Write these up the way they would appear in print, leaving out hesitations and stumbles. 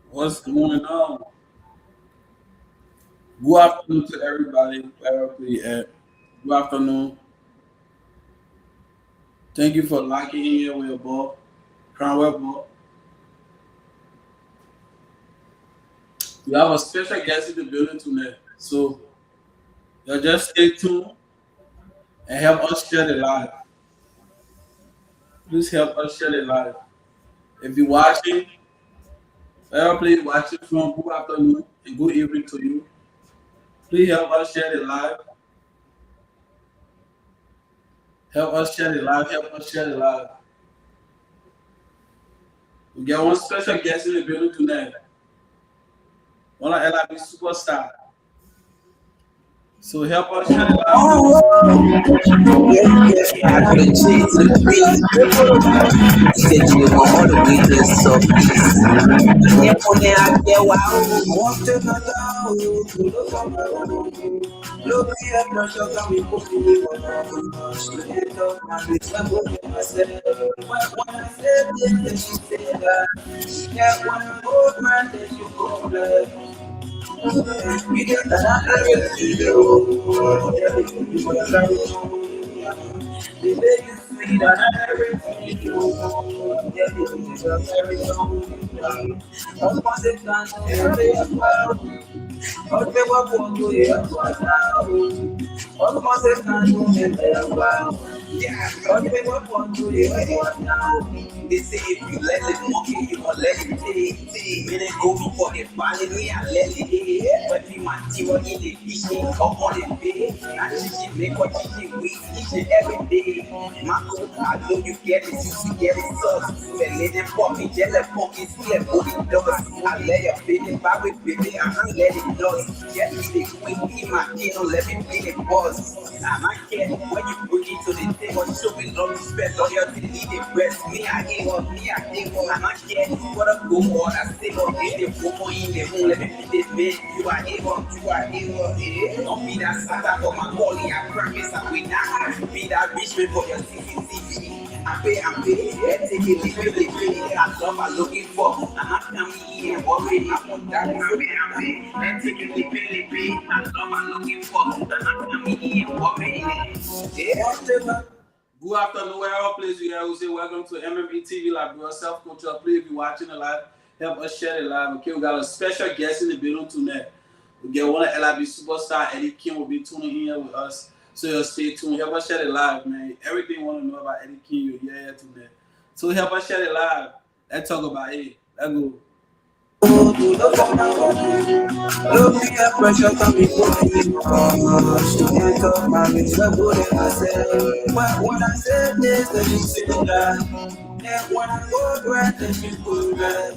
What's going on? Good afternoon to everybody. Good afternoon. Thank you for locking in here with your ball. Crownwell ball. We have a special guest in the building tonight. So you just stay tuned and help us share the live. Please help us share the live. If you're watching, please watch it from good afternoon and good evening to you. Please help us share the live. Help us share the live. Help us share the live. We got one special guest in the building tonight. One of LIB superstar. So help us share the live. They say if you let it monkey, you won't let it take. When they go for the family, I let it hit. But the man, you want in the fishing, come on the bay. And she make what she wait each and every day. Marco, I know you get it, you get it, sauce. But let them pop me, jelly pop me, see a booty doors. I let your baby back with baby, I can't let it lost. Get me the queen, be my king, don't let me be the boss. I'm not kidding when you bring it to the table, show me no respect, loyalty, need the breast. Me, I ain't one, me, I ain't one. I'm not kidding what a go on, I say, oh, get the woman in the room, let me be this man. You are able, you are able, don't be that sata for my calling, I promise I will not be that rich man for your CCTV. I pay, let's take it, that's what I'm looking for. I'm not coming here, worried, I'm on that, I pay, let's take it, that's what I'm looking for. I'm not coming here, worried. Good afternoon, wherever place you are. We say welcome to Mmetvliberia Liberia Self Control. Please, if you're watching the live, help us share the live. Okay, we got a special guest in the building tonight. We get one of LIB superstar Eddie King will be tuning in here with us. So you'll stay tuned. Help us share the live, man. Everything you want to know about Eddie King, you'll hear here tonight. So help us share the live. Let's talk about it. Let's go. Look me at pressure coming from me. Student of my bitch, I put it myself. But when I said this, then you say that. And when I go back, then you go back.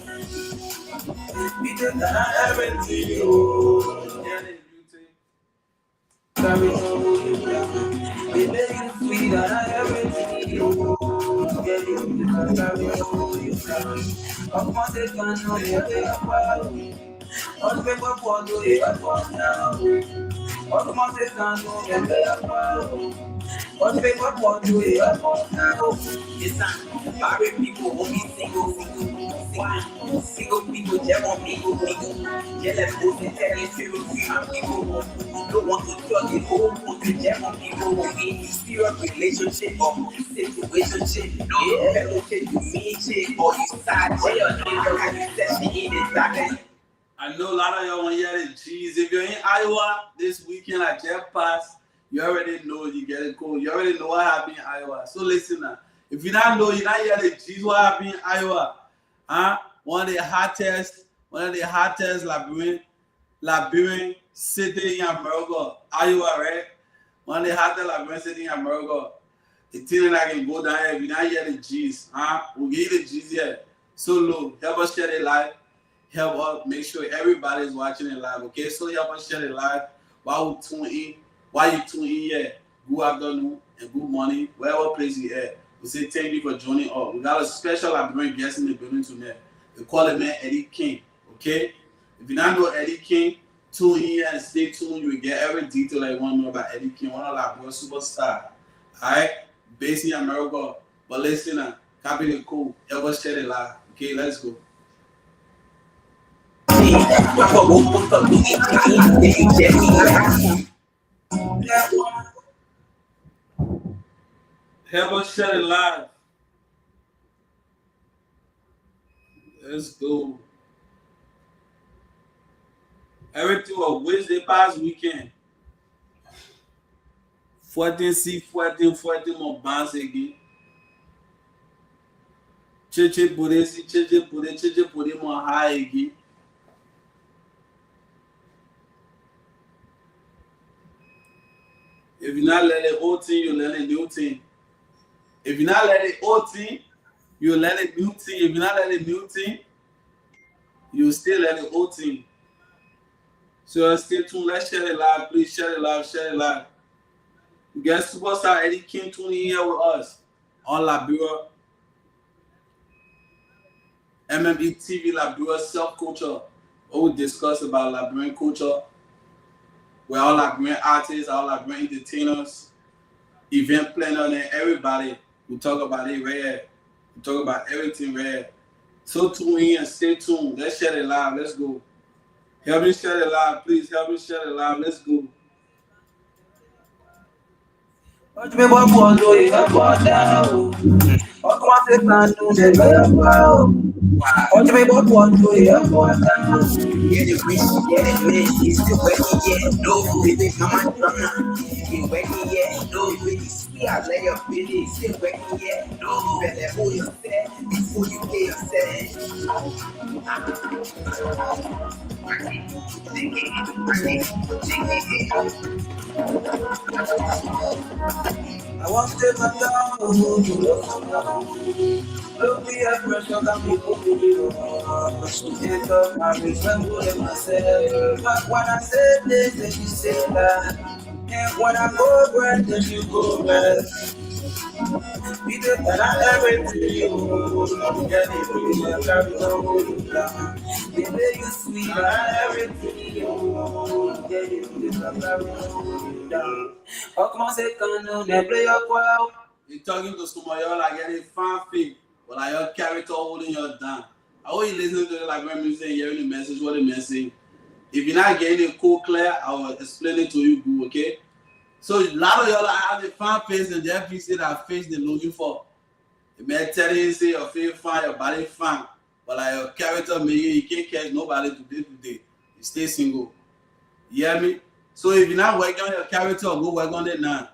We did that everything you. Carry on, we make it sweet and everything you. Get it, carry on, you carry. Of course, it can't know you take a while. All people for do it for now. Of course, it can't know you take a while. All people for do it for now. Listen, married people will be single people, jam on people. Jealous people, tell you people, don't want to talk it whole, want to jam on people who be in serious relationship or situationship. No fellowship, you mean shit, or you start jail, and you set me in the darkness. I know a lot of y'all want to hear the G's. If you're in Iowa this weekend at Jet Pass, you already know you get it cool. You already know what happened in Iowa. So listen now. If you don't know, you not hear the G's what happened in Iowa. One of the hottest Liberian city in America, Iowa, right? One of the hottest Liberian city in America. The thing that I can go down here, if you not hear the G's, we'll give you the G's here. So look, help us share the live. Help us make sure everybody is watching it live. Okay, so help us share the live while we tune in. While you tune in here, good afternoon and good morning, wherever place you at. We say thank you for joining us. We got a special Liberian guest in the building tonight. They call the man Eddie King. Okay? If you don't know Eddie King, tune in here and stay tuned. You will get every detail that you want to know about Eddie King, one of our superstar. Alright? based in America. But listen, copy the code. Ever share the live. Okay, let's go. Help us share the live. Let's go. Everything was Wednesday past weekend. 14 mon bounce again. Cheche pure mon high again. If you not learn the old thing, you learn a new thing. If you not learn the old thing, you learn a new thing. If you not learn a new thing, you still learn the old thing. So stay tuned. Let's share the live. Please share the live. Share the live. We got Superstar Eddie King tuning in here with us on Liberia. Mmetvliberia Liberia self-culture. What we discuss about Liberian culture. We're all Liberian artists, all Liberian entertainers, event planners, and everybody. We talk about it right here. We talk about everything right here. So tune in and stay tuned. Let's share the live. Let's go. Help me share the live, please. Help me share the live. Let's go. I want to take my time, look me at pressure, got me moving you. Take up my resemble in myself. But when I say this, then you say that. And when I go back, then you go back. We did that everything you get it, we carry on down. The way you sweet, everything you get it, we carry on down. Oh, come on, say, come on, they play your well. You're talking to somebody, you're like getting fanfic, but like your character holding you down. I want you listening to the Liberian music and hearing the message, what the message. If you're not getting it cool, clear, I will explain it to you, good, okay? So a lot of y'all have the fan face and their face that face they're looking for. You may tell you say your face fine, your body fine, but like your character, maybe you can't catch nobody today. You stay single. You hear me? So if you're not working on your character, go work on it now.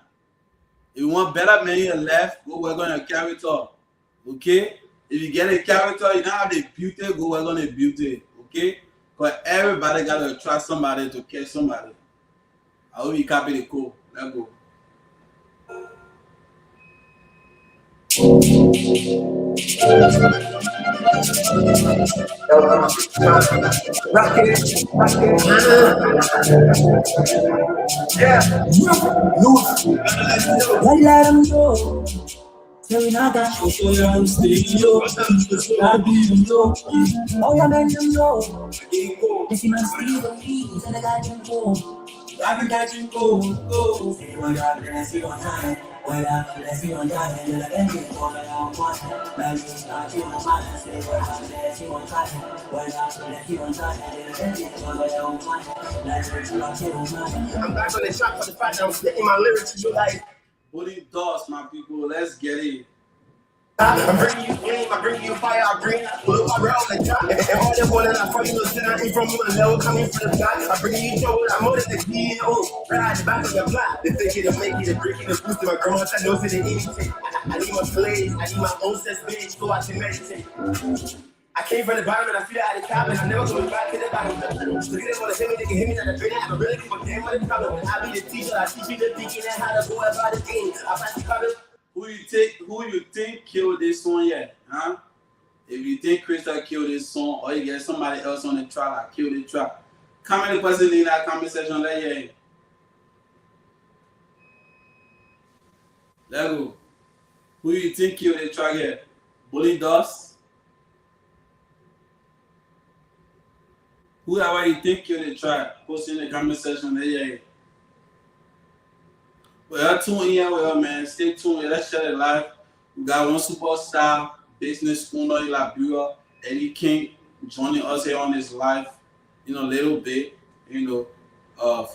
If you want better men in your life, go work on your character. Okay? If you get a character, you don't have the beauty, go work on the beauty. Okay? Because everybody gotta trust somebody to catch somebody. I hope you copy the code. Let's go. Yeah. Let them know. Say we not got to show you how to stay low. I'll be you know. Oh, yeah, man, you know. If you must be the keys and I got you go. I can got you go. Say what up, let's see on time. What up, let's see on time. And let them get all around one. Like you start you on mine. Say what up, let's see on time. What up, let's see on time. And let them get all around one. Like you start you on mine. I'm back on the track for the fact that I'm spitting my lyrics to you like. Booty doors, my people. Let's get it. I bring you flame, I bring you fire, I bring pull up my round like that. And all the one that I find you listen, I ain't from my level, coming from the sky. I bring you trouble, I'm more than the key, ride the back of your block. They think it'll make it, break it, boost to my grandma, I know it ain't anything. I need my plays, I need my own set space, so I can meditate. I came from the bottom and I feel out of the top and I'm never going back to the bottom. So you just want to tell me they can hit me like a train, I have a really good game with the problem. I be the teacher, I teach you the thinking and how to go about the game. I pass the color. Who you think killed this song yet? Huh? If you think Crystal killed this song or you get somebody else on the track that killed the track, comment the person in that comment section. Let's go. Who you think killed the track yet? Bully Dust? Whoever you think killed the track, post in the comment section. Well, tune in here, well, man. Stay tuned. Let's share it live. We got one superstar business owner in Liberia, Eddie King, joining us here on this live. A little bit. For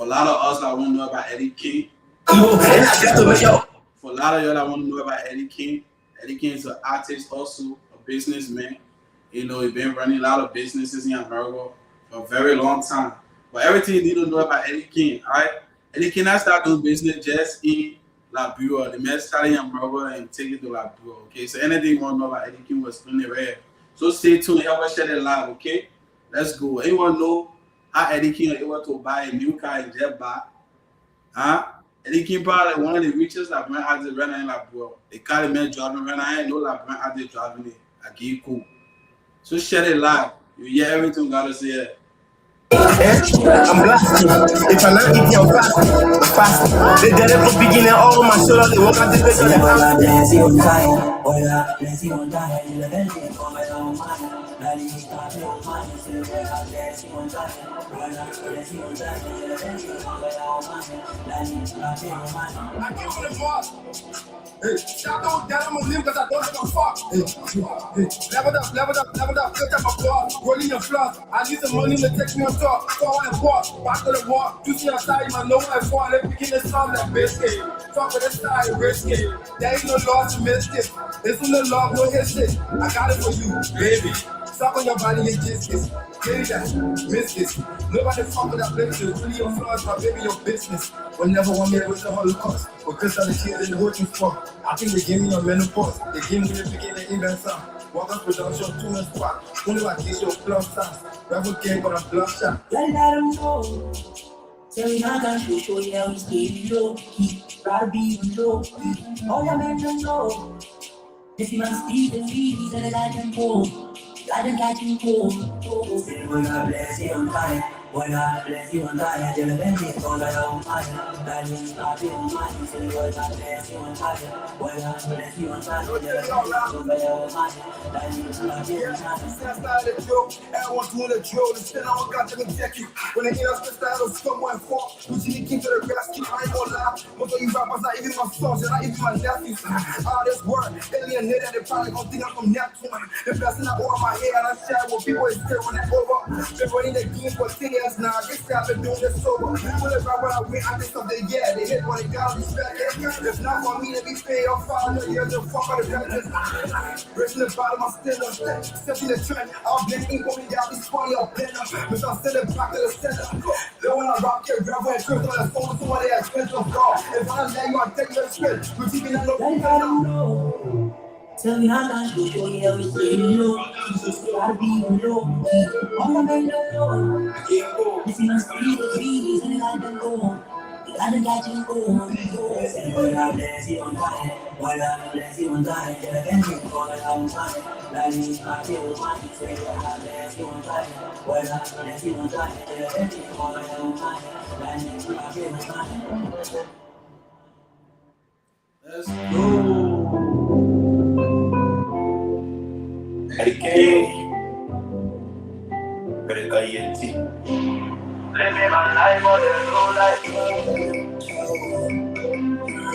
a lot of us that want to know about Eddie King. For a lot of y'all that want to know about Eddie King is an artist, also a businessman. He's been running a lot of businesses in America for a very long time. But everything you need to know about Eddie King, all right? Eddie King not start doing business just in Liberia. The man started in America and take it to Liberia, okay? So anything you want to know about Eddie King was doing it right here. So stay tuned. Help us share it live, okay? Let's go. Anyone know how Eddie King was able to buy a new car in Jet Bar? Huh? Eddie King probably one of the richest Liberian artists right now in Liberia. The car the man driving right now, I ain't no Liberian artist driving it. I give you cool. So share it live. You hear everything we gotta say here. I'm blasting. If I'm not eating, I'm fasting. They did it for beginning all my shoulders. They won't have to pay Hey, shout out that I'm a limb because I don't have a fuck. Level up, look at my bar. Rolling your fluff. I need some money to take me on top. Forward and walk, back to the wall. You see outside, man, no one fall. Let's begin the song like biscuit. Talk with the side, risk it. There ain't no law to miss it. It's in the law, no hit shit. I got it for you, baby. Suck on your body and kiss this. Get it that, miss this. Nobody fuck with that business. Really your flaws, my baby, your business. Will never want me with the Holocaust. Because of the kids in the hood you fuck. I think they gave me a menopause. They gave me the beginning even some. Walk up production, 2 months spot. Only like this, your plus signs. Rebel game, but I'm blood shot. Let them know. Tell me how can you show you how it's getting low. Rather be low. All your men don't know. If you must be the lead, then I can go. I don't got you go. When God bless you on time. When God bless you on time, you'll eventually go down fire. That means not in mind. So when God bless you on time. When God bless you on time, you'll eventually go down fire. That means not in mind. That's not a joke. Everyone's doing a drill. Instead, I don't got them executive. When they hear us, it's out of someone fault. We see the king to the rescue. I ain't gonna lie. Most of you rappers, not even my sons, and not even my nephews. All this work, alienated, they probably gonna think I'm from Neptune. The best in that over my head, and I share with people is still when they over. Been running the game for 10 years now. This guy been doing this sober. When the rapper I win, I think something, yeah, they hit when they got respect. It's not for me to be paid off 500 years of fuck on the records. Rich in the bottom, I'm still on step. Stepping the trend, I'll blend ink on me down, these funny, I'll blend up. But I'm still back to the center. Then when I rock here, grab when Chris on the phone, somebody has spent on fraud. If I let you, I'll take your script. We're keeping that low. Let them know. Tell me how can you show you how it's getting low. Rather be low. All your men don't know. If you must be the lead, then I can go. I don't got you go. When God bless you on time. When God bless you on time, you'll eventually go down fire. That means not in mind. So when God bless you on time. When God bless you on time, you'll eventually go down fire. That means not in mind. Let's go. Eddie King. Better go ENT. Live my life on the road like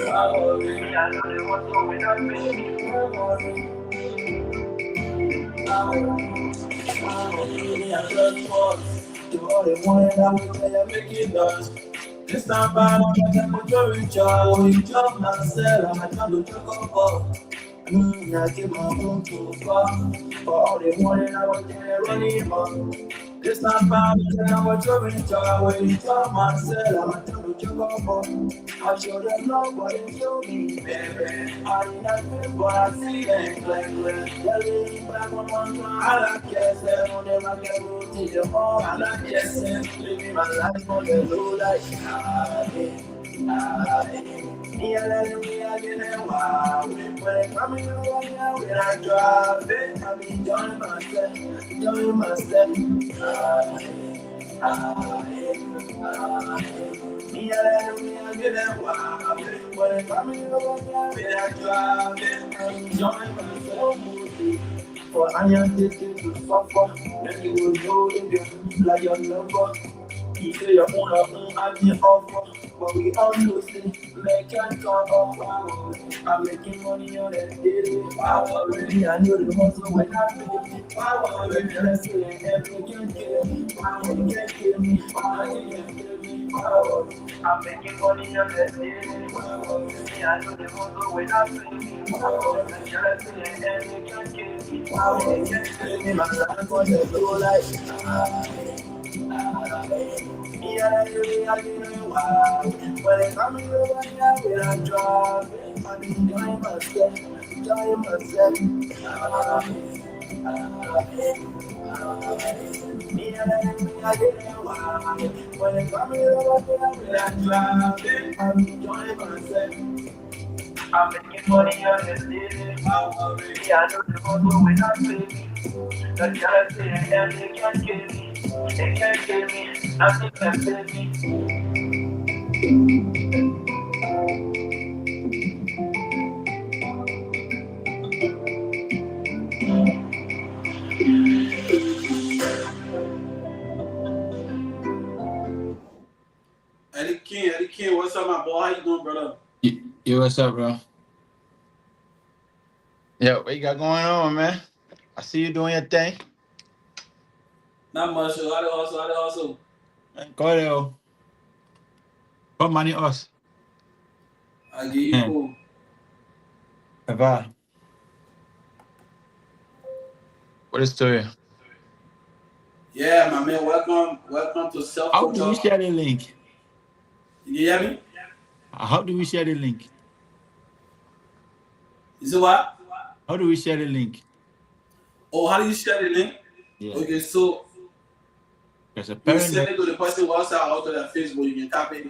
I know they want to win up me. You all they wanted, I will tell you, make it dance. This time, I'm going to reach out. You jump myself, I'm going to go. I give my own too far. For all they wanted, I was there running on. This time, I'm going to reach out. When you jump myself, I'm going to go. I show them love, but they show me, baby. I ain't nothing, but I see them clean. They're leaning back on one time. I like yes, they're on them, I get root to the home. I like yes, living my life on the low like me and I get a wow. When I'm coming over here, when I drive it, I'm enjoying myself. Me and I get a wow. When I'm coming over here, when I drive it, I'm enjoying myself. For I am taking to suffer, then you will know if you like your lover. You say your own, I can offer. But we all know say, make and talk of power. I'm making money on that daily. Power, really, I know the hustle when I feel power, really, let's say, every can kill me. Power, can't kill me. Power, can't kill me. Power, I'm making money on that daily. Power, really, I know the hustle when I feel power, really, let's say, every can kill me. Power, can't kill me. My life on the floor like, yeah, when it comes to over here, we don't drop. I'm enjoying myself, enjoying myself. When it comes to over here, we don't drop. I'm enjoying myself. I'm making money on the city. I know the hustle when I see. The jealousy and envy can't kill me. They can't kill me. Nothing can kill me. Eddie King, what's up, my boy? How you doing, brother? Yo, what's up, bro? Yo, what you got going on, man? I see you doing your thing. Not much. How the hustle? Go there. What money us? I give you cool. Eva. What is the story? Yeah, my man. Welcome to Self How do we Control. share the link? You hear me? How do we share the link? Is it what? How do we share the link? Oh, how do you share the link? Yeah. Okay, so There's a you parent send it to the person WhatsApp or to their Facebook. You can copy it.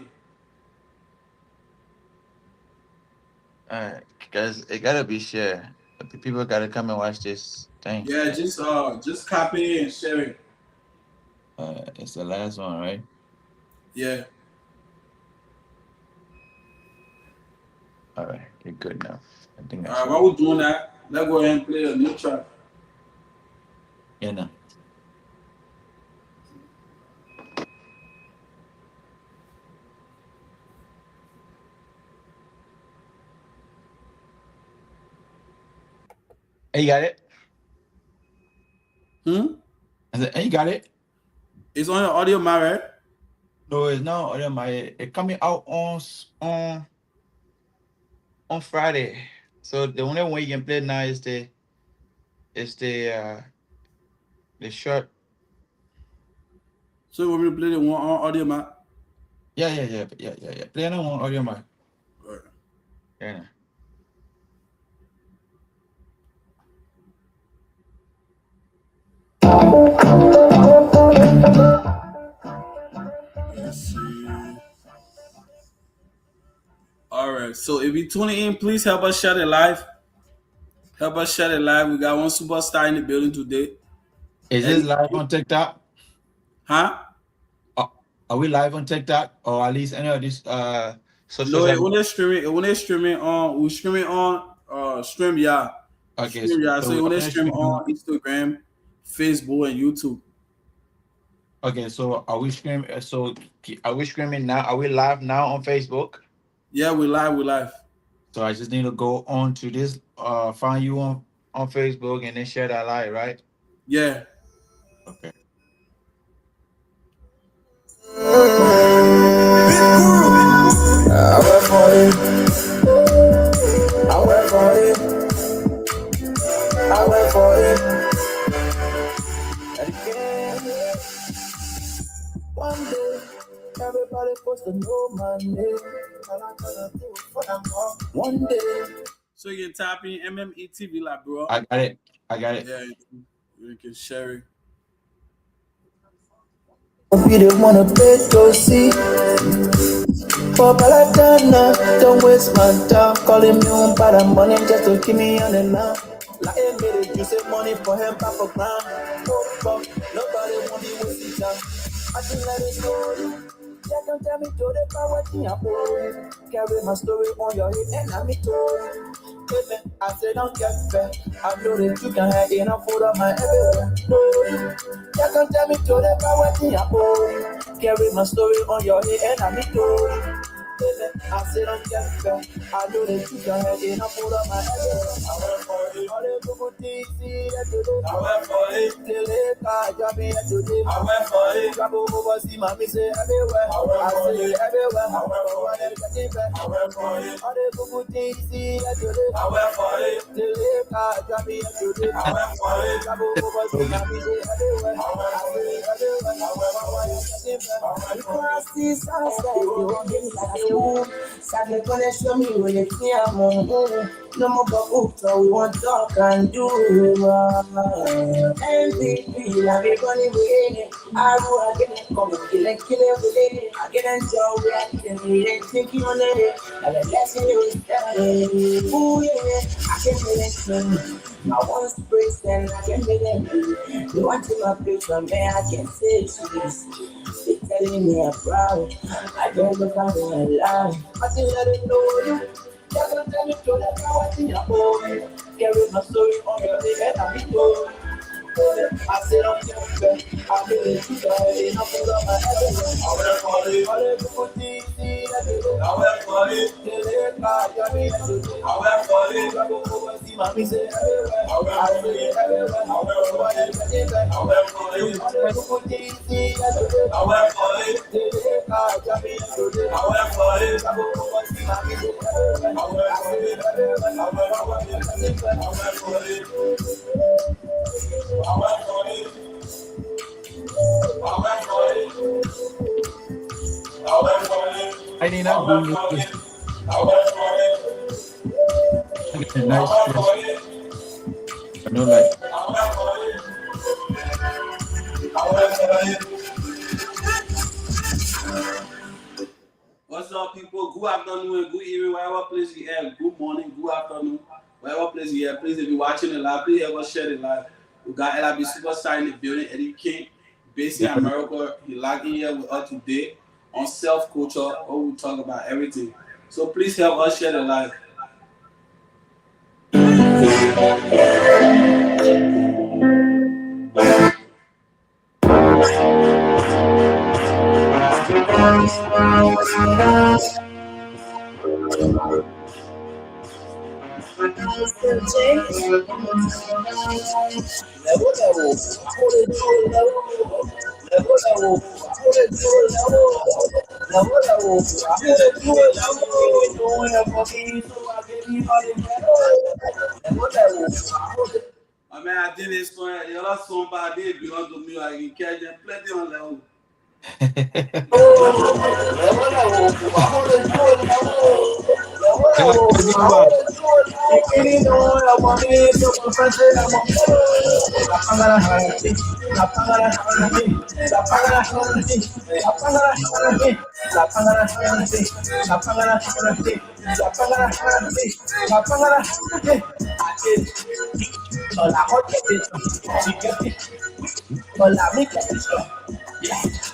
Alright, guys, it gotta be shared. People gotta come and watch this thing. Yeah, just copy it and share it. It's the last one, right? Yeah. Alright, you're good now. I think that's Alright, while we're doing that, let's go ahead and play a new track. yeah, no. Hey, you got it? I said, hey, you got it? It's on your audio, my right? No, it's not audio. It's coming out on Friday. So the only way you can play now is the short. So you want me to play the one on audio, man? Yeah. Play another one audio, man. Alright. Yeah. Alright, so if you're tuning in, please help us share the live. Help us share the live. We got one superstar in the building today. Is this live on TikTok? Huh? Are we live on TikTok or at least any of these social? No, it only streaming on. We streaming on StreamYard. Okay, StreamYard. So it only stream stream on Instagram, Facebook, and YouTube. Okay, so are we streaming? So are we streaming now? Are we live now on Facebook? Yeah, we live. So I just need to go on to this, find you on Facebook and then share that live, right? Yeah. Okay. I work for it. I work for it. I work for it. And again, one day, everybody supposed to know my name. And I gotta do it for them all. One day. So you can type in Mmetvliberia, bro. I got it. Yeah, you can share it. If you didn't wanna pay to see. For Balatana, don't waste my time. Calling me on by the money just to keep me on the line. Like a minute, you save money for him, pop for ground. Oh, fuck, nobody want me wasting time. I just let it go. Yeah, don't tell me to the power thing I owe. Carry my story on your head and I'm it too. I said don't get back. I know that you can have enough food on my everywhere. No, yeah, don't tell me to the power thing I owe. Carry my story on your head and I'm it. I sit on the I know that you got head in, I put up my head. I went for it. All the good things, see that you do. I went for it. Till it, I got me at today. I went for it. Grab over, see my miss everywhere. I went for it. Everywhere. I went for it. I went for it. All the good things, see that you do. I went for it. Till it, I got me at today. I went for it. Grab over, see my miss everywhere. I went for it. Everywhere. I went for it. Before I see sunset, you won't give me like you. Sadly, when they show me where you can't move. No more bubble, so we want to talk and do. MVP, I be running with it. I will get it, come and kill it with it. I get enjoy reacting, they think you on it. And the lesson you started. Ooh, yeah, I can feel it. I want to praise them, I can feel it. You want to my picture, man, I can say this. They telling me I'm proud. I don't look at me alive. I think I don't know you. Just tell me to the power in your boy. Carry my story on your head and be told. I said I'm different. I believe you guys ain't nothing on my head. I went for it. All the good things, see that you do. I went for it. Till it, I got me to do. I went for it. I go over, see my miss everywhere. I went for it. Everywhere. I went for it. I went for it. All the good things, see that you do. I went for it. Till it, I got me to do. I went for it. I go over, see my miss everywhere. I went for it. Everywhere. I went for it. I went for it. I went for it. I went for it. I went for it. I need not do this. I went for it. Nice. I went for it. I know, like. I went for it. I went for it. What's up, people? Good afternoon and good evening, wherever place you are. Good morning, good afternoon, wherever place you are. Please, if you're watching it live, please help us share it live. We got LIB Superstar in the building, Eddie King, based in America. He logged in here with us today on self-culture, where we talk about everything. So please help us share the live. I mean, I did this song. You know, somebody belong to me. I can catch them plenty on level.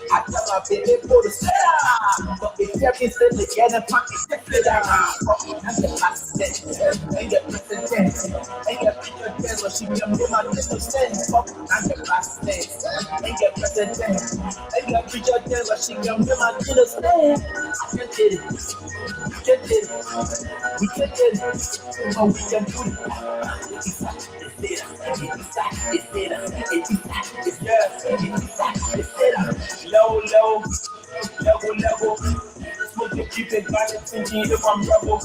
I tell my baby for the star, but if everything together, pocket it out. That's the last step. Ain't get president. Ain't get president, but she can do my business sense. I'm the last step. Ain't get president. Ain't get president, but she can do my business sense. I can get it. We can get it. We can get it. But we can do it. Low, level. Smoke the keep it thinking if I'm rebel.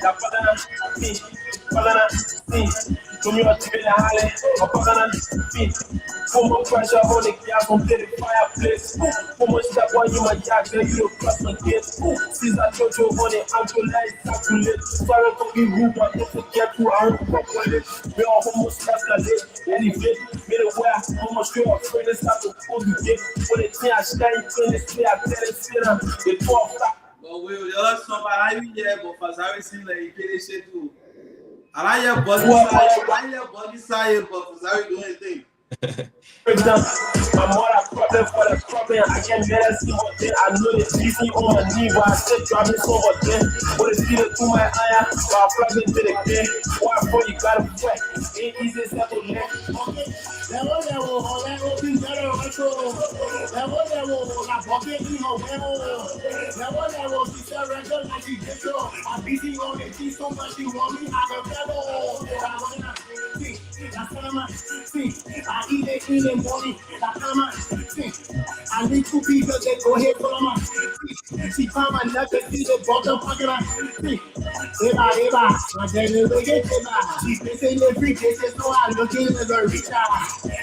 La pagana, see. Come here to the halley. La pagana, see. For more pressure on the gas, on the fireplace. For much that one you my jack, then you cross my gate. Since I told you on it, I'm too light, calculate. Sorry to be rude, but don't forget to earn properly. We are almost escalate. Elevate, middleware, almost feel afraid to start to pull the gate. For the thing I shine, turn this play, I tell it, sit down. The 12 But we just somebody here, but for some reason, like you can't say too. I like your body side, but for some reason, doing anything. breakdown. My mother problem for the problem. I can't better see what they I know it's easy on my knee, but I said driving so much then. But it's feeling through my eye, but I'm plugging to the game. Why for you gotta sweat? Ain't easy, simple, man. That was all that will be better. la pobre hijo huevo. Level, she said regular like she did so. I'm busy on it, she's so much she want me out of level. La cama, see, I eat it in the morning. La cama, see, I need two people that go ahead for my. She found my nut to see the bottom pocket. See, Eva, my daddy look at Eva. She say the free cases, so I look in the reach.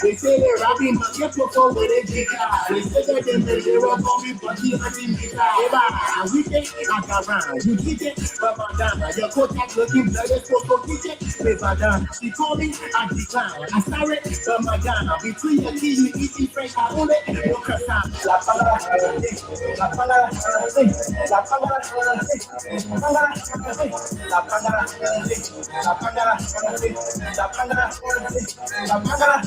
They say they're rapping, but get before with a jigger. They say that they were for me, but he hasn't been Eva, we take I got round. You keep it, but Madonna, your contact looking bloody, so keep it, with Madonna. She told me I decline. I started, but Madonna, between the key, you eating fresh, I own it, no cassava. La palabra, la palabra, la palabra, la palabra, la palabra, la palabra,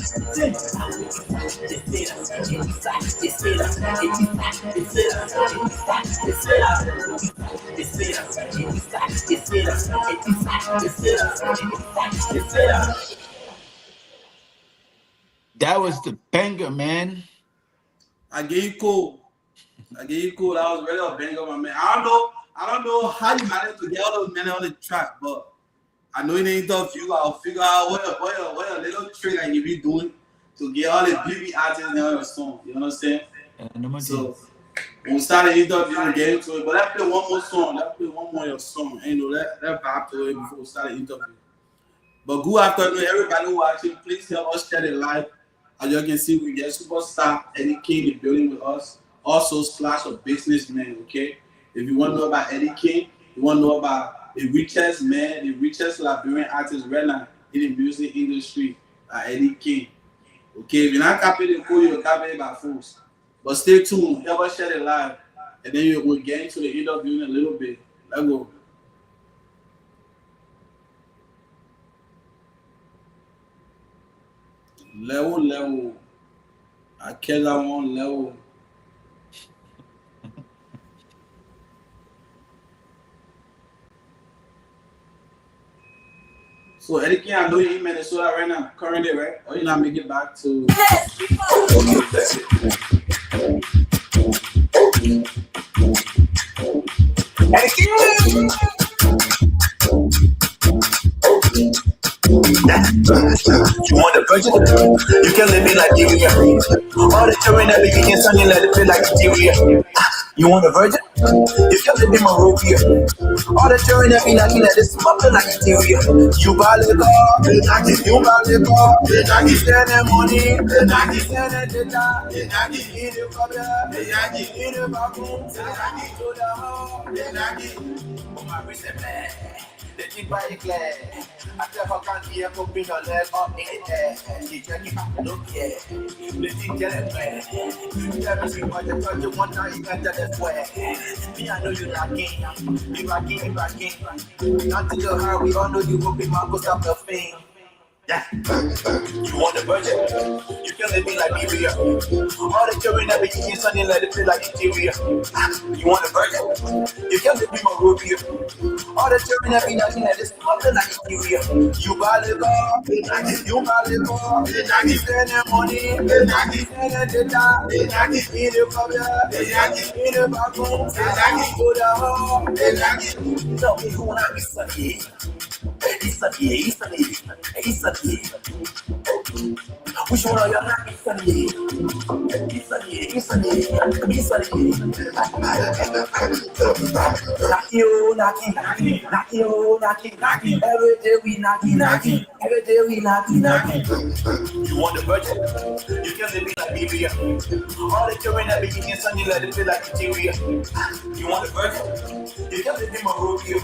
That was the banger, man. I gave you cool. That was really a banger, my man. I don't know how you managed to get all those men on the track, but I know in the interview I'll figure out what a little trick that you be doing to get all the BB artists on your song. You know what I'm saying? So when we start the interview and get into it, but let's play one more song. Let's play one more of your song. You know, let vibe to it before we start the interview. But good afternoon, everybody watching. Please help us share the live. As you can see, we get superstar Eddie King in the building with us. Also, slash a businessman, okay? If you want to know about Eddie King, you want to know about the richest man, the richest Liberian artist right now in the music industry, Eddie King. Okay, if you're not copying the code, you're copying by force. But stay tuned, help us share the live, and then we'll get into the interview in a little bit. Let's go. Level. I care that one level. So Eddie King, I know you're in Minnesota right now, currently, right? Or you not make it back to? You want the virgin? You can live it like Liberia. All the children that be getting sunny, let it feel like Liberia. You want a virgin? You can live in Morovia. All the children that be knocking at this mother like Liberia. You buy the car, you buy the car. You spend the money, you spend the data. You in the club, you in the bathroom, you to the hall. Oh my reception. The thing by the class. I tell her can't be a coping her leg up in the air. She check it out, look, yeah. The thing get it bad. You never see what you touch it one time, you can't tell it swear. Me, I know you lacking. You lacking. Not to the high, we all know you will be my go stop the thing. Yeah. You want the virgin? You can live me like Liberia. All the children that be eating sunny, let it feel like interior. You want the virgin? You can live me Morovia. All the children that be knocking at this mother like interior. You buy the car, you spend the money, you spend the data, in the club, in the bathroom, go to the hall. Tell me who wanna be sunny. It's sunny. Which one are you not? It's sunny. Knocking. Every day we knocking. You want the virgin? You can live it like Liberia. All the children that be eating sunny, let it feel like interior. You want the virgin? You can live in Morovia.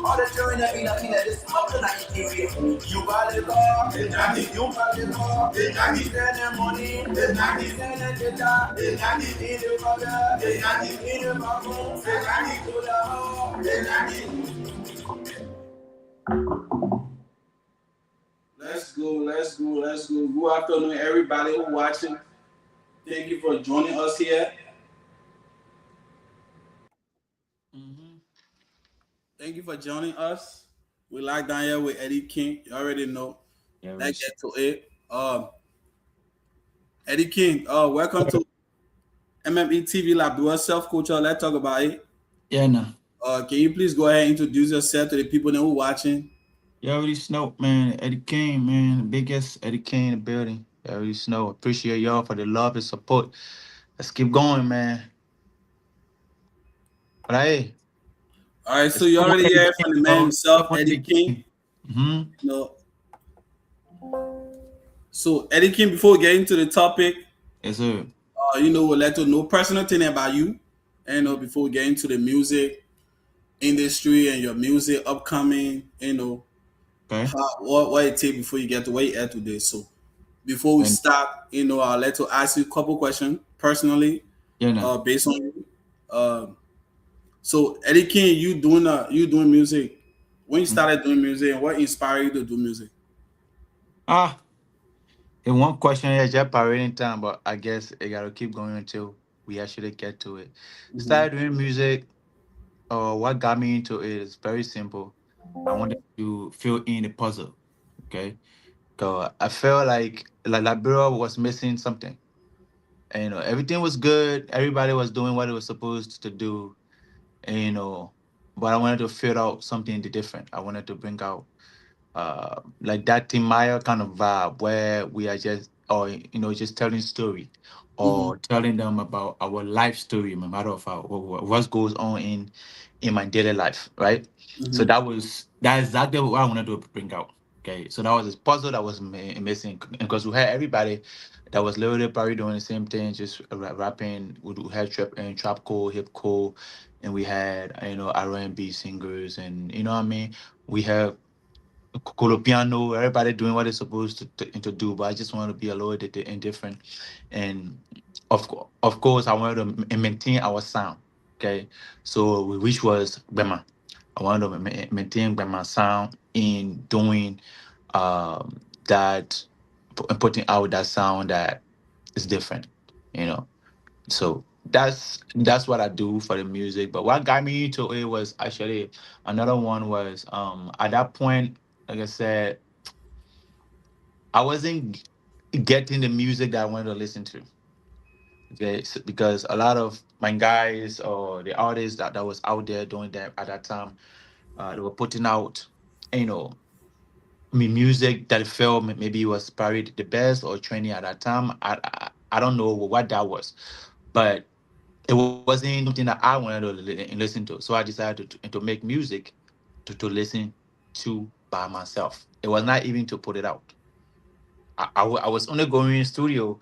All the children that be knocking at this mother like interior. You buy the car, you spend the money, you spend the data, in the brother, in the bathroom, to the hall. Let's go. Good afternoon, everybody who's watching. Thank you for joining us here. Thank you for joining us. We locked down here with Eddie King. You already know. Yeah, Let's get to it. Eddie King, welcome to MME TV Lab. Do a self culture. Let's talk about it. Yeah, no. Can you please go ahead and introduce yourself to the people that who watching? You already know, man. Eddie King, man. The biggest Eddie King in the building. You already know. Appreciate y'all for the love and support. Let's keep going, man. But hey, All right, it's so you still one already Eddie heard King, from the man bro. Still himself, one Eddie Eddie King. King. Mm-hmm. You know, so Eddie King, before we get into the topic, Yes, sir. we'll let you know personal thing about you. And before we get into the music industry and your music upcoming, Okay. what it take before you get to where you at today. So before we And start, I'll let you ask you a couple questions personally, yeah, no. based on you. So Eddie King, you doing music. When you Mm. started doing music, and what inspired you to do music? Ah, in one question here, just parading time, but I guess I gotta keep going until we actually get to it. Hmm. Started doing music. What got me into it is very simple. I wanted to fill in the puzzle. Okay. So I felt like Liberia was missing something. And everything was good. Everybody was doing what it was supposed to do. And but I wanted to fill out something different. I wanted to bring out like that Tim Maya kind of vibe where we are just or just telling story Hmm. or telling them about our life story, no matter of how what goes on in my daily life, right? So Hmm. that's exactly what I wanted to bring out. Okay, so that was this puzzle that was missing because we had everybody that was literally probably doing the same thing, just rapping. We had trap core, hip core, and we had R&B singers, and you know what I mean. We have piano, everybody doing what they're supposed to do, but I just want to be a little bit indifferent. And of course, I wanted to maintain our sound. Okay, so which was Bema. I wanted to maintain Bema sound in doing that, and putting out that sound that is different. You know, so that's what I do for the music. But what got me into it was actually another one was at that point, like I said, I wasn't getting the music that I wanted to listen to. Okay, because a lot of my guys or the artists that was out there doing that at that time, they were putting out, you know, music that felt maybe was probably the best or trending at that time. I don't know what that was, but it wasn't something that I wanted to listen to. So I decided to make music to listen to by myself. It was not even to put it out. I was only going in studio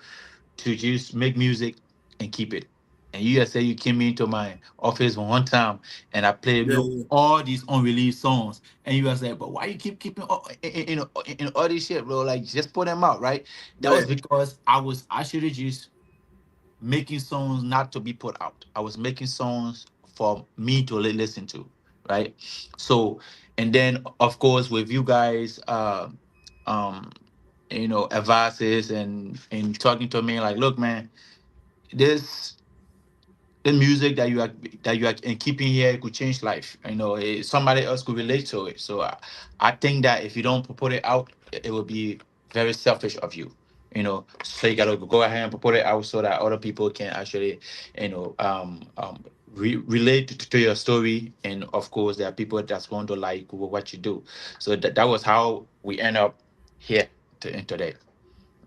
to just make music and keep it. And you just say you came into my office one time and I played Yeah, you yeah, all these unreleased songs, and you just say, but why you keep keeping in all this shit, bro? Like just put them out, right? That yeah. was because I was actually just making songs not to be put out. I was making songs for me to listen to, right? So, and then of course with you guys, um, advices and talking to me like, look, man, this the music that you are in keeping here could change life. Somebody else could relate to it. So I think that if you don't put it out, it will be very selfish of you. So you gotta go ahead and put it out so that other people can actually, you know, um, um, relate to your story. And of course, there are people that's going to like what you do. So that was how we end up here in today.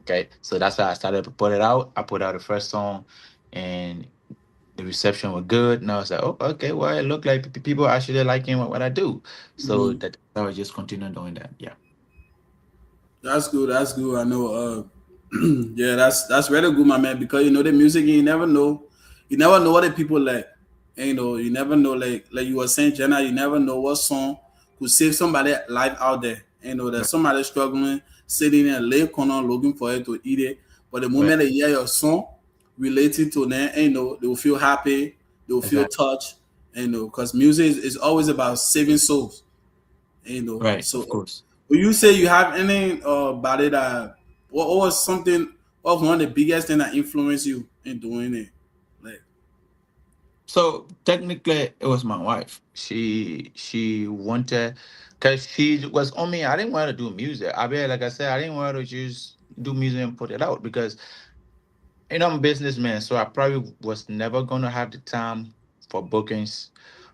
Okay, so that's how I started to put it out. I put out the first song, and the reception was good. And I was like, oh, okay, well, it looked like people actually liking what I do. So Hmm. that I was just continue doing that. Yeah. That's good. That's good. I know. Yeah, that's really good, my man. Because the music, you never know what the people like. And, you never know, like you were saying, Jenna. You never know what song could save somebody life out there. There's Right. somebody struggling, sitting in a late corner looking for it to eat it. But the Right. moment they hear your song relating to them, they will feel happy. They will feel Exactly. touched. Because music is always about saving souls. Right. So Of course. will you say you have any about it that what was something what was one of the biggest thing that influenced you in doing it? Like, So technically, it was my wife. She wanted, cause she was on me. I didn't want to do music. I mean, like I said, I didn't want to just do music and put it out because I'm a businessman, so I probably was never gonna have the time for bookings.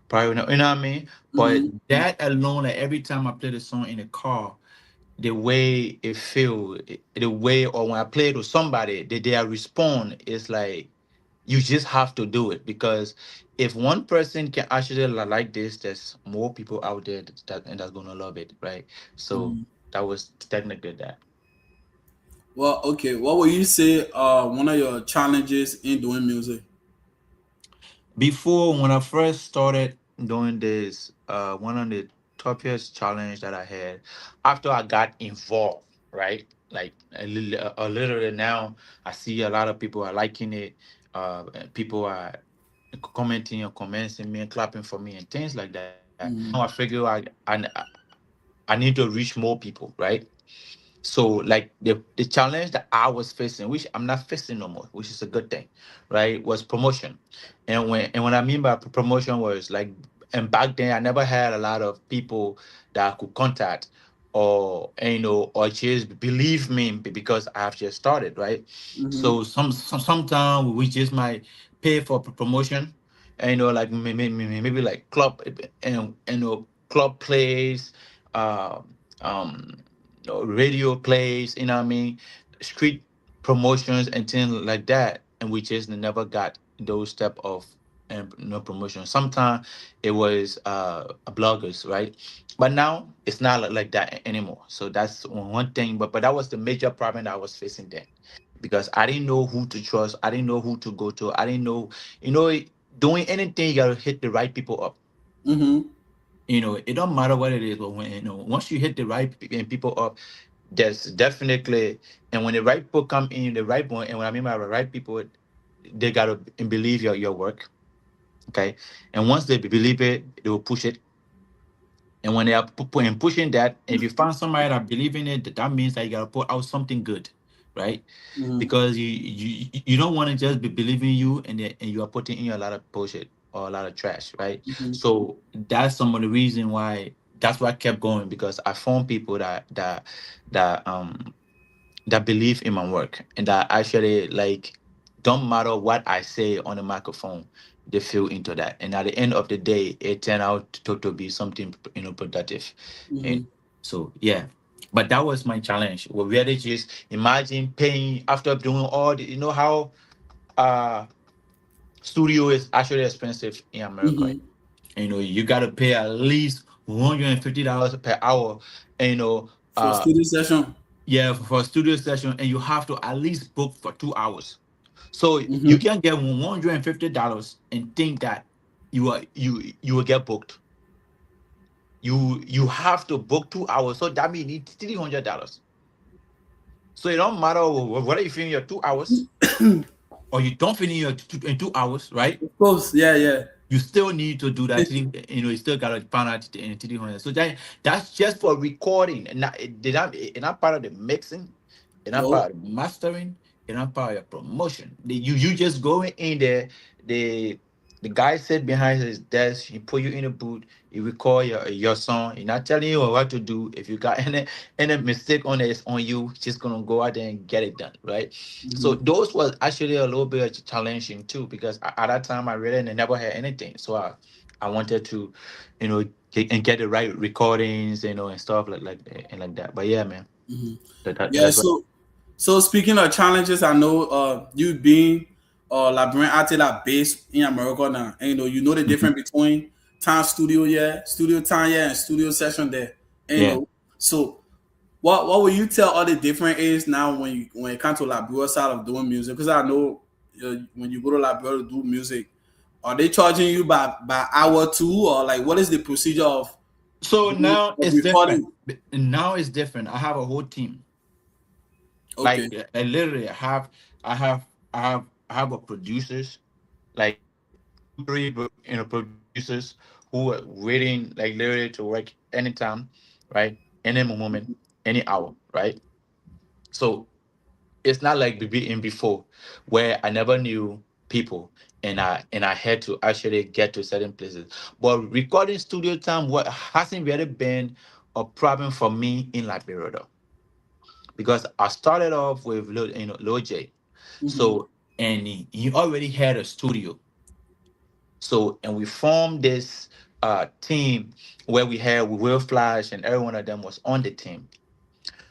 Probably not, you know what I mean? But Mm-hmm. that alone, like every time I play the song in the car, the way it feel, the way, or when I play it with somebody, they respond is like you just have to do it, because if one person can actually like this, there's more people out there that's gonna love it, right? So Mm-hmm. that was technically that. Well, okay. What would you say? One of your challenges in doing music. Before, when I first started doing this, one of the toughest challenge that I had after I got involved, right? Like a little now, I see a lot of people are liking it. People are commenting and commenting me and clapping for me and things like that. Now I figure I need to reach more people, right? So like the challenge that I was facing, which I'm not facing no more, which is a good thing, right? Was promotion. And when I mean by promotion was like, and back then I never had a lot of people that I could contact, or or just believe me because I have just started, right? Mm-hmm. So sometimes we just might pay for promotion, and like maybe like club, and club plays, uh, um radio plays, you know what I mean, street promotions and things like that, and we just never got those type of promotion. Sometimes it was bloggers, right? But now it's not like that anymore. So that's one thing. But that was the major problem that I was facing then, because I didn't know who to trust. I didn't know who to go to. I didn't know, you know, doing anything you gotta hit the right people up. Mm-hmm. It don't matter what it is, but when once you hit the right people up, there's definitely, and when the right people come in, the right one, and when I mean by the right people, they gotta believe your work, okay? And once they believe it, they will push it. And when they are pushing that, if you find somebody that believe in it, that means that you gotta put out something good, right? Mm-hmm. Because you don't want to just be believing you, and you are putting in a lot of bullshit or a lot of trash, right? Mm-hmm. So that's some of the reason why. That's why I kept going, because I found people that that believe in my work, and that actually, like, don't matter what I say on the microphone, they feel into that, and at the end of the day it turned out to be something productive. And Mm-hmm. so yeah, but that was my challenge. We really just imagine paying after doing all the, how uh studio is actually expensive in America. Mm-hmm. You got to pay at least $150 per hour, and For studio session. yeah, for a studio session, and you have to at least book for 2 hours. So you Mm-hmm. can't get $150 and think that you will get booked. You have to book 2 hours, so that means you need $300. So it don't matter whether you finish your 2 hours or you don't finish your in 2 hours, right? Of course. Yeah. Yeah. You still need to do that. You still gotta find out in 300. So that's just for recording, and it's not part of the mixing, it's not No. part of the mastering, it's not part of your promotion. You just go in there. The guy sit behind his desk. He put you in a booth. He record your song. He's not telling you what to do. If you got any mistake on it, it's on you. Just gonna go out there and get it done, right? So Mm-hmm. those was actually a little bit challenging too, because at that time I really never had anything. So I wanted to, get the right recordings, and stuff and like that. But yeah, man, Mm-hmm. Yeah. that's what. So speaking of challenges, I know you being Liberian artist that based in America now, and you know the Mhm. difference between time studio, yeah, studio time, yeah, and studio session there. And, Yeah. so what will you tell all the different is now when it comes to Liberia side of doing music? Because I know when you go to Liberia to do music, are they charging you by hour too, or like what is the procedure of So now of it's different. recording? Now it's different. I have a whole team. Okay. Like I literally I have, I have a producers, like two, three, producers who are waiting, like, literally to work anytime, right? Any moment, any hour, right? So it's not like in before, where I never knew people, and I had to actually get to certain places. But recording studio time, what hasn't really been a problem for me in Liberia, though, because I started off with Lil J. Mm-hmm. So and he already had a studio. So, and we formed this team where we had Will Flash, and every one of them was on the team.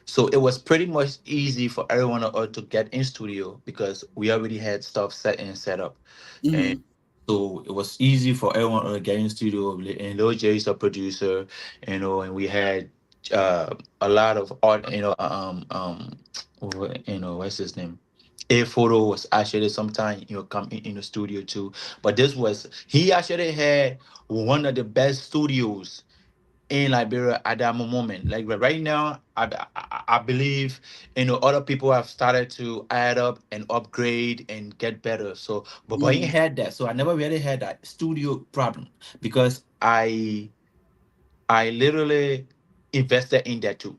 So it was pretty much easy for everyone of us to get in studio because we already had stuff set and set up. And Mm-hmm. so it was easy for everyone to get in studio. And Lil J's a producer, and we had a lot of art, what's his name? A Photo was actually sometime come in the studio too. But this was he actually had one of the best studios in Liberia at that moment. Like right now, I believe other people have started to add up and upgrade and get better. So, but he Mm-hmm. had that. So I never really had that studio problem because I literally invested in that too.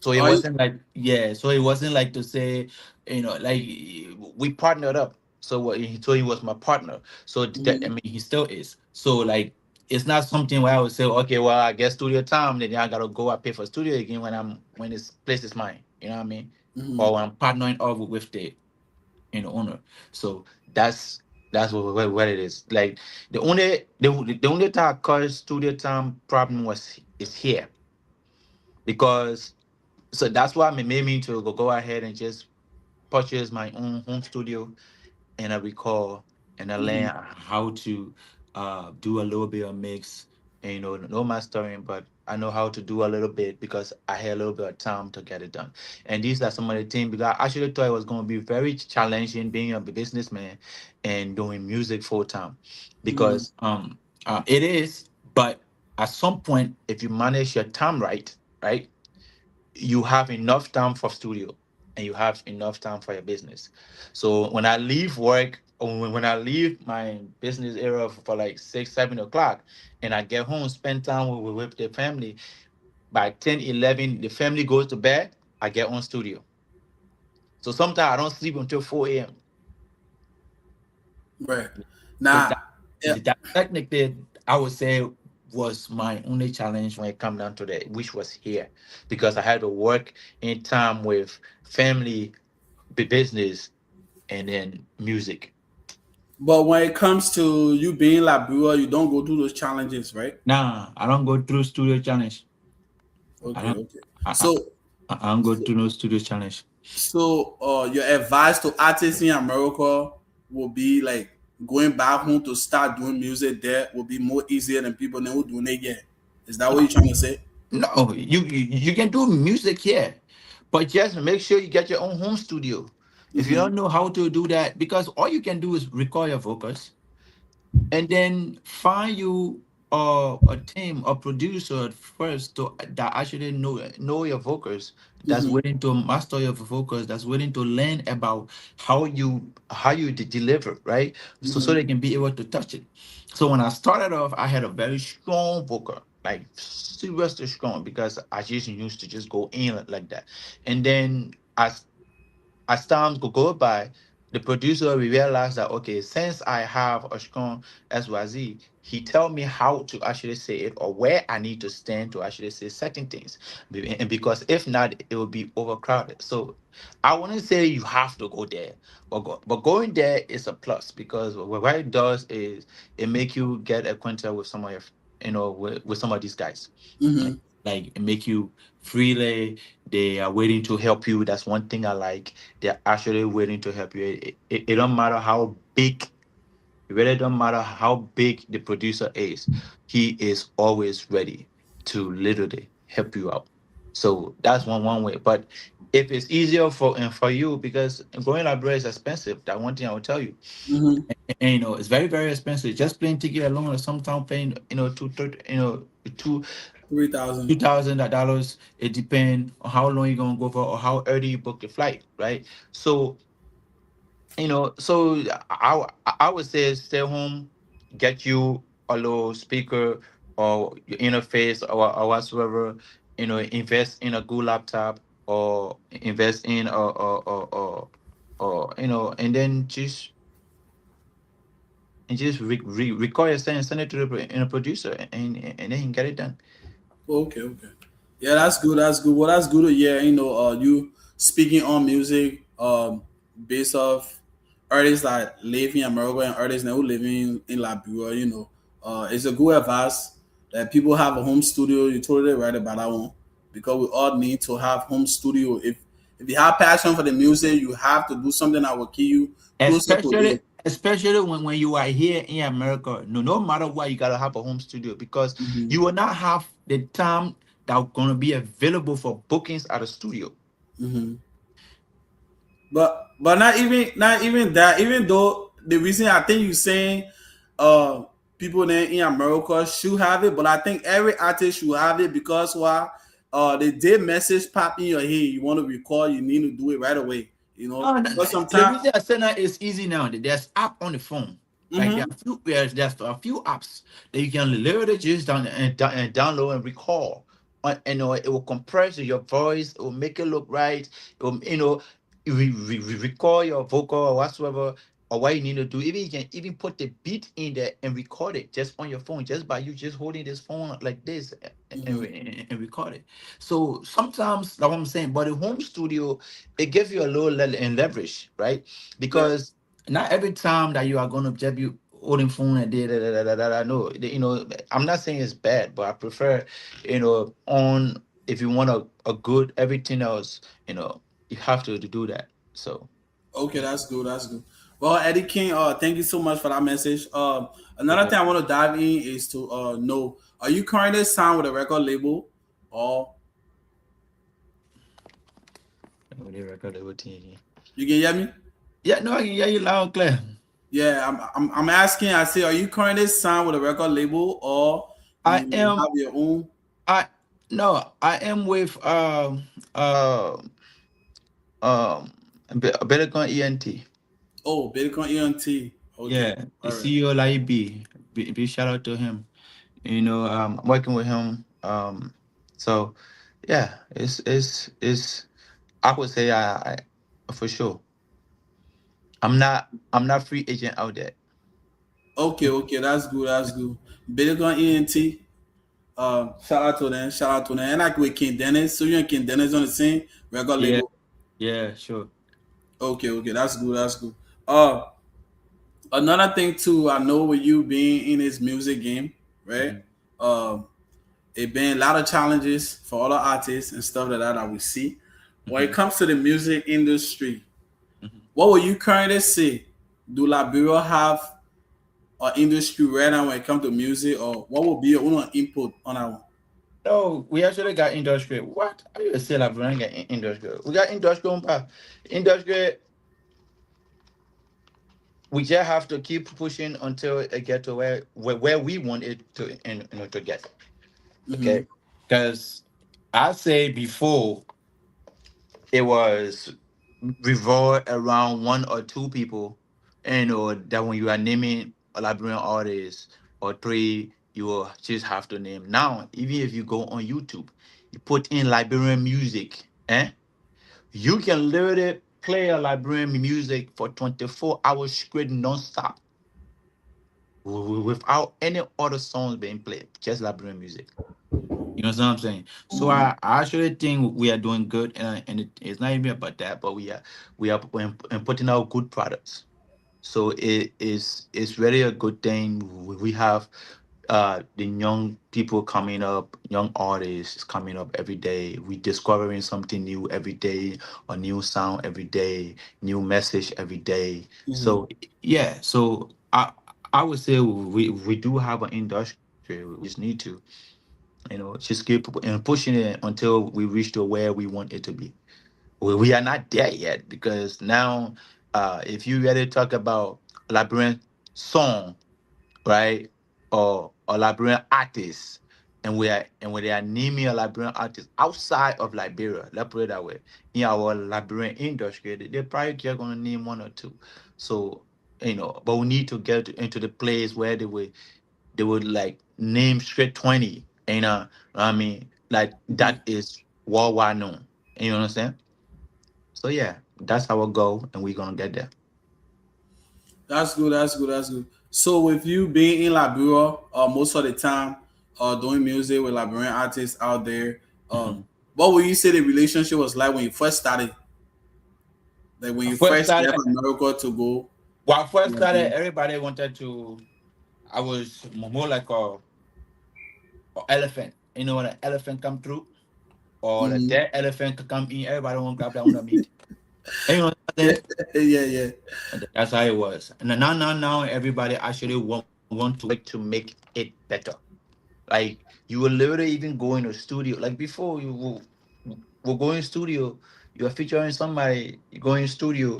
So it Oh, wasn't like, yeah. So it wasn't like to say, like we partnered up. So so he was my partner. So that, I mm-hmm. mean, he still is. So like it's not something where I would say, okay, well, I get studio time, then I gotta go. I pay for studio again when this place is mine. You know what I mean? Mm-hmm. Or when I'm partnering up with the owner. So that's what it is. Like the only time I call studio time problem was is here because so that's why it made me to go ahead and just purchase my own home studio and I recall and I Mm-hmm. learn how to do a little bit of mix and no mastering, but I know how to do a little bit because I had a little bit of time to get it done. And these are some of the things because I actually thought it was going to be very challenging being a businessman and doing music full time Mm-hmm. because it is, but at some point if you manage your time right, you have enough time for studio and you have enough time for your business. So when I leave work or when I leave my business area for like 6, 7 o'clock and I get home, spend time with the family, by 10, 11, the family goes to bed, I get on studio. So sometimes I don't sleep until 4 a.m. Right. So Now, yeah. that technically I would say was my only challenge when it come down to that, which was here because I had to work in time with family, business, and then music. But when it comes to you being Liberia, you don't go through those challenges, right? Nah, I don't go through studio challenge. I Okay, don't. okay. I, So, I don't go through no studio challenge. your advice to artists in America will be like going back home to start doing music there will be more easier than people who doing it here. Is that what you're trying to say? No, you can do music here, but just make sure you get your own home studio. If you Mm-hmm. don't know how to do that, because all you can do is record your vocals and then find you a team, a producer at first that actually know your vocals, that's Mm-hmm. willing to master your vocals, that's willing to learn about how you deliver, right? So Mm-hmm. they can be able to touch it. So when I started off, I had a very strong vocal, like seriously strong, because I just used to just go in like that. And then as time go by, the producer we realized that okay, since I have a strong SYZ, he tell me how to actually say it or where I need to stand to actually say certain things. And because if not, it will be overcrowded. So I wouldn't say you have to go there, but going there is a plus because what it does is it make you get acquainted with some of your with some of these guys. Mm-hmm. Like it make you freely they are waiting to help you. That's one thing I like. They're actually waiting to help you. It don't matter how big, it really don't matter how big the producer is. He is always ready to literally help you out. So that's one way. But if it's easier for you because going library is expensive, that one thing I will tell you. Mm-hmm. And, it's very very expensive. Just plane ticket alone, or sometimes paying two 3,000. $2,000. It depends on how long you're gonna go for or how early you book your flight, right? So I would say stay home, get you a little speaker or your interface or whatsoever. Invest in a good laptop or invest in or and then just record yourself and send it to the producer and then you can get it done. Okay, okay. Yeah, that's good. That's good. Well, that's good to hear. You speaking on music, based off. artists that live in America and artists that who live in Liberia, it's a good advice that people have a home studio. You're totally right about that one because we all need to have home studio. If you have passion for the music, you have to do something that will keep you closer to especially it. especially when you are here in America. No matter what, you gotta have a home studio because Hmm. you will not have the time that's gonna be available for bookings at a studio. Hmm. But not even that. Even though the reason I think you saying uh people in America should have it, but I think every artist should have it because why the day message pop in your head, you want to record, you need to do it right away. No, Because the sometimes reason I say that is easy now. There's app on the phone. Like mm-hmm, there's a few apps that you can literally just and download and record. It will compress your voice. It will make it look right. It will, record your vocal or whatsoever or what you need to do. Even you can even put the beat in there and record it just on your phone, just by you just holding this phone like this mm-hmm, and record it. So sometimes, like what I'm saying, but the home studio, it gives you a little leverage, right? yeah. Because not every time that you are going to just be holding phone and no, I'm not saying it's bad, but I prefer, on if you want a good everything else, you have to do that. So Okay, that's good. That's good. Well, Eddie King, thank you so much for that message. Another yeah, thing I want to dive in is to know, are you currently signed with a record label, or they record everything. you can hear me? Yeah, no, I can hear you loud and clear. Yeah, I'm asking. I say, are you currently signed with a record label, or I you am have your own? I no, I am with better con ENT. Oh, Bitcoin ENT. Okay, Yeah, the all right. CEO like big shout out to him. I'm working with him. So yeah, it's I would say I for sure. I'm not free agent out there. Okay, okay, that's good. That's good. Bitcoin ENT. Shout out to them. Shout out to them. And like with King Dennis, so you and King Dennis on the same record Yeah, label. yeah, sure. Okay, okay, that's good. That's good. Uh, Another thing too, I know with you being in this music game, right? Hmm. Um, it been a lot of challenges for other artists and stuff like that that we see. When it Hmm. comes to the music industry, Hmm. what would you currently say? Do Liberia have an industry right now when it comes to music, or what would be your own input on that one? No, we actually got industrial. What? Are you still have running industrial? We got industrial, but industrial. We just have to keep pushing until it get to where we want it to, to get. Mm-hmm. Okay, because I say before it was revolve around one or two people, that when you are naming a Liberian artist or three, you will just have to name. Now, even if you go on YouTube, you put in Liberian music, you can literally play a Liberian music for 24 hours straight non-stop without any other songs being played, just Liberian music. You know what I'm saying? So I actually think we are doing good, and it's not even about that, but we are putting out good products. So it's really a good thing. We have the young people coming up, young artists coming up every day. We discovering something new every day, a new sound every day, new message every day. Mm-hmm. So yeah, so I would say we do have an industry. We just need to just keep and pushing it until we reach to where we want it to be. We are not there yet because now, if you really talk about Liberian song, right, or Liberian artists, and when they are naming a Liberian artist outside of Liberia, let's put it that way, in our Liberian industry, they probably just gonna name one or two. So but we need to get into the place where they would like name straight 20, I mean, like Mm-hmm. that is worldwide known. You understand? So yeah, that's our goal, and we're gonna get there. That's good. That's good. That's good. So with you being in Liberia, most of the time, doing music with Liberian artists out there, Mhm. what would you say the relationship was like when you first started? Like when I you first first left started. America to go. When I first You know what I'm started, saying? everybody wanted to. I was more like a elephant. You know, when an elephant come through or a Mm-hmm. dead elephant could come in, everybody want to grab that on the meat. And you know what I'm Yeah, saying? yeah, yeah. And that's how it was. And then now, everybody actually want to work to make it better. Like you will literally even go in a studio. Like before, will go in studio. You are featuring somebody. You go in studio,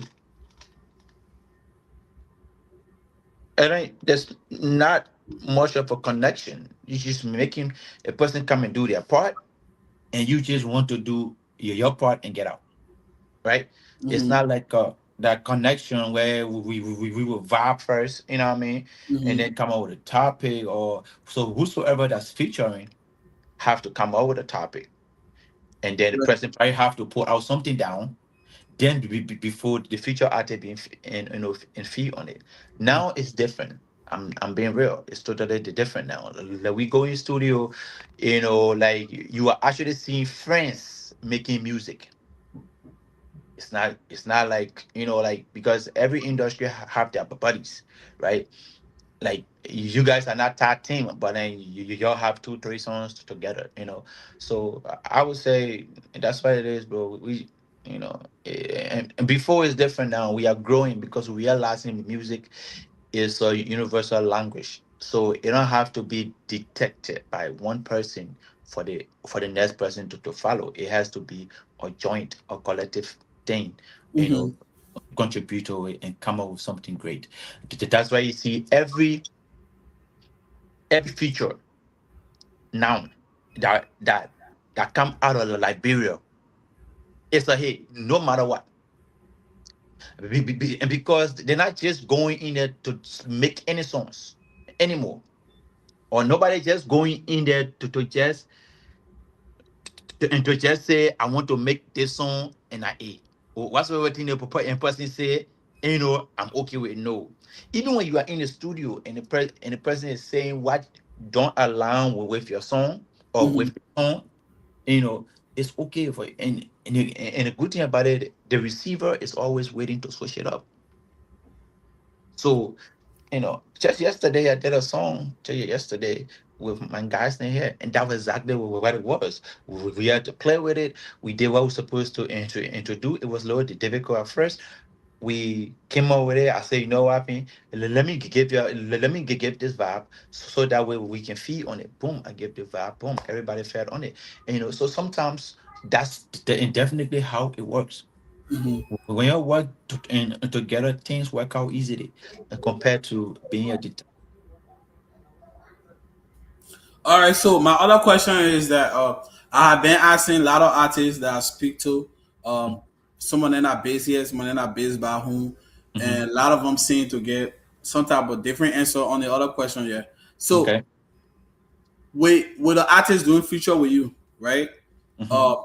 and there's not much of a connection. You just making a person come and do their part, and you just want to do your part and get out. Right? It's Mm-hmm. not like that connection where we will vibe first, you know what I mean, and Mm-hmm. then come up with a topic, or so whosoever that's featuring have to come up with a topic, and then the Right. person probably have to put out something down. Then before the feature artist being and and fee on it. Now it's different. I'm being real. It's totally different now. Like we go in studio, like you are actually seeing friends making music. It's not like like, because every industry have their buddies, right? Like you guys are not tag team, but then y'all have 2 3 songs together. So I would say that's what it is, bro. And before it's different. Now we are growing because we are realizing music is a universal language, so it don't have to be detected by one person for the next person to follow. It has to be a joint or collective thing, you Mm-hmm. know contribute to it and come up with something great. That's why you see every feature now that come out of the Liberia, it's a hit no matter what. And because they're not just going in there to make any songs anymore, or nobody just going in there to just say I want to make this song and I a. Whatsoever thing the person say, I'm okay with it. No. Even when you are in the studio and the person is saying what don't align with your song or Mm-hmm. with the song, you know, it's okay for you. And the good thing about it, the receiver is always waiting to switch it up. So, just yesterday I did a song to you yesterday with my guys in here, and that was exactly what it was. We had to play with it. We did what we were supposed to do. It was a little difficult at first. We came up with it. I said, you know what, man? Let me give you, let me give this vibe, so that way we can feed on it. Boom, I give the vibe. Boom, everybody fed on it. And so sometimes that's definitely how it works. Mm-hmm. When you work together, things work out easily, compared to being a All right. So my other question is that I have been asking a lot of artists that I speak to. Um, some of them are based here, some of them are based by home, mm-hmm. and a lot of them seem to get some type of different answer on the other question. Yeah. So Okay. wait, with the artist doing feature with you, right? Mm-hmm. Uh,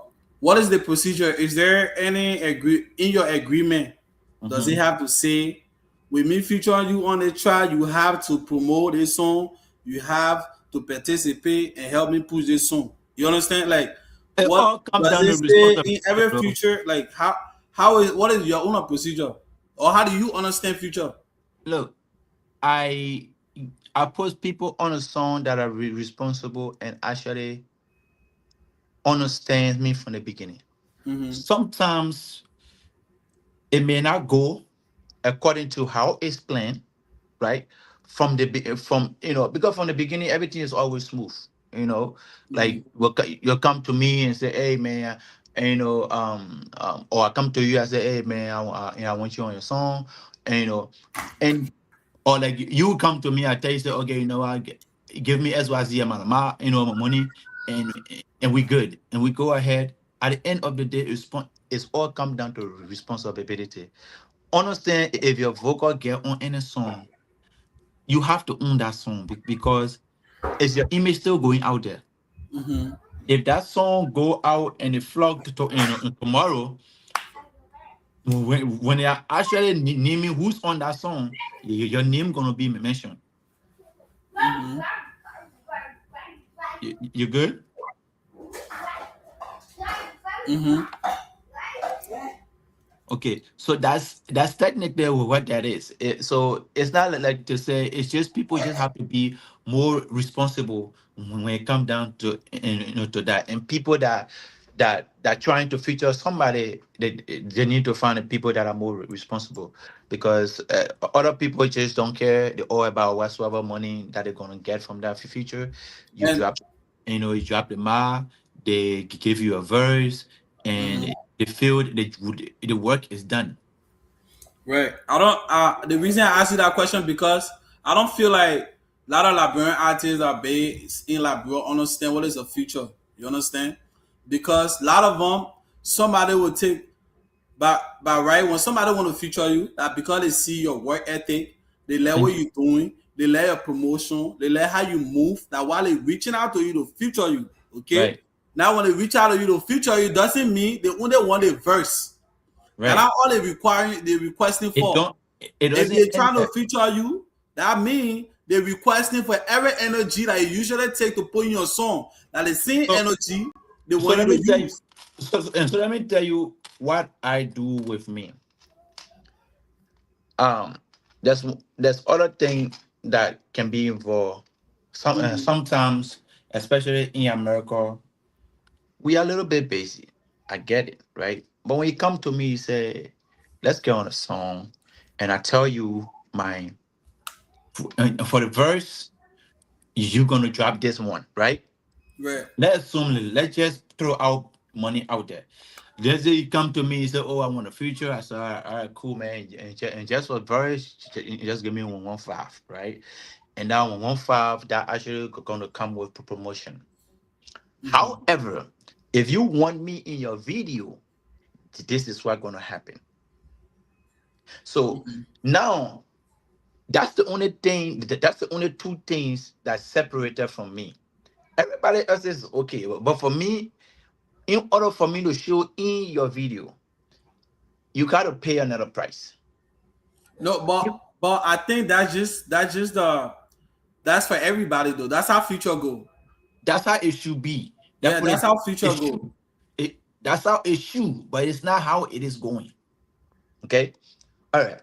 what is the procedure? Is there any agree in your agreement? Does it Mm-hmm. have to say, with me featuring you on the track, you have to promote this song, you have to participate and help me push this song? You understand? Like, It what all comes does down it to say responsibility, in every bro. future? Like, how is what is your own procedure, or how do you understand future? Look, I I put people on a song that are responsible and actually understand me from the beginning. Mm-hmm. Sometimes it may not go according to how it's planned, right? From because from the beginning everything is always smooth. You know, Mm-hmm. like you'll come to me and say, "Hey man," or I come to you and say, "Hey man, I want you on your song," and and or like you come to me, I tell you, say, "Okay, what, give me XYZ amount of my money," and we good, and we go ahead. At the end of the day, it's all come down to responsibility. Understand, if your vocal get on any song, you have to own that song, because it's your image still going out there. Mm-hmm. If that song go out and it flog tomorrow, when they are actually naming who's on that song, your name gonna be mentioned. Mm-hmm. You good? Mm-hmm. Okay, so that's technically what that is. So it's not like to say it's just people just have to be more responsible when it comes down to to that, and people that trying to feature somebody, they need to find the people that are more responsible, because other people just don't care. They're all about whatsoever money that they're gonna get from that feature. You And drop, you drop the ma, they give you a verse, mhm. and they feel the work is done. Right. I don't. The reason I ask you that question because I don't feel like a lot of Liberian artists are based in Liberia understand what is the future. You understand? Because a lot of them, somebody will take by right when somebody want to feature you, that because they see your work ethic, they like what And you're doing, they like your promotion, they like how you move. That while they reaching out to you to feature you, okay. right, Now when they reach out to you to feature you, doesn't mean they only want a verse. That's right. not all they requesting It for. don't. It If doesn't they end trying to there. feature you, that means they requesting for every energy that you usually take to put in your song. That the same So, energy they so want you let to me tell you. use. So let me tell you what I do with me. Um, there's there's other thing that can be involved. Mhm. Sometimes, especially in America, we are a little bit busy. I get it, right? But when you come to me, you say, "Let's get on a song," and I tell you my for the verse, you're gonna drop this one, right? Right. Let's assume, let's just throw out money out there. Let's say you come to me and say, "Oh, I want a feature." I say, "All right, cool, man." And just for verse, just give me 115, right? And that 115, that actually going to come with promotion. Mhm. However, if you want me in your video, this is what's going to happen. So Mhm. now that's the only thing. That's the only two things that separated from me. Everybody else is okay, but for me, in order for me to show in your video, you gotta pay another price. No, but I think that's just the that's for everybody though. That's how future go. That's how it should be. That Yeah, put that's it, how it future go. should. That's how it should, but it's not how it is going. Okay. All right.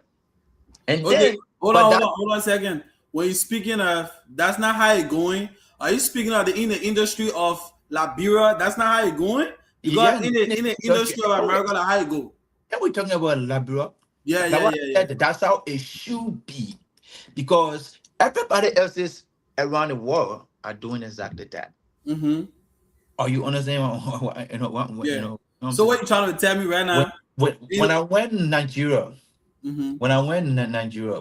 And Okay, then, but that hold on a second. When you speaking of that's not how it going. Are you speaking of in the industry of Liberia? That's not how it going because yeah, in the industry. industry of America, that's how it go. And we're talking about Labrador. Yeah, That yeah, what yeah, I yeah. said, that's how it should be, because everybody else around the world are doing exactly that. Mm-hmm. Are you understand Yeah. what I'm So saying? what you trying to tell me right When now? when I went to Nigeria, Mm-hmm.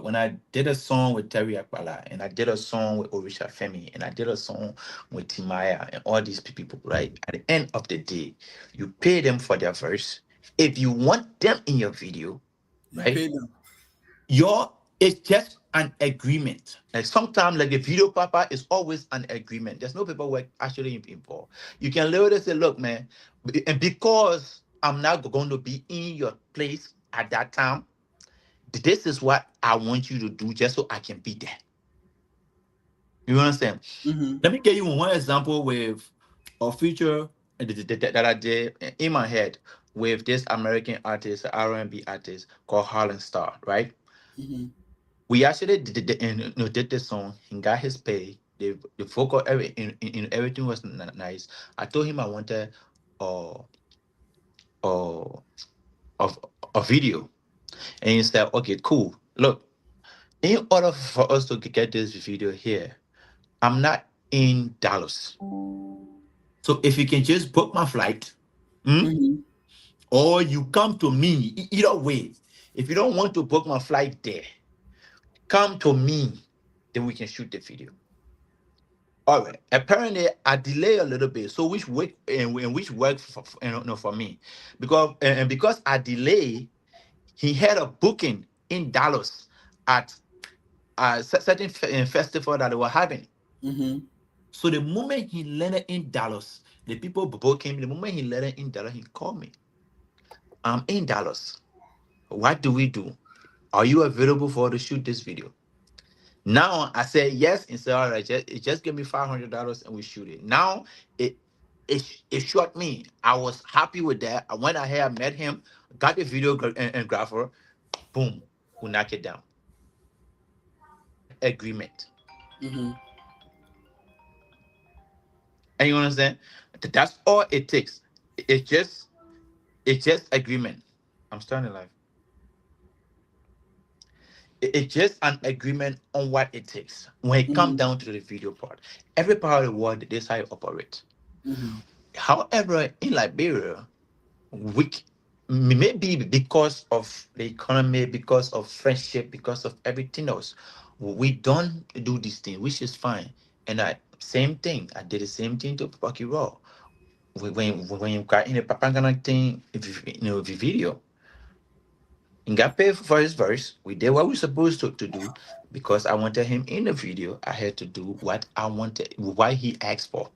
when I did a song with Terry Akpala, and I did a song with Orisha Femi, and I did a song with Timaya, and all these people, right? At the end of the day, you pay them for their verse. If you want them in your video, You right? pay them. Your It's just an agreement. Like sometimes, like the video papa is always an agreement. There's no paperwork actually involved. You can literally say, "Look, man, and because I'm not going to be in your place at that time, this is what I want you to do just so I can be there." You understand? Mm-hmm. Let me give you one example with a feature that I did in my head with this American artist, R&B artist called Harlan Starr, right? Mm-hmm. We actually did this song. He got his pay. The vocal, everything was nice. I told him I wanted uh, uh, of a video, and he said, "Okay, cool. Look, in order for us to get this video here, I'm not in Dallas. So if you can just book my flight, hmm, Mm-hmm. or you come to me, either way. If you don't want to book my flight there, come to me, then we can shoot the video." All right. Apparently, I delay a little bit, so which work and which worked for me, because and because I delay, he had a booking in Dallas at a certain festival that they were having. Mm-hmm. So the moment he landed in Dallas, the people booked him. The moment he landed in Dallas, he called me. "I'm in Dallas. What do we do? Are you available for to shoot this video?" Now I said yes, and said, "All right, just give me $500 and we shoot it." Now it. it shot me. I was happy with that. I went ahead, I met him, got the and grapher, boom, we knock it down. Agreement. Mm-hmm. And you understand? That's all it takes. It's just agreement. I'm starting live. It's just an agreement on what it takes. When it comes Mm-hmm. down to the video part, every part of the world, this how you operate. Mm-hmm. However, in Liberia, we maybe because of the economy, because of friendship, because of everything else, we don't do this thing, which is fine. And I same thing. I did the same thing to Paki Raw. When you got in a Papangana thing, if you know the video, and got paid for his verse. We did what we supposed to do because I wanted him in the video. I had to do what I wanted, what he asked for.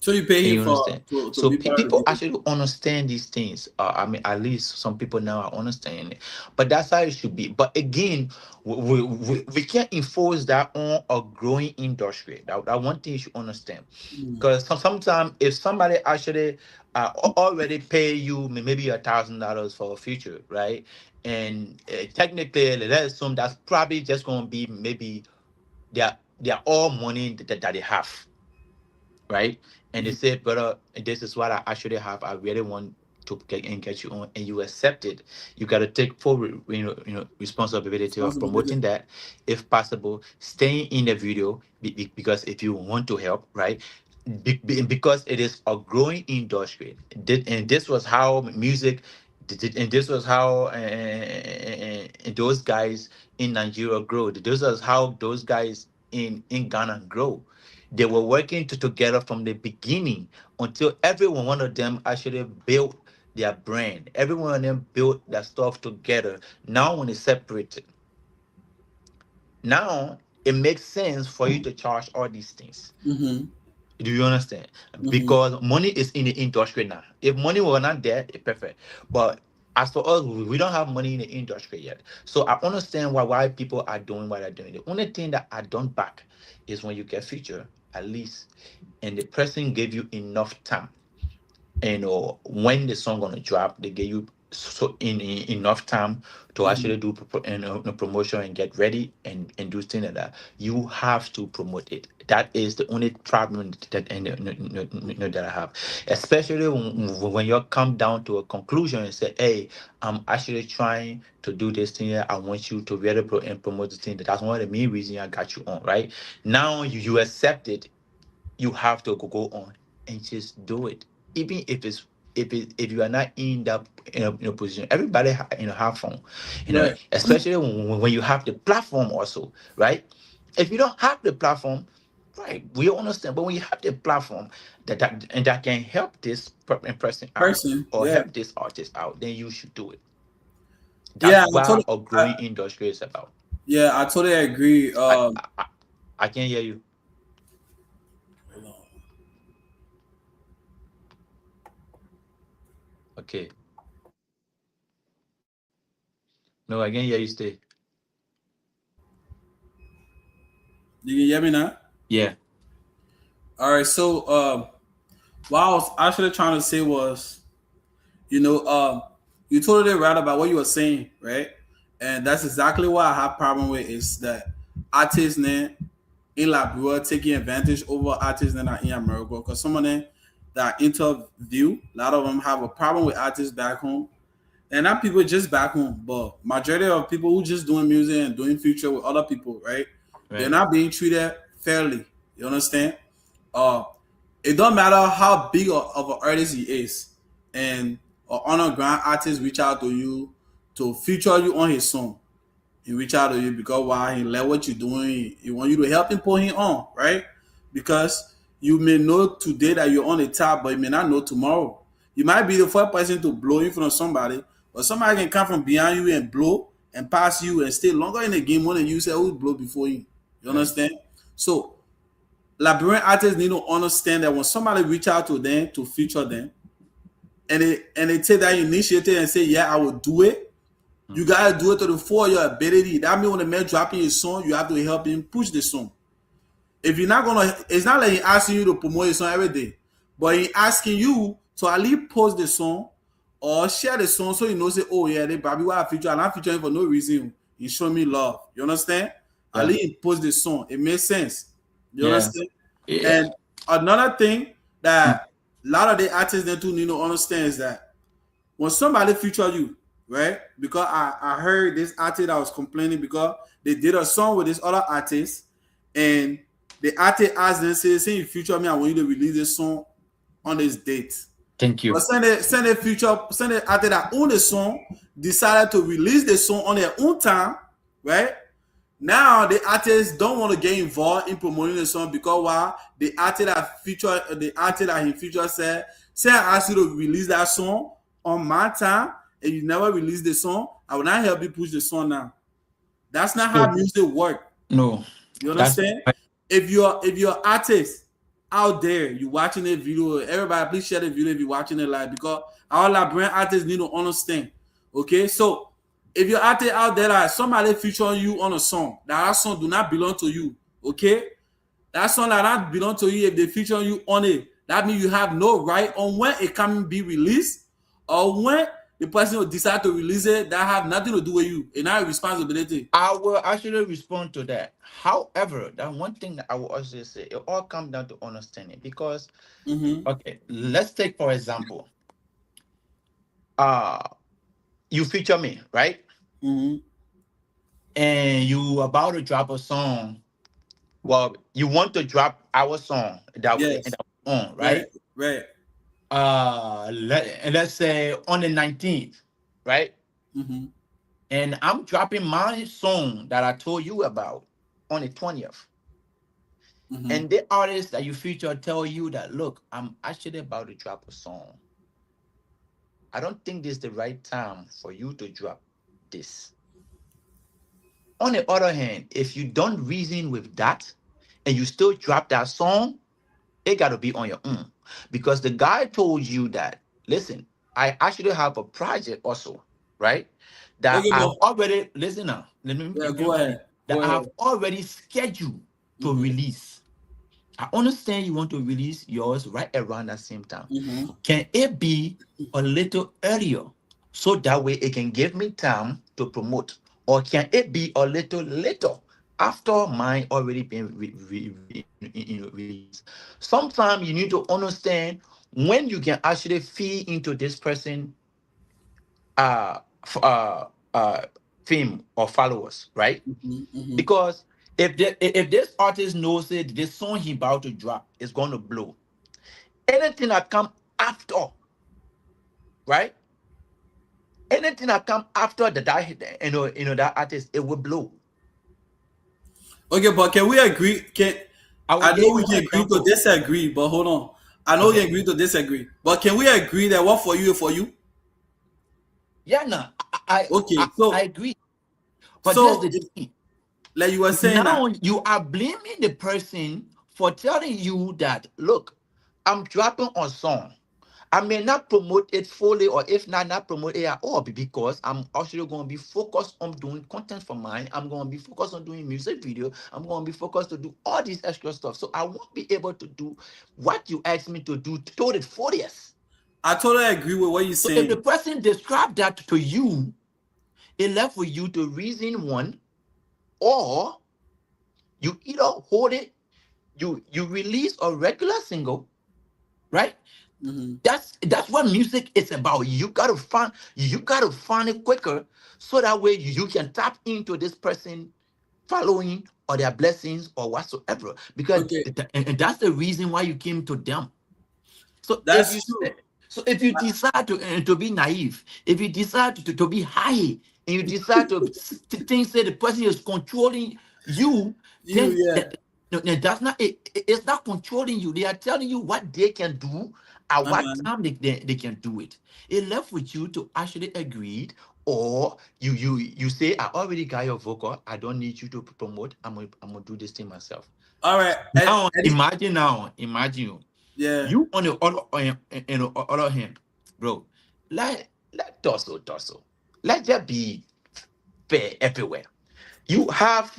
So you pay And him you for understand? to So be part of the people video. actually understand these things. I mean, at least some people now are understanding it. But that's how it should be. But again, we can't enforce that on a growing industry. That one thing you should understand. Mm. Because sometimes if somebody actually already pay you maybe $1,000 for a future, right? And technically, let's assume that's probably just going to be maybe their all money that they have, right? And they said, brother, this is what I actually have. I really want to get you on, and you accept it. You got to take full, responsibility of Responsibility. promoting that, if possible. Staying in the video because if you want to help, right? Because it is a growing industry, and this was how music. And this was how those guys in Nigeria grow. This was how those guys in Ghana grow. They were working together from the beginning until every one of them actually built their brand. Every one of them built their stuff together. Now, when it's separated, now it makes sense for you to charge all these things. Mm-hmm. Do you understand? Mm-hmm. Because money is in the industry now. If money were not there, it's perfect. But as for us, we don't have money in the industry yet. So I understand why people are doing what they're doing. The only thing that I don't back is when you get feature, at least, and the person gave you enough time, when the song gonna drop, they give you so in enough time to Mm-hmm. actually do promotion and get ready and do things like that. You have to promote it. That is the only problem that I have, especially when you come down to a conclusion and say, hey, I'm actually trying to do this thing here. I want you to really and promote the thing. That's one of the main reasons I got you on, right? Now you accept it, you have to go on and just do it. Even if you are not in that position, everybody have fun, Right. especially when you have the platform also, right? If you don't have the platform, right, we understand. But when you have the platform that can help this person out Person. or Yeah. help this artist out, then you should do it. Yeah. That's what a growing industry is about. I totally agree. I I, I I can hear you. Okay. No, I can hear you. Stay. You can hear me now? Yeah. All right. So what I was actually trying to say was, you know, you totally right about what you were saying, right? And that's exactly what I have problem with is that artists now in Liberia taking advantage over artists that are in America. Because some of them that interview, a lot of them have a problem with artists back home. And not people just back home, but majority of people who just doing music and doing future with other people, right? They're Right. not being treated fairly. You understand? Uh, it don't matter how big of an artist he is, and an underground artist reach out to you to feature you on his song. He reach out to you because why he like what you're doing. He want you to help him put him on, right? Because you may know today that you're on the top, but you may not know tomorrow. You might be the first person to blow in front of somebody, but somebody can come from behind you and blow and pass you and stay longer in the game more than you say who blow before you. You Right. understand? So Liberian artists need to understand that when somebody reach out to them to feature them, and they take that initiative and say, "Yeah, I will do it." You Mhm. gotta do it to the full of your ability. That means when the man dropping his song, you have to help him push the song. if you're not gonna, it's not like he asking you to promote your song every day, but he asking you to at least post the song or share the song so you know say, oh yeah, they Bobby why I feature and I'm featuring for no reason. He show me love. You understand? At Yeah. least he post the song. It makes sense. You Yeah. understand? Yeah. And another thing that a lot of the artists they too need to understand is that when somebody feature you, right? Because I heard this artist that was complaining because they did a song with this other artist, and the artist asked them, say you feature me, I want you to release this song on this date. Thank But you. send the artist that own the song, decided to release the song on their own time, right? Now the artists don't want to get involved in promoting the song because why? The artist that he featured said, say I asked you to release that song on my time and you never release the song, I will not help you push the song now. That's not how So music works. no, You that's understand? If you're artist out there, you watching the video, everybody please share the video if you're watching it live because our Liberian artists need to understand. Okay, so if you're artist out there, like somebody featuring you on a song, that song do not belong to you. Okay, that song that not belong to you, if they feature you on it, that means you have no right on when it can be released or when the person will decide to release it. That have nothing to do with you. It's not a responsibility. I will actually respond to that. However, that one thing that I will also say, it all comes down to understanding. Because, Mm-hmm. okay, let's take for example, uh, you feature me, right? Mm-hmm. And you about to drop a song. Well, you want to drop our song Yes. that we on, Right. right? Right. Let's say on the 19th, right? Mm-hmm. And I'm dropping my song that I told you about on the 20th. Mm-hmm. And the artist that you feature tell you that, look, I'm actually about to drop a song. I don't think this is the right time for you to drop this. On the other hand, if you don't reason with that and you still drop that song, it got to be on your own. Because the guy told you that, listen, I actually have a project also, right? That Okay, I've but already, listen now, yeah, let me go finish. ahead. That Go I ahead. have already scheduled to Mm-hmm. release. I understand you want to release yours right around that same time. Mm-hmm. Can it be a little earlier so that way it can give me time to promote? Or can it be a little later after mine already been released? Sometimes you need to understand when you can actually feed into this person uh, f- uh, uh, fame or followers, right? Mm-hmm. Mm-hmm. Because if this artist knows that this song he about to drop is going to blow, anything that come after, right? Anything that come after that artist, it will blow. Okay, but can we agree? Can I will I know give we you an can agree to example. disagree, but hold on. I know we Okay. can agree to disagree, but can we agree that what for you is for you? Yeah, no, Okay, I so agree. But that's so the if, thing. like you were saying Now that. you are blaming the person for telling you that, look, I'm dropping a song. I may not promote it fully, or if not promote it at all, because I'm actually going to be focused on doing content for mine. I'm going to be focused on doing music video. I'm going to be focused to do all this extra stuff. So I won't be able to do what you asked me to do to the 40th. I totally agree with what you're So if the saying. person described that to you, it left for you to reason one, or you either hold it, you release a regular single, right? Mm-hmm. That's what music is about. You gotta find it quicker so that way you can tap into this person following or their blessings or whatsoever. Because Okay, and that's the reason why you came to them. So if you that's true. so if you decide to be naive, if you decide to be high, and you decide to think that the person is controlling you, You then yeah. no, no, that's not it's not controlling you. They are telling you what they can do at what Uh-huh. time they can do it. It left with you to actually agree, or you say, I already got your vocal, I don't need you to promote. I'm gonna do this thing myself. All right. Now And imagine yeah. you on the other hand, bro. Let tussle. Let there be fair everywhere. You have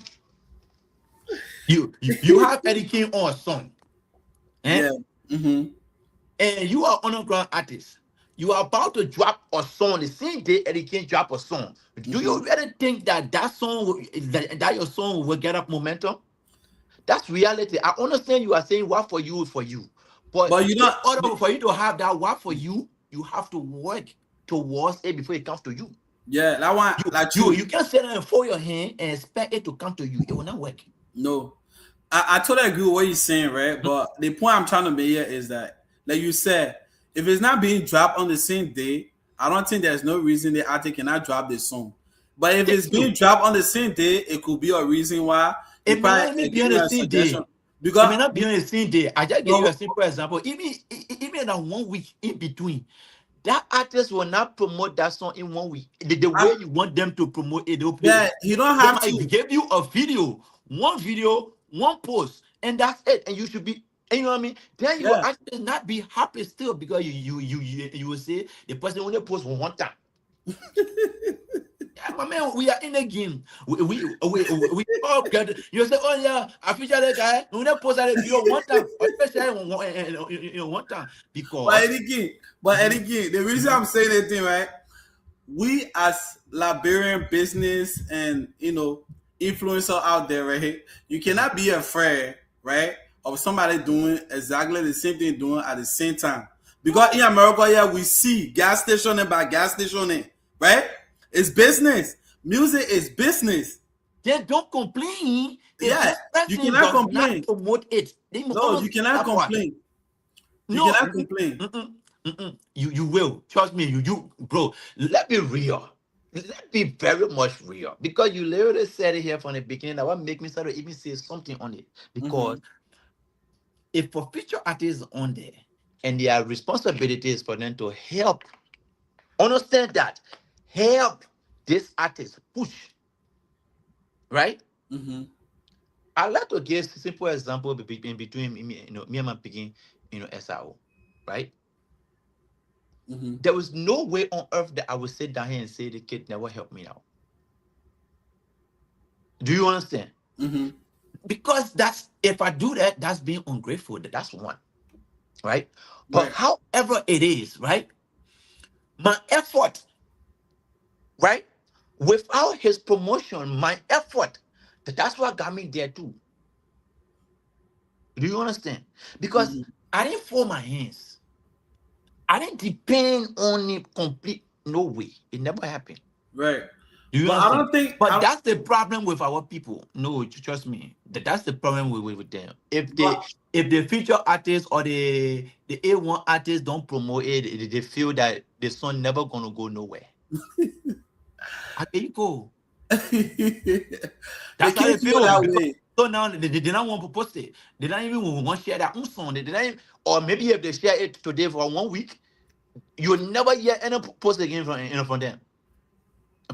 You have Eddie King on a song, eh? Yeah. And you are underground artist. You are about to drop a song the same day Eddie King drop a song. Do you really think that that your song will get up momentum? That's reality. I understand you are saying what for you is for you, but But you in don't. order for you to have that what for you, you have to work towards it before it comes to you. Yeah, that one, like You can't sit there and fold your hand and expect it to come to you. It will not work. no. I totally agree with what you're saying, right? But the point I'm trying to make here is that, like you said, if it's not being dropped on the same day, I don't think there's no reason the artist cannot drop the song. But if it's Thank being you. dropped on the same day, it could be a reason why they It may probably not even be give on you the a same suggestion. day. It Because may not be on the same day. I just gave you no, a simple example. Even that 1 week in between, that artist will not promote that song in 1 week. The way you want them to promote it, they'll play yeah, it. he don't They have might to. give you a video, one post, and that's it. And you should be, and you know what I mean? Then you will Yeah, actually not be happy still because you will say the person only post one time. Yeah, my man, we are in the game. We all get. You say, oh yeah, I feature that guy. We never post that video one time, especially one time but because. Eddie but Mhm, the reason mhm. I'm saying that thing, right? We as Liberian business and influencer out there, right? You cannot be afraid, right, of somebody doing exactly the same thing doing at the same time. Because in America, yeah, we see gas station and by gas station, right? It's business. Music is business. Then don't complain if Yeah, this you person cannot does not complain. promote it. They must No, you understand cannot that part. complain. You No, cannot complain. you will trust me. You bro. Let me real. Let me very much real because you literally said it here from the beginning. That what make me start to even say something on it Mm-hmm. because if a feature artist is on there and their responsibility is for them to help, understand that, help this artist push, right? Mm-hmm. I like to give simple example in between me and my picking, SRO, right? Mm-hmm. There was no way on earth that I would sit down here and say the kid never helped me out. Do you understand? Mm-hmm. Because that's if I do that, that's being ungrateful. That's one, right? But Right. however it is, right? My effort, right? Without his promotion, my effort, that's what got me there too. Do you understand? Because Mm-hmm. I didn't fold my hands. I didn't depend on it complete. No way. It never happened. Right. Do you But I understand? don't think But that's the problem with our people. No, trust me. That's the problem with them. but If the feature artists or the A1 artists don't promote it, they feel that the song never gonna go nowhere. And there you go. they That's how they can't feel feel that because way. so now they don't want to post it. They don't even want to share their own song. They don't even, or maybe if they share it today for 1 week, you'll never hear any post again from them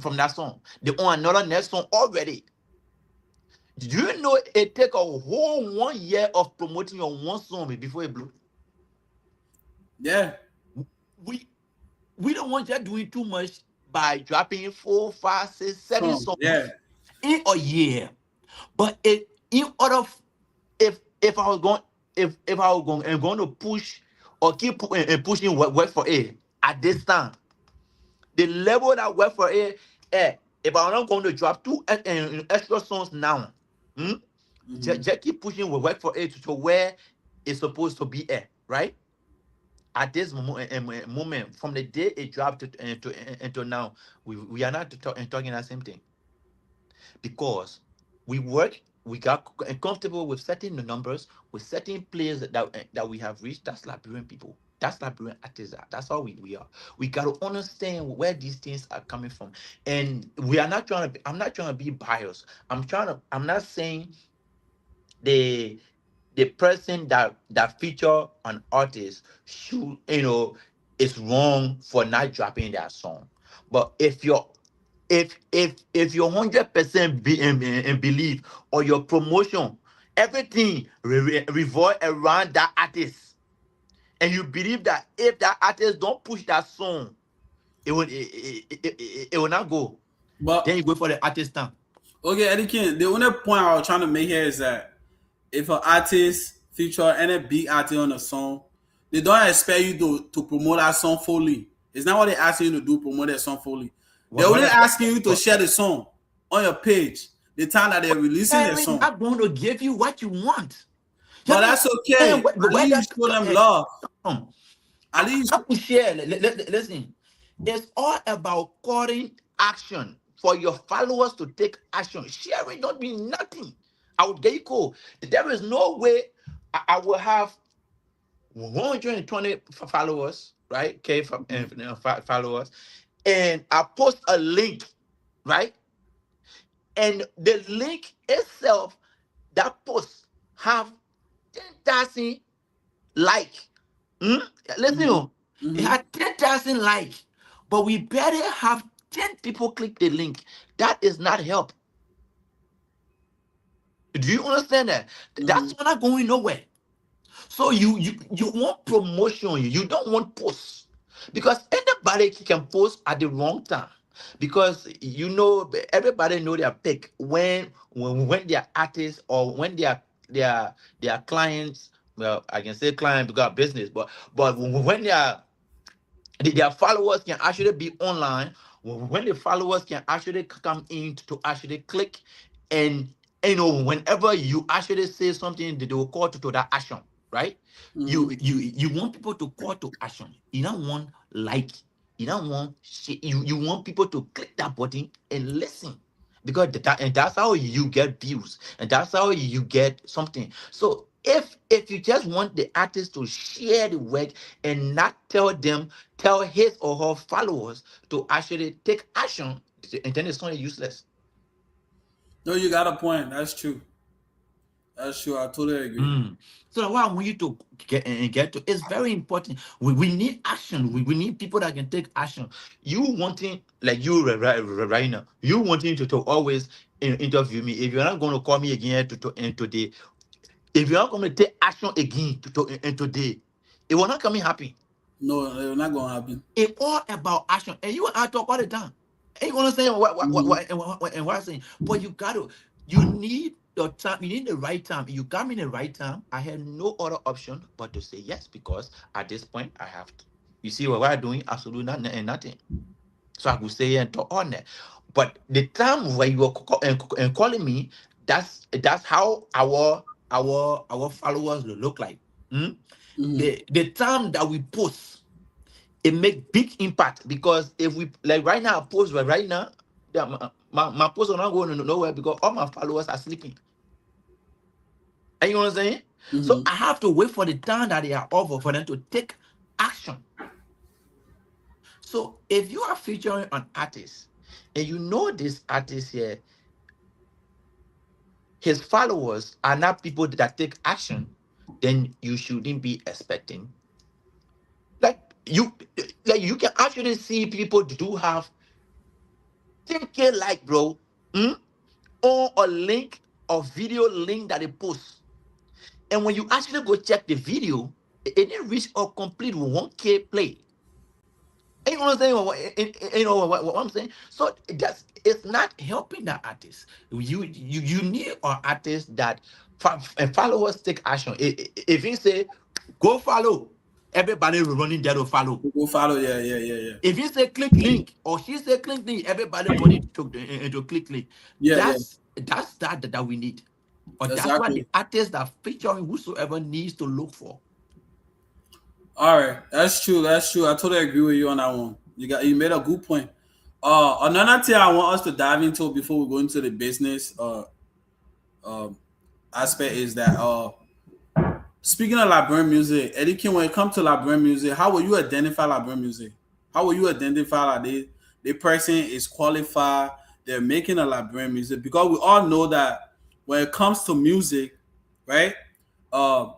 from that song. They own another next song already. Do you know it take a whole 1 year of promoting your one song before it blew? Yeah. We we don't want you doing too much by dropping 4, 5, 6, 7 Some. Yeah. songs in a year. But in order if I was going if I was going and going to push or keep pushing work for it at this time, the level that work for it, if I'm not going to drop two extra songs now, hmm, Mm-hmm. just keep pushing work for it to where it's supposed to be at, right? At this moment, from the day it dropped to now, we are not talking the same thing because we work, we got comfortable with certain numbers, with certain players that we have reached. That's Liberian people. That's Liberian artists. That's how we are. We got to understand where these things are coming from, and we are not trying to. I'm not trying to be biased. I'm not saying the person that feature an artist should is wrong for not dropping that song. But if your 100% in belief or your promotion, everything revolve around that artist, and you believe that if that artist don't push that song, it will not go. But Then you go for the artist now. okay, Eddie King, the only point I was trying to make here is that if an artist feature any big artist on a song, they don't expect you to promote that song fully. It's not what they asking you to do, promote that song fully. They're When only they asking you to but share the song on your page the time that they're releasing the sharing song. not going to give you what you want. But Have you that's understand okay. At where least that show them love. come? At least How to share? Listen, it's all about calling action for your followers to take action. Sharing don't mean nothing. I would get you cool. There is no way I will have 120 followers, right? Okay, followers, and I post a link, right? And the link itself, that post have 10,000 like. Hmm? Listen, mm-hmm, oh, it mm-hmm, had 10,000 like, but we barely have 10 people click the link. That is not help. Do you understand that? mm-hmm. That's not going nowhere. So you want promotion, you don't want posts. Because anybody can post at the wrong time. Because everybody know their pick when they are artists or when they are clients. Well, I can say client because of business, but when their followers can actually be online, when the followers can actually come in to actually click, and whenever you actually say something, they will call to that action, right? Mm-hmm. You want people to call to action. You don't want like, you don't want shit. You want people to click that button and listen, because and that's how you get views, and that's how you get something. So if you just want the artist to share the work and not tell his or her followers to actually take action, and then it's not useless. No, you got a point. That's true. That's true. I totally agree. Mm. So that's why I want you to get to. It's very important. We need action. We need people that can take action. You wanting, like you right now, you wanting to always interview me. If you're not going to call me again today, if you're not going to take action again today, it will not come in happy. No, it's not gonna happen. It's all about action. And you and I talk all the time. And you understand Mm-hmm. what I'm saying? But you need the time, you need the right time. You come in the right time. I had no other option but to say yes, because at this point I have to. You see what we're doing? Absolutely nothing. So I could say and talk on that. But the time where you are and calling me, that's how our followers will look like. Hmm? Mm-hmm. The time that we post, it make big impact, because if we, like right now, I post right now, that my posts are not going nowhere because all my followers are sleeping. And you know what I'm saying? So Mm-hmm. I have to wait for the time that they are over for them to take action. So if you are featuring an artist and you know this artist here, his followers are not people that take action, then you shouldn't be expecting. Like you can actually see people do have 10K like, bro. Hmm? Or a link or video link that they post. And when you actually go check the video, it didn't reach or complete 1K play. And you understand what I'm saying? So it's not helping the artist. You need an artist that and followers take action. If you say go follow, everybody running there to follow. Go follow. Yeah, yeah, yeah, yeah. If you say click link, or she say click link, everybody running to click link. Yeah, yeah. That's that we need. Or that's what Exactly. the artists that featuring whosoever needs to look for. All right, that's true. That's true. I totally agree with you on that one. You made a good point. Another thing I want us to dive into before we go into the business uh aspect is that speaking of Liberian music, Eddie King, when it comes to Liberian music, how will you identify Liberian music? How will you identify that the person is qualified, they're making a Liberian music? Because we all know that when it comes to music, right? Uh,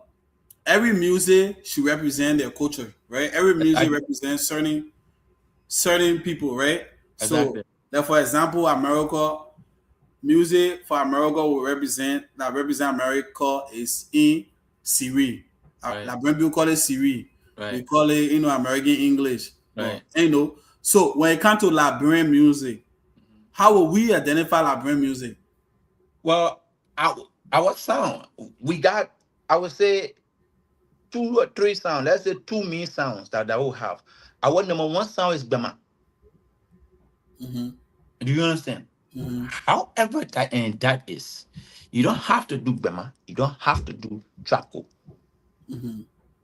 every music should represent their culture, right? Every music I, represents certain people, right? So, exactly. that for example, America music for America will represent America is in Siri. Right. Like when people call it Siri, we Right. call it American English. Right. So when it comes to Liberian music, Mhm. how will we identify Liberian music? Well, Our sound, we got, I would say, 2 or 3 sounds. Let's say 2 main sounds that we have. Our number one sound is Bema. Mm-hmm. Do you understand? Mm-hmm. However, that is, you don't have to do Bema. You don't have to do Trapco. Mm-hmm.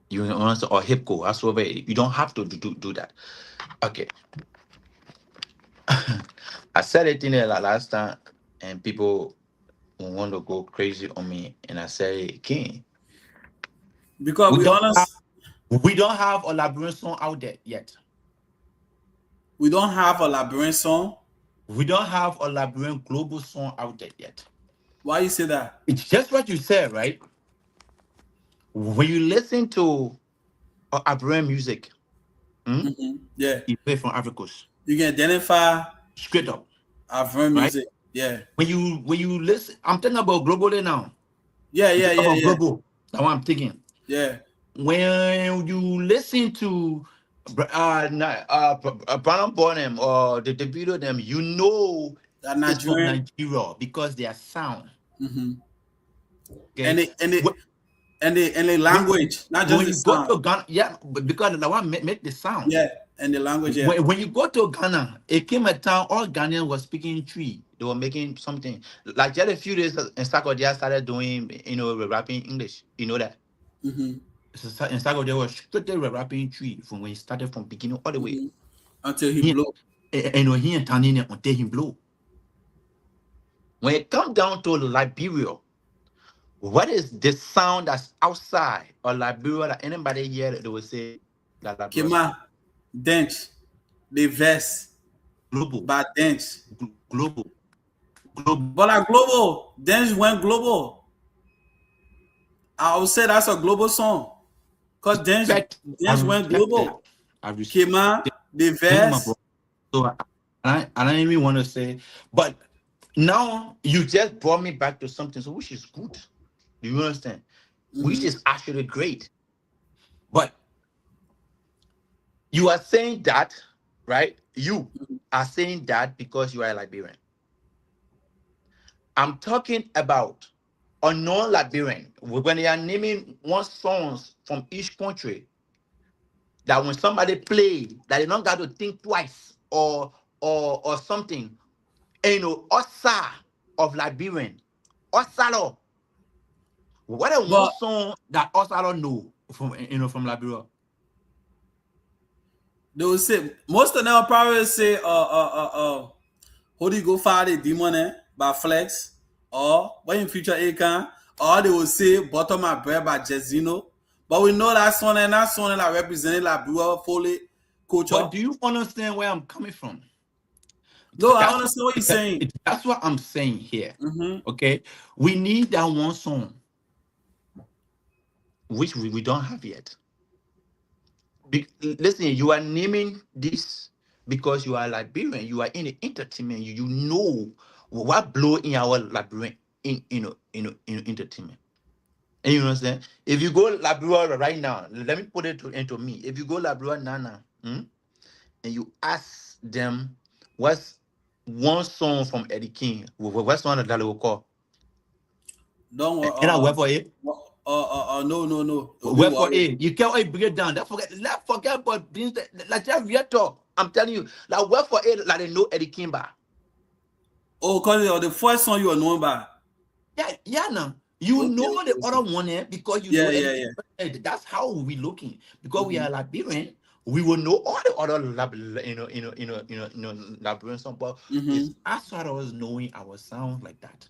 You understand? Or Hipco. However, you don't have to do that. Okay. I said it in there last time, and people want to go crazy on me, and I say it again. Because We we don't have, honest, we don't have a Liberian song out there yet. we don't have a Liberian song. We don't have a Liberian global song out there yet. Why you say that? It's just what you said, right? When you listen to Liberian music, Mm-hmm. Yeah, you play from Africa's you can identify straight up, African right? music. Yeah, When you listen, I'm talking about globally now. yeah, I'm yeah, talking yeah, about yeah, global. That's what I'm thinking. yeah. When you listen to Brown Bonham or the video them, you know That it's from Nigerian. Nigeria because their sound. Mm-hmm. And Okay. they and they When, and they and the when, language, not just when the you go sound. to Ghana, yeah, because the one make the sound. Yeah, and the language. Yeah. When you go to Ghana, it came a time all Ghanaians were speaking tree. They were making something. Like just a few days in Sakodia started doing, rapping English. You know that. Mm-hmm. So in Sakodia was strictly rapping tree from when he started from beginning all the way. Mm-hmm. Until he He, blew. he and Tanina until he blow. When it comes down to Liberia, what is the sound that's outside of Liberia that anybody here that they will say that Liberia sound? Kema, dance, the vest, Global, but dance. global, global. But like global, dance went global. I would say that's a global song. Cause Respect, I dance went respect that. global. I respect Kema, the them, my bro. vest. So I don't even want to say, but now you just brought me back to something, so which is good. Do you understand? Which Mm-hmm. is actually great. But you are saying that, right? You are saying that because you are a Liberian. I'm talking about a non-Liberian. When they are naming one songs from each country, that when somebody play, that they don't got to think twice or something. And Osa of Liberian, Osalo. What a one But song that Osalo know from Liberia. they will say most of them will probably say Holy Go Friday Demon by Flex or when in future Akan or they will say Bottom My Bread by Jezino. But we know that song and that song that represented Liberia Foley culture. But do you understand where I'm coming from? No, I That's what understand what you're saying. that's what I'm saying here. Mm-hmm. Okay, we need that one song, which we don't have yet. Listen, you are naming this because you are Liberian. You are in the entertainment. You know what blow in our Liberian in entertainment. And you understand? If you go Liberia right now, let me put it into me. If you go Liberia now, and you ask them what's one song from Eddie King, what's one that they will call? Don't And I wait for it. no. It'll be Wait for worried. it. You can't break it down. Let's forget about things like that real talk. I'm telling you, like wait for it, like they know Eddie Kimba. Oh, because the first song you are known by. Yeah, now. You Okay, know the okay. other one because you know Yeah, Eddie yeah, yeah. Kimba. That's how we looking. Because we are Liberian, we will know all the other Liberian song, but Mm-hmm. it's as far as knowing our sound like that.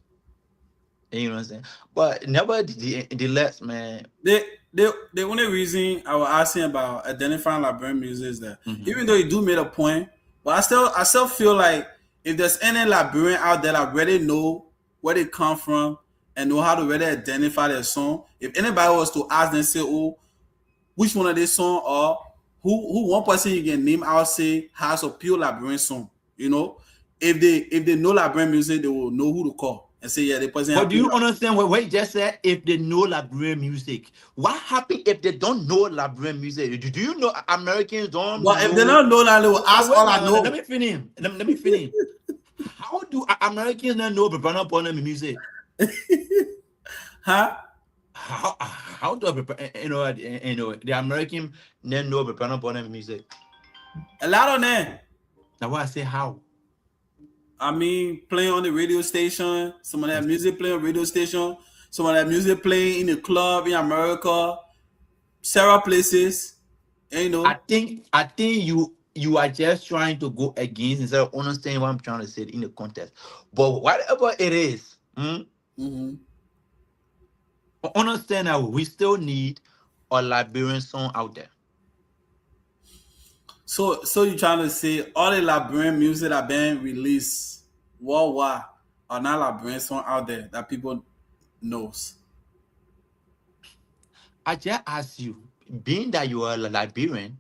You know what I'm saying? But never the less, man. The only reason I was asking about identifying Liberian music is that Mhm. even though you do make a point, but I still feel like if there's any Liberian out there that really know where they come from and know how to really identify their song, if anybody was to ask them say, oh, which one of these song or who one person you can name out say has a pure Liberian song, if they know Liberian music, they will know who to call and say, yeah, the person But have do pure you Liberian. understand what he just said? If they know Liberian music, what happens if they don't know Liberian music? Do you know Americans don't But if they know? don't know that, they will ask Wait, all I now, let know. me finish. Let me finish. How do Americans not know Burna Boy music? Huh? How do the American then know the music? A lot of them. Now what I say how? I mean, playing on the radio station. Some of that music playing on radio station. Some of that music playing in the club in America. Several places. You know. I think you are just trying to go against instead of understanding what I'm trying to say in the context. But whatever it is, Mm-hmm. understand that we still need a Liberian song out there. So you trying to say all the Liberian music that been released worldwide are not Liberian song out there that people knows. I just ask you, being that you are a Liberian,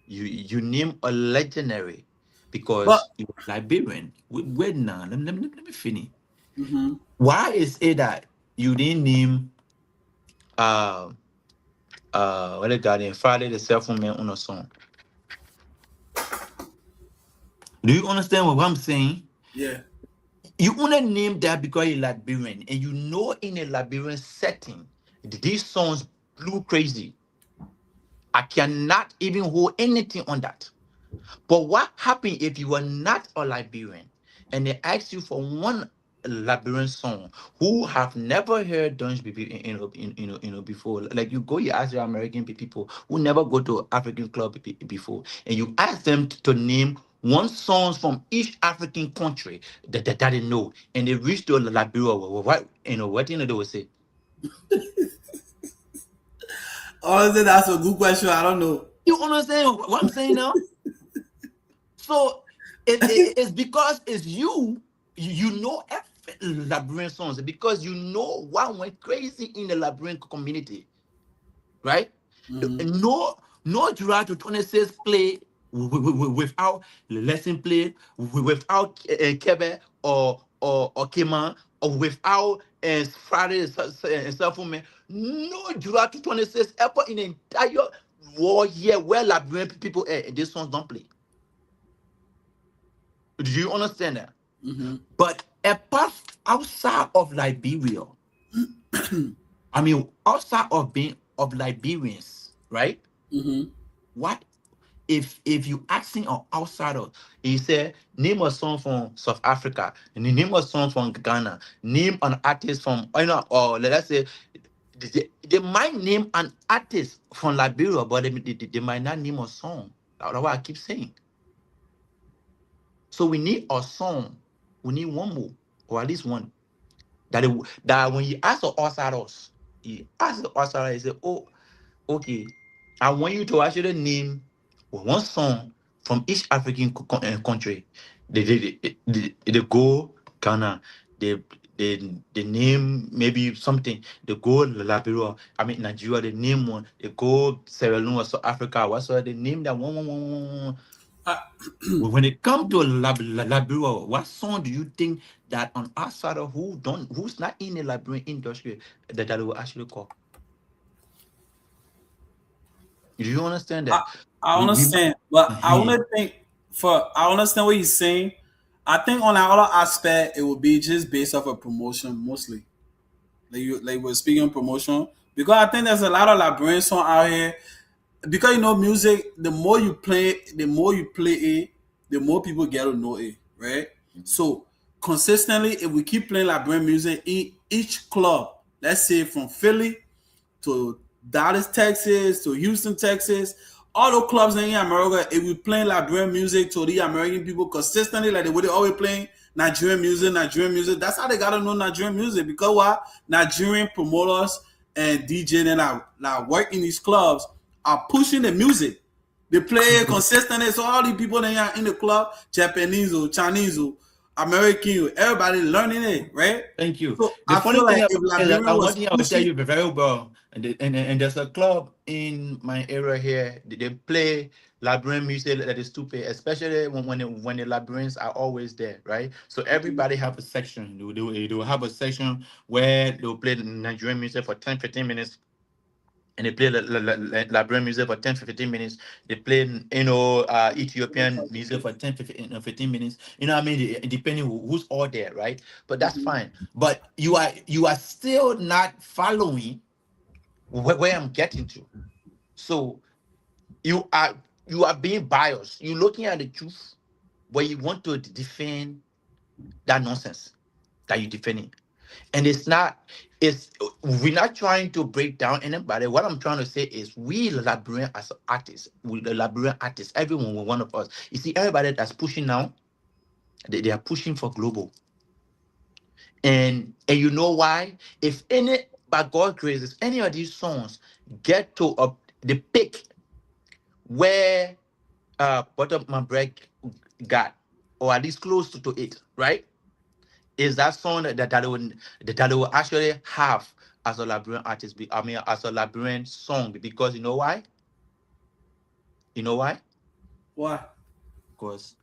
you name a legendary But because you're Liberian. Wait now, let me finish. mhm. Why is it that you didn't name uh what they got in Friday the Cell Phone Man on a song? Do you understand what I'm saying? Yeah. You only name that because you're Liberian, and you know in a Liberian setting, these songs blew crazy. I cannot even hold anything on that. But what happened if you were not a Liberian and they asked you for one Liberian song who have never heard Dunge before? Like you go, you ask your American people who never go to African club before, and you ask them to name one songs from each African country that they know, and they reach to Liberia. What what they will say? Honestly, that's a good question. I don't know. You understand what I'm saying now? So it's because it's you know every Liberian songs because you know what went crazy in the Liberian community, right? Mm-hmm. No July to 26 play without lesson play, without Kebe or Kema, or without Friday Supplement. No July to 26 ever in the entire war year where Liberian people these songs don't play. Do you understand that? Mm-hmm. But apart outside of Liberia, I mean outside of being of Liberians, right? Mm-hmm. What if you asking an outsider, he said, name a song from South Africa, and name a song from Ghana, name an artist from or let's say they might name an artist from Liberia, but they might not name a song. That's what I keep saying. So we need a song. We need one more, or at least one. That when you ask the outsiders, you ask the outsider, you say, oh, okay, I want you to actually name one song from each African country. They go Ghana, they, they name maybe something, they go Liberia, I mean Nigeria, they name one, they go Sierra Leone or South Africa, whatsoever, they name that one. Uh, When it comes to Liberia, what song do you think that an outsider who's not in the Liberian industry that will actually call? Do you understand I, that? I We understand, but I uh only think for I understand what he's saying. I think on another aspect, it would be just based off of promotion mostly. Like we're speaking promotion because I think there's a lot of Liberian song out here because you know music. The more you play, the more you play it, the more people get to know it, right? So consistently, if we keep playing Liberian music in each club, let's say from Philly to Dallas, Texas, to Houston, Texas, all those clubs in America, if we playing Liberian music to the American people consistently, like they would always playing Nigerian music, that's how they gotta know Nigerian music. Because what? Nigerian promoters and DJ that work in these clubs are pushing the music. They play it consistently. So all the people that are in the club, Japanese or Chinese or American, everybody learning it, right? thank you. So The I funny feel thing like if about is that Liberian one was thing I will tell pushing. you very well, and there's a club in my area here. They play Liberian music that is stupid, especially when the Liberians are always there, right? So everybody have a section. They will have a section where they'll play Nigerian music for 10, 15 minutes. and they play Liberian music for 10 15 minutes. They play, Ethiopian music for 10 15 minutes. You know what I mean? Depending who's all there, right? But that's fine. But you are still not following where I'm getting to. So you are you are being biased. You're looking at the truth, but you want to defend that nonsense that you're defending. And it's not, it's we're not trying to break down anybody. What I'm trying to say is we Liberian as artists, we the Liberian artists, everyone, one of us. You see, everybody that's pushing now, they are pushing for global. And you know why? If any, by God's grace, if any of these songs get to the peak where bottom my break got, or at least close to it, right? Is that song that they will actually have as a Liberian artist, as a Liberian song, because you know why? You know why? Why? Because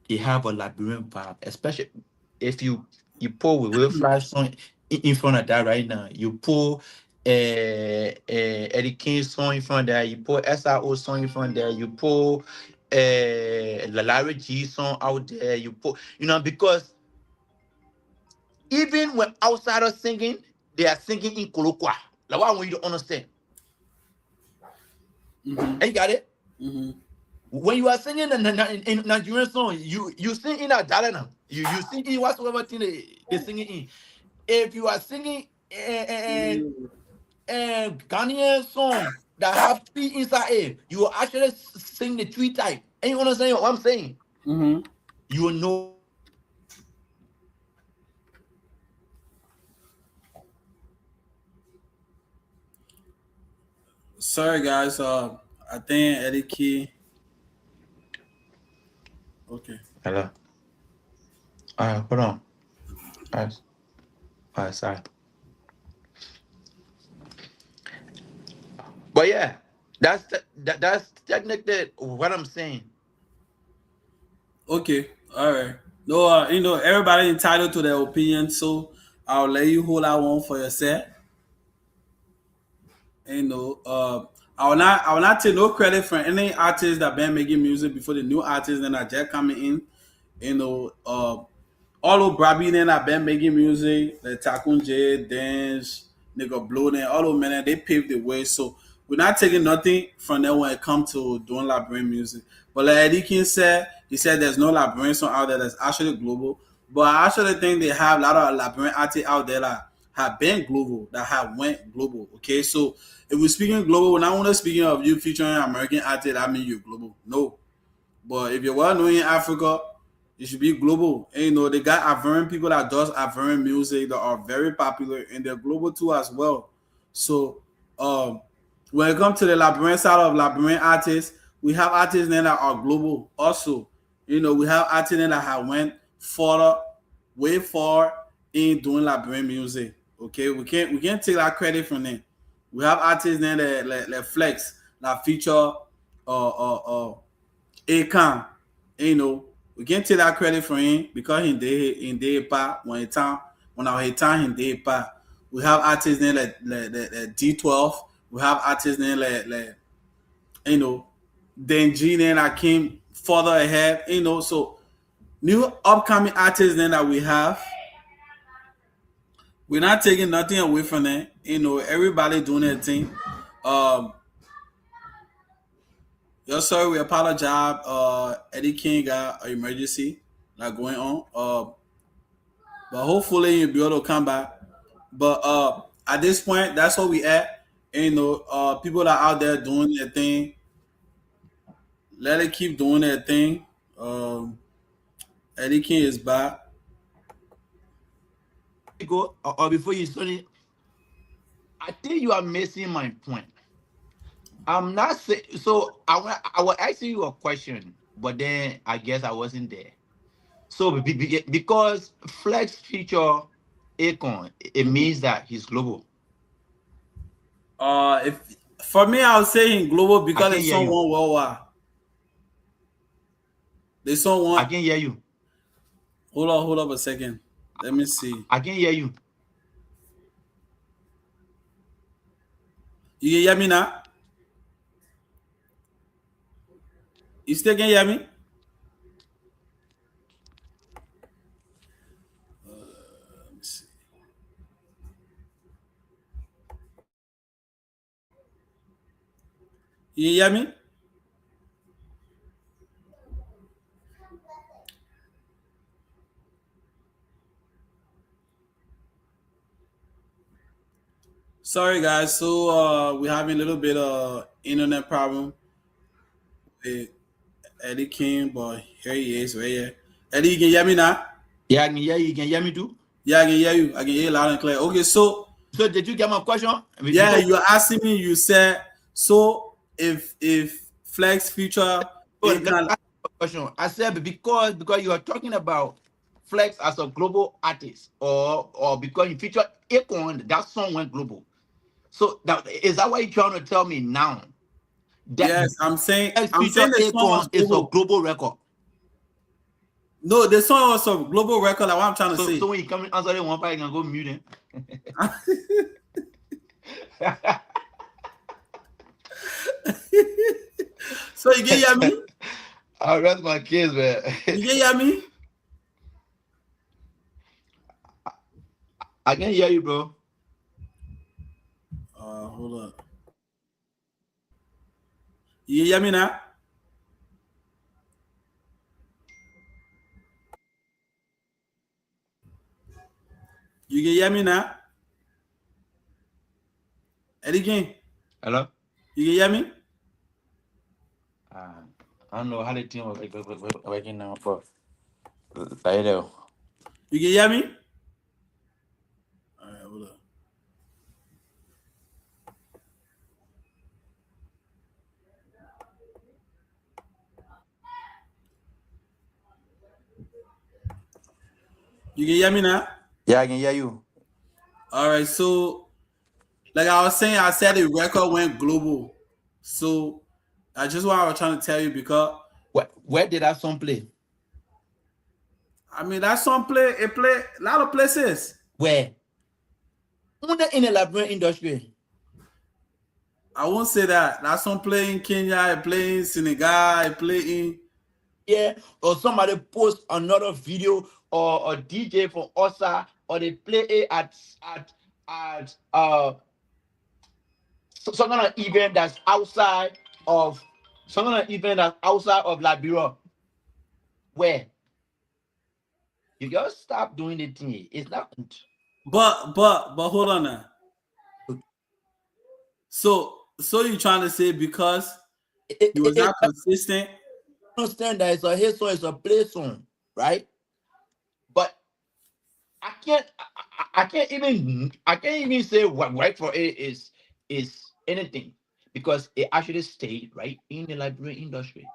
it have a Liberian vibe, especially if you pull with Will Flash song in front of that right now. You pull Eddie King song in front of that. You pull SRO song in front of there. You pull Larry G song out there. You pull, because even when outsiders singing, they are singing in Kolokwa. Like, what I want you to understand. And you got it? When you are singing in Nigerian song, you sing in a Dalana. You sing in whatsoever thing they singing in. If you are singing Ghanaian song that have P inside it, you will actually sing the tweet type. And you understand what I'm saying? You will know. Sorry, guys. I think Eddie Key. Okay. Hello. Hold on. Sorry. But yeah, that's technically what I'm saying. Okay. All right. No, everybody entitled to their opinion, so I'll let you hold that one for yourself. I will not take no credit for any artist that been making music before the new artists that are just coming in. All of Brabi then have been making music, like Takun J, Dance, nigga Blow, then all of men, they paved the way. So we're not taking nothing from them when it comes to doing Liberian music. But like Eddie King said, he said there's no Liberian song out there that's actually global. But I actually think they have a lot of Liberian artists out there that have been global, that have went global. Okay, so if we're speaking global, we're not only speaking of you featuring American artists, that means you're global. No. But if you're well known in Africa, it should be global. And, they got Ivorian people that does Ivorian music that are very popular, and they're global too as well. So when it comes to the Liberian side of Liberian artists, we have artists then that are global also. We have artists then that have went further, way far in doing Liberian music. Okay, we can't take that credit from them. We have artists then that like flex, that feature Akon. We can't take that credit for him because he did part when our time he did part. We have artists then like D12. We have artists then like then G then that came further ahead. So new upcoming artists then that we have. We're not taking nothing away from them. Everybody doing their thing. Yes, sir. We apologize. Eddie King got an emergency like going on. But hopefully you'll be able to come back. But at this point, that's what we at. And, people that are out there doing their thing. Let it keep doing their thing. Eddie King is back. Go or before you study, I think you are missing my point. I'm not saying so. I was asking you a question, but then I guess I wasn't there. So because Flex feature Akon, it means that he's global. If for me, I was saying global I because can it's hear you. someone worldwide. They I someone. can hear you. Hold up a second. Let me see. I can hear you. You can hear me now? You still can hear me? Let me see. You can hear me? Sorry guys, so we're having a little bit of internet problem with Eddie King, but here he is right here. Eddie, you can hear me now? Yeah, I can hear you. You can hear me too. Yeah, I can hear you. I can hear you loud and clear. Okay, so So did you get my question? yeah, Because you're asking me. You said so if Flex feature let me Akon. ask you a question. I said because you are talking about Flex as a global artist, or because you feature Akon, that song went global. So that is that what you're trying to tell me now? That Yes, Flex I'm feature saying the song was Akon is a global. global record. No, the song was a global record. Like what I'm trying to So say. when you come and answer the one part, you can go mute him. So you can hear me? I rest my case, man. You can hear me? I can hear you, bro. Hold on. You can hear me now? You can hear me now? Eddie King, Hello? you can hear me? Uh, I don't know how the team was working now for later. You can hear me? All right, hold on. You can hear me now? Yeah, I can hear you. All right, so like I was saying, I said the record went global. So that's just what I was trying to tell you because Where did that song play? I mean that song play a lot of places. Where? In the Liberian industry. I won't say that. That song play in Kenya, it play in Senegal, it play in Yeah, or somebody post another video or a DJ from Osa, or they play it at some kind of event that's outside of Liberia. Where? You just stop doing the thing. It's not. but hold on now. So you trying to say because he was not consistent? Understand that it's a hit song, it's a play song, right? But I can't even say what right for it is anything, because it actually stayed right in the Liberian industry.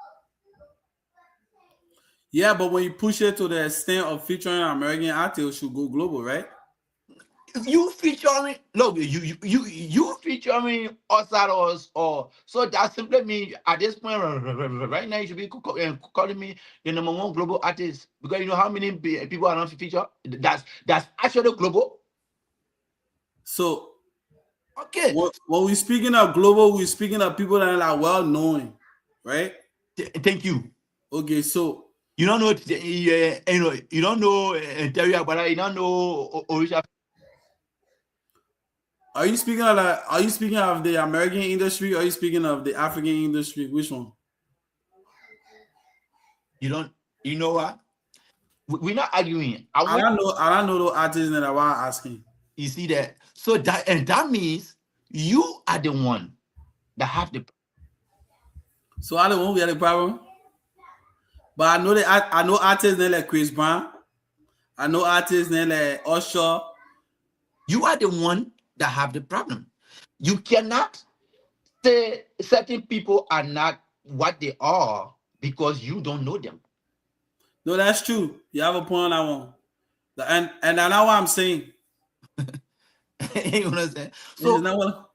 Yeah, but when you push it to the extent of featuring American artists, it should go global, right? You featuring look, you featuring us at us, or so that simply means at this point right now you should be calling me the number one global artist, because you know how many people are not featured. That's actually global. So Okay, when we speaking of global, we speaking of people that are like well known, right? thank you. Okay, so You don't know, you don't know Terry Agbada, you don't know Orisha. are you speaking of the American industry or are you speaking of the African industry? Which one? You don't, you know what? We're not arguing. I want I don't know the artists that I was asking. you see that. So that means you are the one that have the. So I don't want we had a problem. But I know artists like Chris Brown. I know artists like Usher. You are the one that have the problem. You cannot say certain people are not what they are because you don't know them. No, that's true. You have a point on that one. And I know what I'm saying. You understand? It's So not what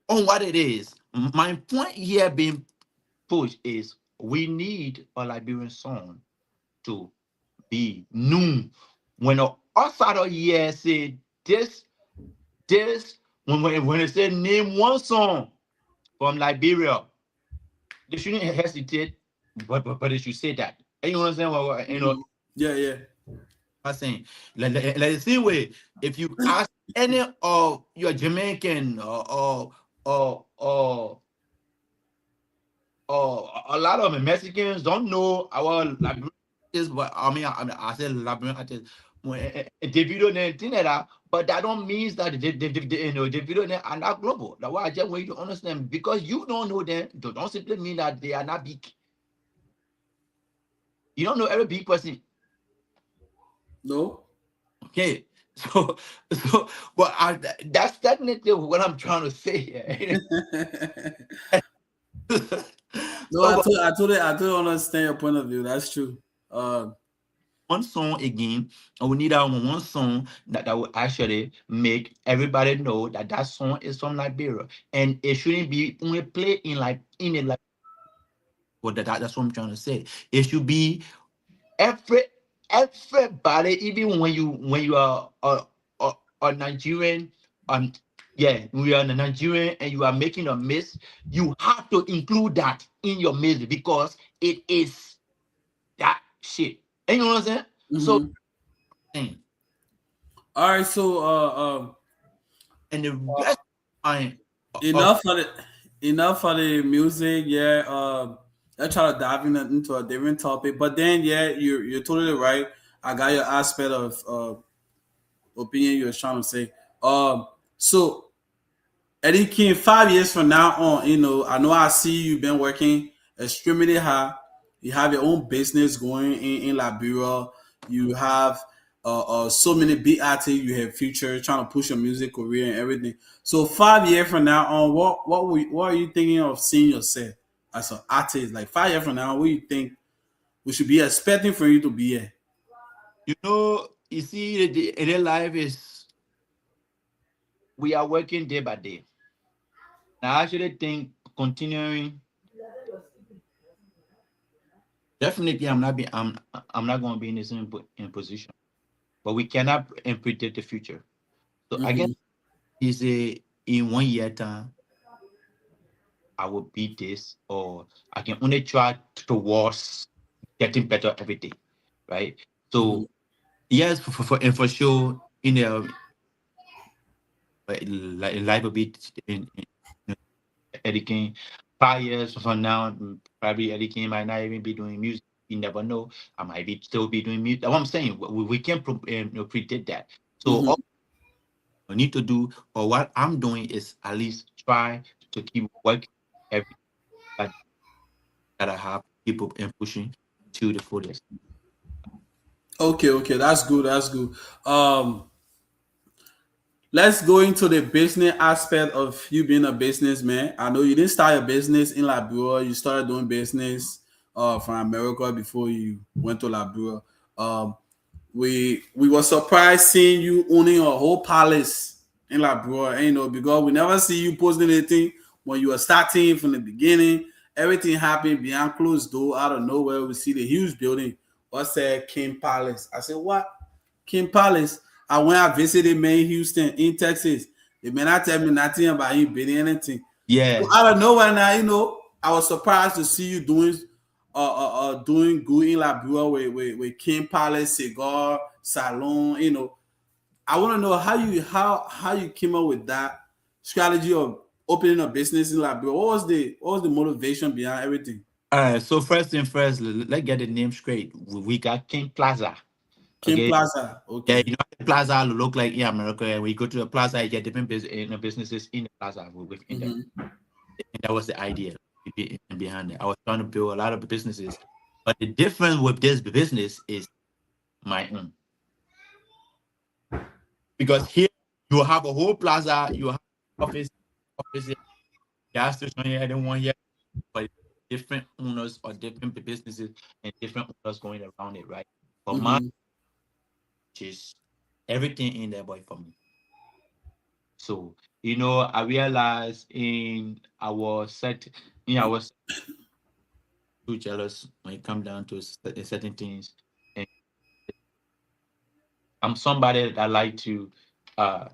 on what it is, my point here being pushed is we need a Liberian song to be new. When an outsider here say this when they say name one song from Liberia, they shouldn't hesitate, but they should say that. And you understand what you know? Mhm. Yeah, yeah. I'm saying, like the same way, if you ask any of your Jamaican or a lot of Mexicans don't know our Liberian artists, but I said Liberian artists. Davido and thing like that, but that don't mean that you know Davido are not global. That's why I just want you to understand, because you don't know them. Don't simply mean that they are not big. You don't know every big person. No. Okay, so but that's technically what I'm trying to say here. No, So, but I totally understand your point of view. That's true. Uh, one song again, and we need that one song that will actually make everybody know that that song is from Liberia, and it shouldn't be only played in like in it like. Well, that's what I'm trying to say. It should be every everybody, even when you are a Nigerian, um, yeah, we are a Nigerian, and you are making a mix, you have to include that in your music because it is that shit. And you know what I'm saying? So, mhm. mm, All right. So, and the rest of enough for the music. Yeah. Let's try to dive into a different topic. But then, yeah, you're totally right. I got your aspect of opinion you were trying to say. So Eddie King, 5 years from now on, I know I see you've been working extremely hard. You have your own business going in Liberia. You have so many big artists. You have future trying to push your music career and everything. So 5 years from now on, what are you thinking of seeing yourself as an artist? Like 5 years from now, what do you think we should be expecting for you to be here? you know, you see, the life is we are working day by day. And I actually think continuing. Definitely, I'm not going to be in the same in position, but we cannot predict the future. So I guess Mm-hmm. is a in 1 year time I will beat this, or I can only try towards getting better every day, right? Mm-hmm. So yes, and for sure, in the life will be in Eddie King. 5 years from now, probably Eddie King might not even be doing music. You never know. I might be still be doing music. What I'm saying, we can't predict that. So Mm-hmm. all I need to do, or what I'm doing, is at least try to keep working every that that I have, keep up and pushing to the fullest. Okay, okay, that's good. That's good. Um, let's go into the business aspect of you being a businessman. I know you didn't start your business in Liberia. You started doing business from America before you went to Liberia. Um, we were surprised seeing you owning a whole palace in Liberia, because we never see you posting anything when you were starting from the beginning. Everything happened behind closed door. Out of nowhere, we see the huge building. What's that? King Palace. I said, what? King Palace. I went I visited man Houston in Texas. They may not tell me nothing about him building anything. So Yeah. out of nowhere now, I was surprised to see you doing good in Liberia with King Palace Cigar Salon. I want to know how you came up with that strategy of opening a business in Liberia. What was the motivation behind everything? All right. So first thing first, let's get the name straight. We got King Plaza. King Okay. Plaza. Yeah, Okay. you know how the plaza look like in America. And when you go to the plaza, you get different businesses in the plaza within them. Mm-hmm. And that was the idea behind it. I was trying to build a lot of businesses, but the difference with this business is my own, because here you have a whole plaza, you have office, gas station here, and then one here, but different owners or different businesses and different owners going around it, right? For mine, Mm-hmm. is everything in there, boy, for me. So, I realized I was too jealous when it come down to certain things. And I'm somebody that like to uh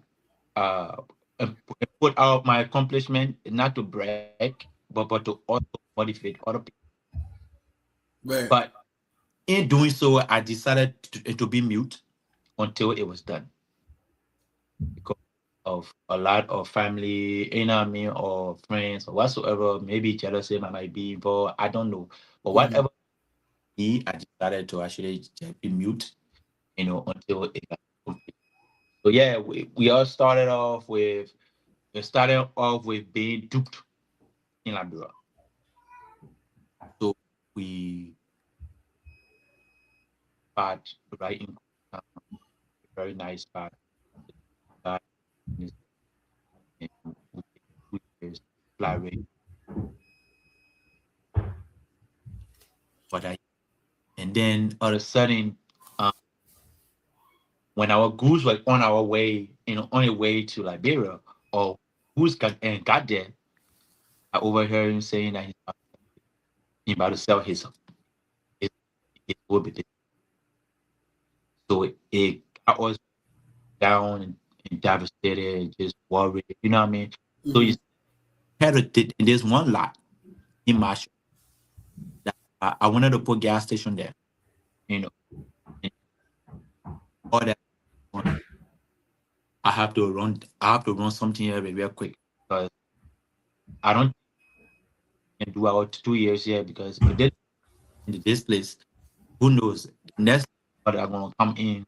put out my accomplishment, not to brag, but to also motivate other people. Right. But in doing so, I decided to be mute until it was done because of a lot of family, you know what I mean, or friends or whatsoever. Maybe jealousy might be involved. I don't know. But Mm-hmm. whatever I decided to actually just be mute, until it got complete. So yeah, we all started off with being duped in Liberia. So we bought right in a very nice spot. uh, and we just fly rate for that. And then all of a sudden, uh, when our goose was on our way, on the way to Liberia, or goose got there, I overheard him saying that he's about to sell his, his wood. So it got us down and devastated, just worried. You know what I mean? So Mm-hmm. you had there's one lot in my shop that I wanted to put gas station there. You know, and all that. I have to run something here real quick because I don't can do out 2 years here because if they in this place, who knows? The next but are gonna come in.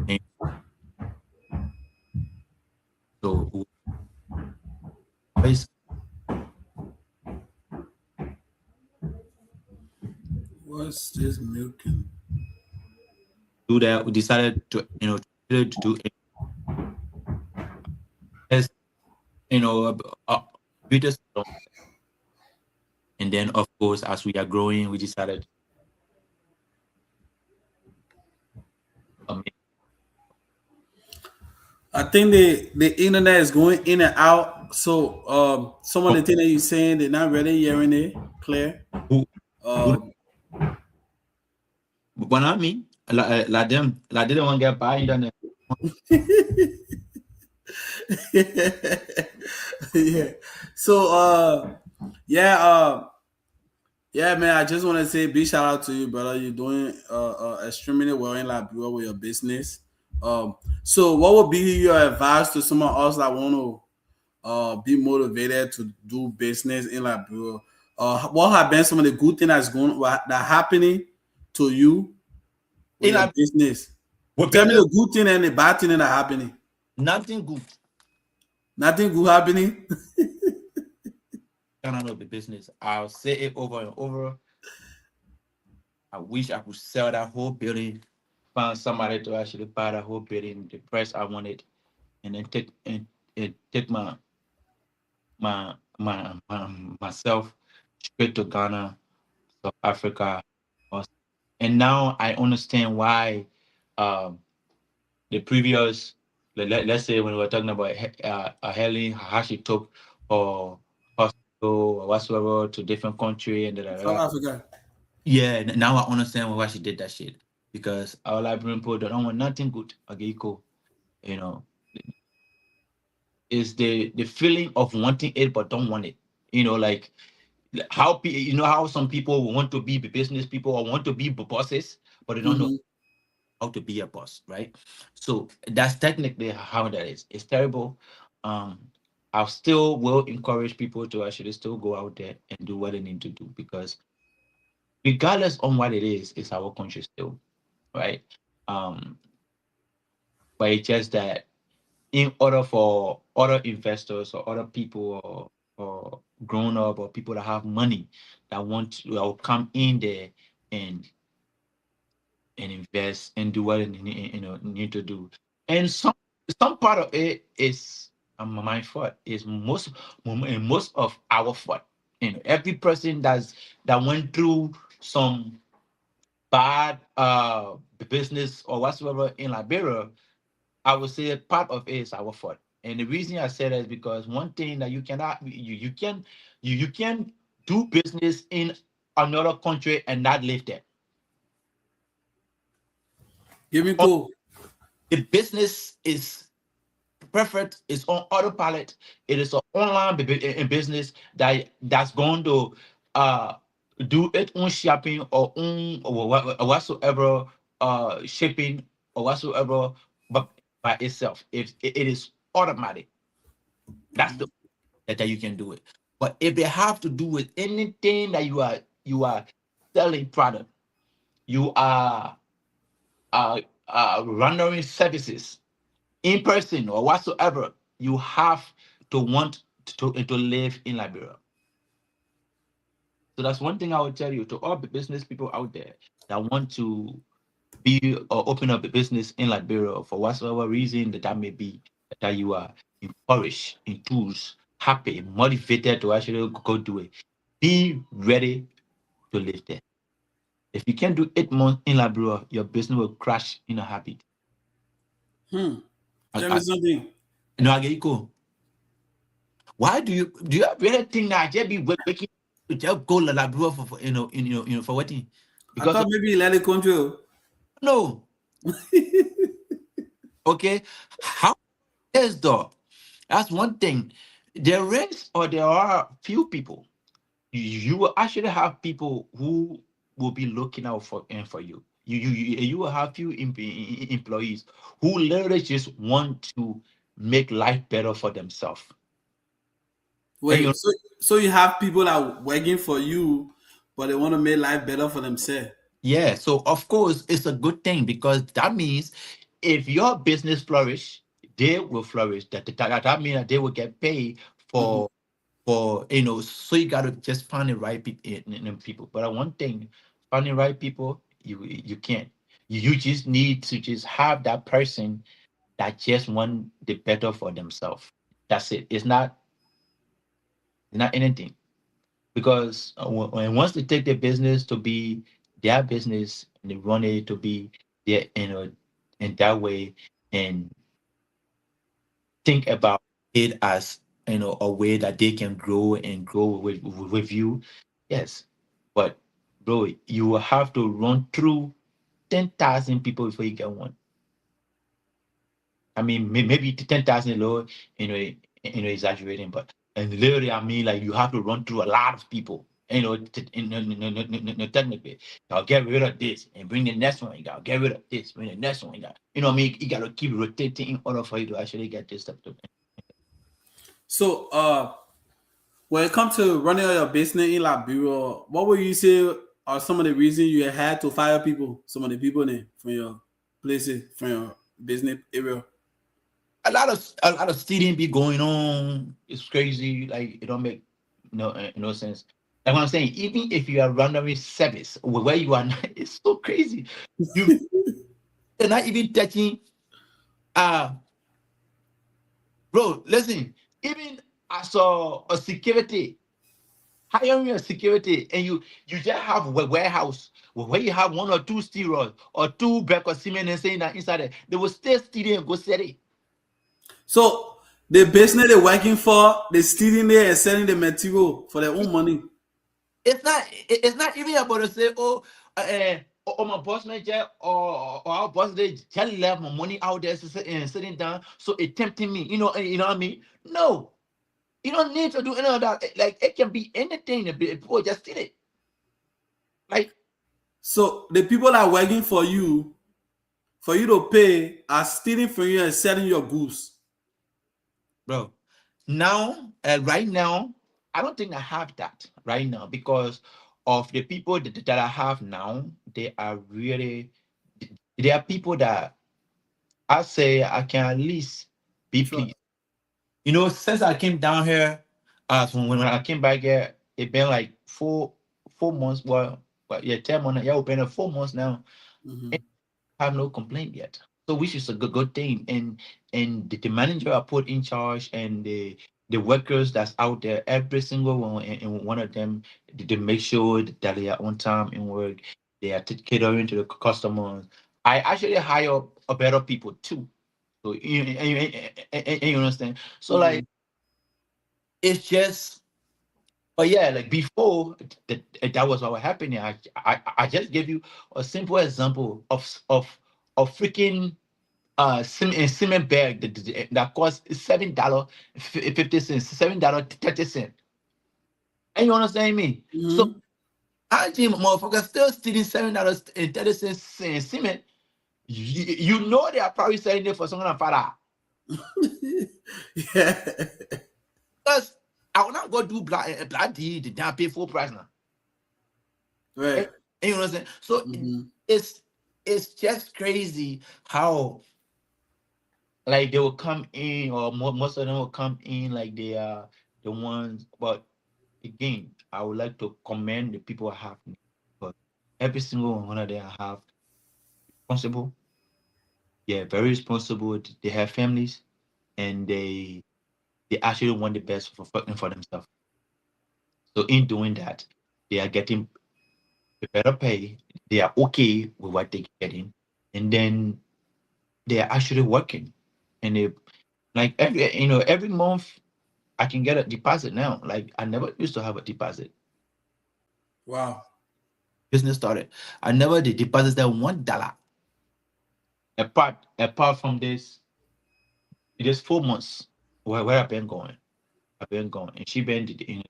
And so we always What's this milking? do that. We decided to do as you know build a system. And then of course as we are growing, we decided um, I think the internet is going in and out. So some of the things that you're saying, they're not really hearing it clear. who who Um, but I mean like they don't want to get by internet. yeah. So yeah, yeah, man. I just want to say big shout out to you, brother. You're doing extremely well in Liberia with your business. So what would be your advice to someone else that want to be motivated to do business in Liberia? What have been some of the good things that happening to you with In your like business? with Tell me business, the good thing and the bad thing that happening. nothing good. Nothing good happening. Cannot be business. I'll say it over and over. I wish I could sell that whole building, find somebody to actually buy that whole building, the price I wanted, and then take myself straight to Ghana, South Africa. And now I understand why um, the previous, let's say when we were talking about Helen, how she took or hospital or whatsoever to different country and da, da, da, South da. Africa. Yeah, now I understand why she did that shit. Because our Liberian people don't want nothing good. Okay, cool. You know, is the feeling of wanting it but don't want it. Like how how some people want to be business people or want to be bosses, but they don't know Mm-hmm. how to be a boss, right? So that's technically how that is. It's terrible. Um, I still will encourage people to actually still go out there and do what they need to do because regardless on what it is, it's our country still, right? Um, but it's just that in order for other investors or other people or grown up or people that have money that will come in there and invest and do what they need to do. And some part of it is my fault. Is most of our fault. Every person that went through some bad business or whatsoever in Liberia, I would say part of it is our fault. And the reason I say that is because one thing that you can do business in another country and not live there. Give me Or cool. the business is perfect. It's on autopilot. It is an online business that's going to uh do its own shopping or own or whatsoever shipping or whatsoever, but by itself. If it is automatic, that's the that you can do it. But if they have to do with anything that you are selling product, you are rendering services in person or whatsoever, you have to want to live in Liberia. So that's one thing I would tell you to all the business people out there that want to be or open up a business in Liberia for whatsoever reason that may be, that you are encouraged, enthused, happy, motivated to actually go do it. Be ready to live there. If you can't do 8 months in Liberia, your business will crash in a habit. Tell me I, something. no, I get you go. Why do you really think that I just be waking to just go to Liberia for for wedding? I Because thought maybe you let it control. no, okay. How is though? That's one thing. There are few people. You will actually have people who will be looking out for you. You will have few employees who literally just want to make life better for themselves. And Wait, so you have people that are working for you, but they want to make life better for themselves. yeah, so of course it's a good thing because that means if your business flourish, they will flourish. That means that they will get paid Mhm. for so you gotta just find the right people. But one thing, finding right people, you can't. You just need to just have that person that just want the better for themselves. That's it. It's not anything because once they take their business to be their business and they run it to be their in that way and think about it as a way that they can grow and grow with you. Yes, but bro, you will have to run through 10,000 people before you get one. I mean, maybe 10,000 low, exaggerating, but and literally, I mean, like you have to run through a lot of people. Technically, I'll get rid of this and bring the next one. You gotta get rid of this, bring the next one. What I mean? You gotta keep rotating in order for you to actually get this stuff to. So, when it comes to running your business in Liberia, what would you say are some of the reasons you had to fire people? Some of the people there from your places, from your business area. A lot of stealing be going on. It's crazy. Like it don't make no sense. Like what I'm saying, even if you are randomly service where you are, now, it's so crazy. You are not even touching. Uh Bro, listen. Even as a security, hiring a security, and you just have a warehouse where you have one or two steroids or two back of cement and saying that inside it, they will still steal and go sell it. So, the business they're working for, they're stealing there and selling the material for their own money. It's not even about to say, my boss manager or our boss they just left my money out there sitting down, so it tempting me. You know what I mean? No, you don't need to do any of that. Like it can be anything. People just steal it. Like, So, the people that are working for you to pay, are stealing from you and selling your goods. bro, now right now, I don't think I have that right now because of the people that I have now. They are really. They are people that I say I can at least be Trust. pleased. Since I came down here, from when I came back here, it been like 4 months. Well, yeah, 10 months. Yeah, it's been 4 months now. Mhm. I have no complaint yet. So, which is a good thing. And the manager I put in charge and the workers that's out there, every single one and one of them, they make sure that they are on time in work. They are catering to the customers. I actually hire a better people too. So you understand. So like Mhm. it's just, but yeah, like before that was what was happening. I just gave you a simple example of freaking cement bag that costs $7.50, $7.30. And you understand me? So Mm-hmm. I think motherfuckers still stealing $7.30 in cement. You know they are probably selling it for something like $5. Yeah. Because I will not go do black deed, they don't pay full price now. Right. And you know what I'm saying? So Mm-hmm. it's it's just crazy how like they will come in, or most of them will come in like they are the ones. But again, I would like to commend the people I have, but every single one of them have responsible, yeah, very responsible. They have families, and they actually want the best for themselves. So in doing that, they are getting a better pay. They are okay with what they're getting, and then they are actually working. And they like every month I can get a deposit now. Like I never used to have a deposit. Wow. Business started. I never did deposit that $1. Apart from this, it is 4 months where I've been going. I've been going, and she been getting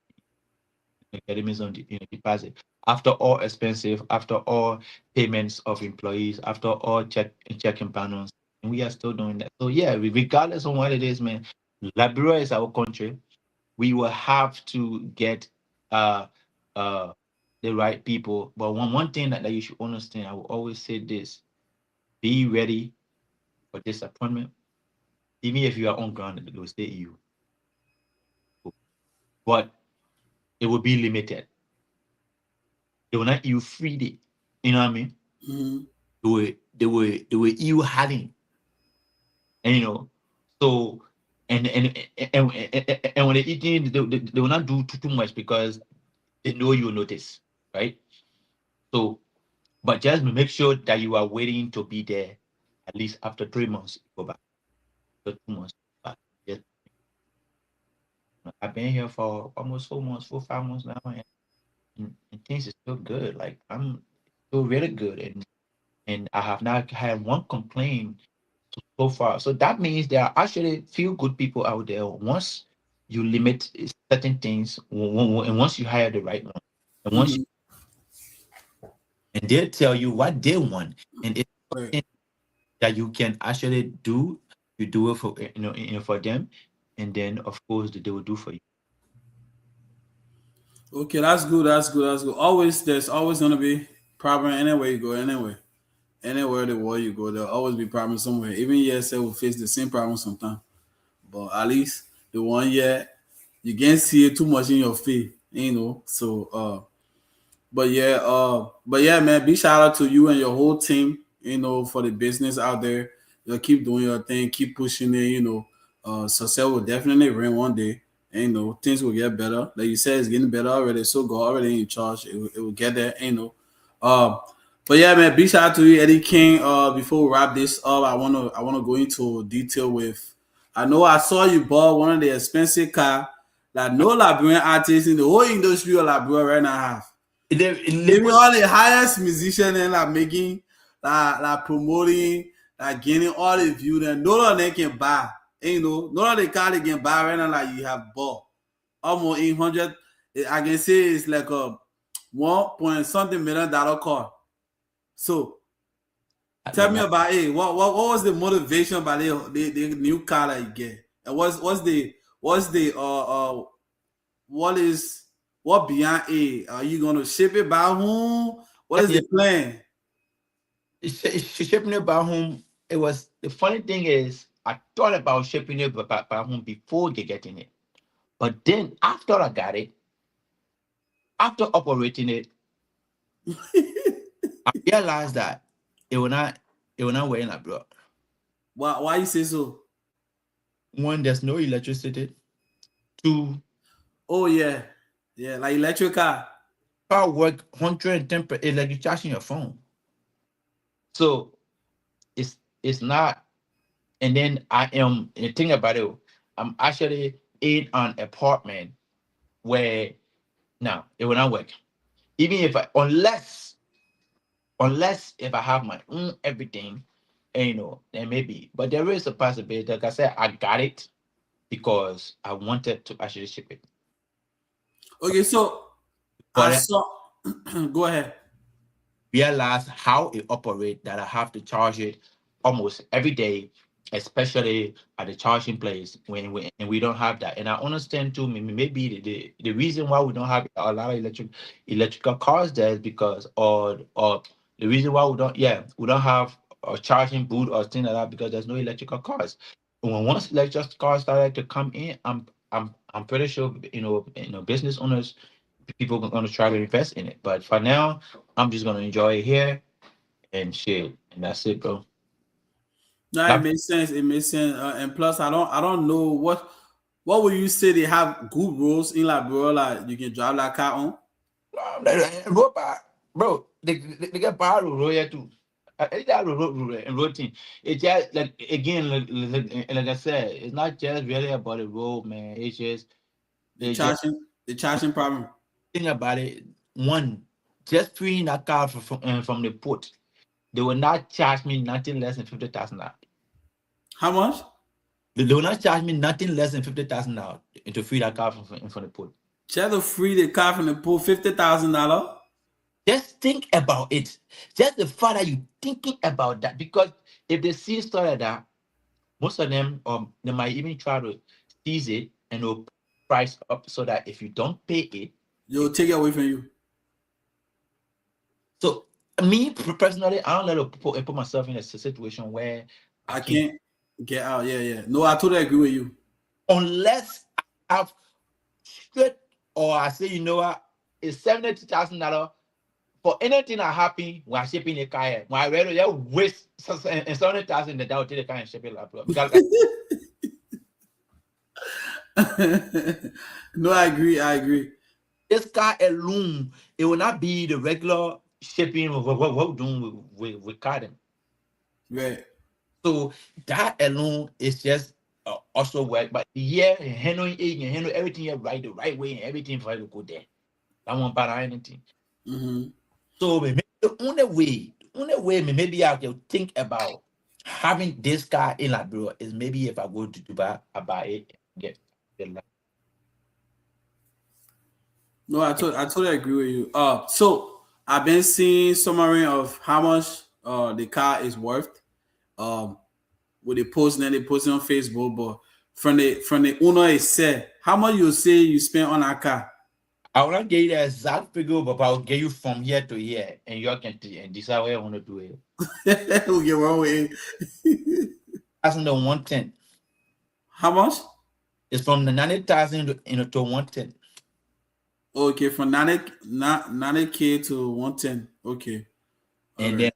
me on the deposit. After all expensive, after all payments of employees, after all checking panels, and we are still doing that. So yeah, regardless of what it is, man, Liberia is our country. We will have to get uh uh the right people. But one thing that you should understand, I will always say this: be ready for disappointment. Even if you are on ground, it will stay you, but it will be limited. They will not you freely. You know what I mean? Mm-hmm. They were you having, and so and when they eating, they will not do too much because they know you will notice, right? So, but just make sure that you are waiting to be there at least after 3 months. Go back after 2 months. Back. Yes, I've been here for almost 4 months, 5 months now, and things is still good. Like I'm still really good, and I have not had one complaint so far. So that means there are actually few good people out there. Once you limit certain things, and once you hire the right one, and once Mm-hmm. and they'll tell you what they want, and it's Right. something that you can actually do. You do it for for them, and then of course they will do for you. Okay, that's good. That's good. That's good. Always, there's always gonna be problem anywhere you go. Anyway, anywhere the world you go, there'll always be problems somewhere. Even ESL will face the same problem sometimes. But at least the one year you can't see it too much in your face, So but yeah, man, big shout out to you and your whole team, for the business out there. You keep doing your thing, keep pushing it. Success will definitely ring one day. And, things will get better. Like you said, it's getting better already. So God already in charge. It will get there. Uh, but yeah, man, big shout out to you, Eddie King. Before we wrap this up, I wanna go into detail with. I know I saw you bought one of the expensive car that no Liberian artist in the whole industry of Liberia right now have. Even all the highest musician and like making, like promoting, like getting all the views, and none of them can buy. None of the car they can buy right now like you have bought. Almost 800. I can say it's like a 1 point something million car. So tell me about it. What was the motivation by the new car that you get? And what is what beyond it? Are you gonna ship it by home? What is Yeah, the plan? shipping it back home. It was the funny thing is I thought about shipping it back home before getting it, but then after I got it, after operating it, I realized that it will not work in abroad. Why you say so? One, there's no electricity. Two, Oh yeah, yeah, like electric car. car work 110 per like you're charging your phone. So it's not. And then I am and think about it. I'm actually in an apartment where now it will not work. Even if I unless if I have my own everything, and maybe, but there is a possibility. Like I said, I got it because I wanted to actually ship it. Okay, so I But saw. Go ahead. realize how it operates that I have to charge it almost every day, especially at the charging place when we don't have that. And I understand too, maybe the reason why we don't have a lot of electrical cars there is because or the reason why we don't have a charging booth or thing like that because there's no electrical cars. When once electric cars started to come in, I'm pretty sure business owners, people are going to try to invest in it. But for now, I'm just gonna enjoy it here and shit, and that's it, bro. No, it Not, makes sense. It makes sense. And plus, I don't know what would you say they have good roads in Liberia like you can drive that car on. robot, bro. They get power to roll here too. It's that and routine. It's just like again, like I said, it's not just really about the road, man. The It's just the charging problem. think about it. One, just freeing that car from the port, they will not charge me nothing less than 50,000. How much? They will not charge me nothing less than 50,000 now to free that car from the port. Just to free the car from the pool, $50,000. Just think about it. Just the fact that you thinking about that, because if they see stuff like that, most of them they might even try to seize it and they'll price up so that if you don't pay it, They'll take it away from you. so me personally, I don't let it put myself in a situation where I I can, can't get out. Yeah, yeah. No, I totally agree with you. unless I have straight, or I say, you know what, it's $72,000 for anything that happen when I shipping a car here. When I read it, waste and 70,000 that will take the car and ship it like because No, I agree. I agree. this car alone, it will not be the regular shipping what we're doing with car them. Right. So that alone is just also work. But yeah, handling it and handle everything right the right way and everything for it to go there. That won't bother anything. Mm-hmm. So maybe the only way maybe I can think about having this car in Liberia is maybe if I go to Dubai, I buy it and get No, I totally agree with you. So I've been seeing summary of how much the car is worth. Um, with the post and they post it on Facebook, but from the owner it said how much you say you spend on a car. I will not get you the exact figure, but I'll get you from here to here, and you all can and decide what you want to do it. We get wrong with it. That's in the 110. How much? It's from the 90,000 to 110. Okay, from 90K to 110. Okay. All And right. then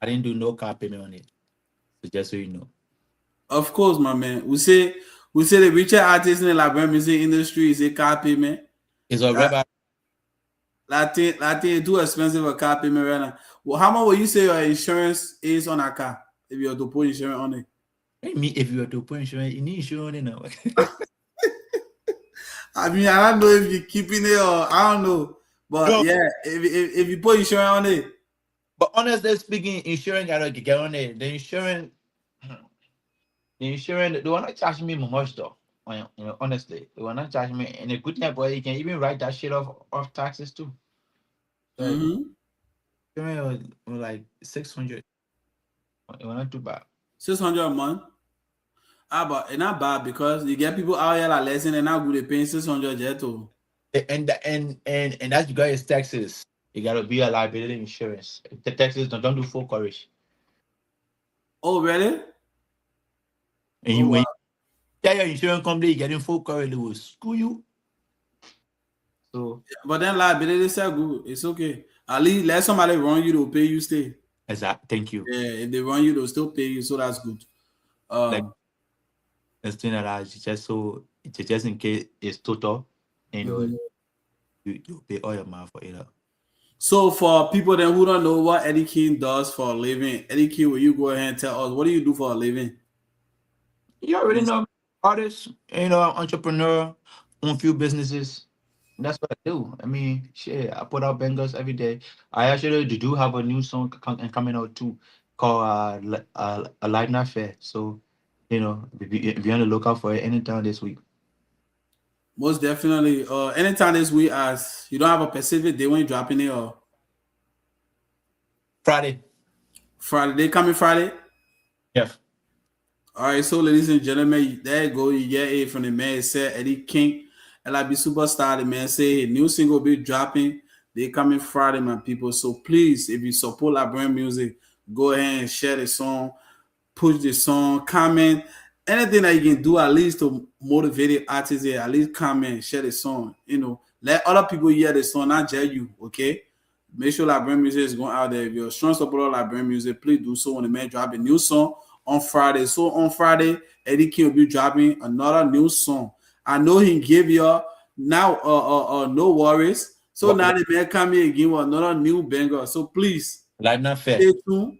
I didn't do no car payment on it. So just so you know. Of course, my man. We say the richer artists in the Liberian music industry is a car payment. It's a That rebel. that thing is too expensive for car payment right now. Well, how much will you say your insurance is on a car if you have to put insurance on it? Me, if you were to put insurance, you need insurance now. I mean, I don't know if you're keeping it or I don't know, but No, yeah, if you put insurance on it, but honestly speaking, insurance gotta get on it. The insurance, they will not charge me much though. Honestly, they will not charge me. And the good thing about it, you can even write that shit off taxes too. So mm-hmm. insurance was like 600. It was not too bad. 600 a month. Ah, but it's not bad because you get people out here like lesson and now good they paying 600 jet too. And that's because it's Texas. You gotta be a liability insurance. The Texas don't do full coverage. Oh, really? And Oh, you when wow. you tell your insurance company you're getting full coverage, they will screw you. So But then liability say good. It's okay. At least let somebody run you to pay you stay. exact. Thank you. Yeah, if they run you, they'll still pay you, so that's good. Like Um, let's do that just in case it's total, you know, mhm. you pay all your money for it. So for people then who don't know what Eddie King does for a living, Eddie King, will you go ahead and tell us what do you do for a living? You already know artist, entrepreneur, own few businesses. That's what I do. I mean, shit, I put out bangers every day. I actually do have a new song coming out too called a live night fair. So, if you're on the lookout for it anytime this week. Most definitely. Anytime this week, as you don't have a specific day when you're dropping it, or Friday. Friday, they coming Friday. Yes. All right, so ladies and gentlemen, there you go. You get it from the man. It said Eddie King, LIB Superstar. The man say his new single be dropping. They coming Friday, my people. So please, if you support Liberian music, go ahead and share the song, push the song, comment, anything that you can do at least to motivate the artists here. At least comment, share the song. Let other people hear the song, not just you. Okay. Make sure Liberian music is going out there. If you're a strong supporter of Liberian music, please do so when the man drop a new song on Friday. So on Friday, Eddie King will be dropping another new song. I know he gave you now no worries. So now the man come here again with another new banger. So please Live not fair. stay tuned.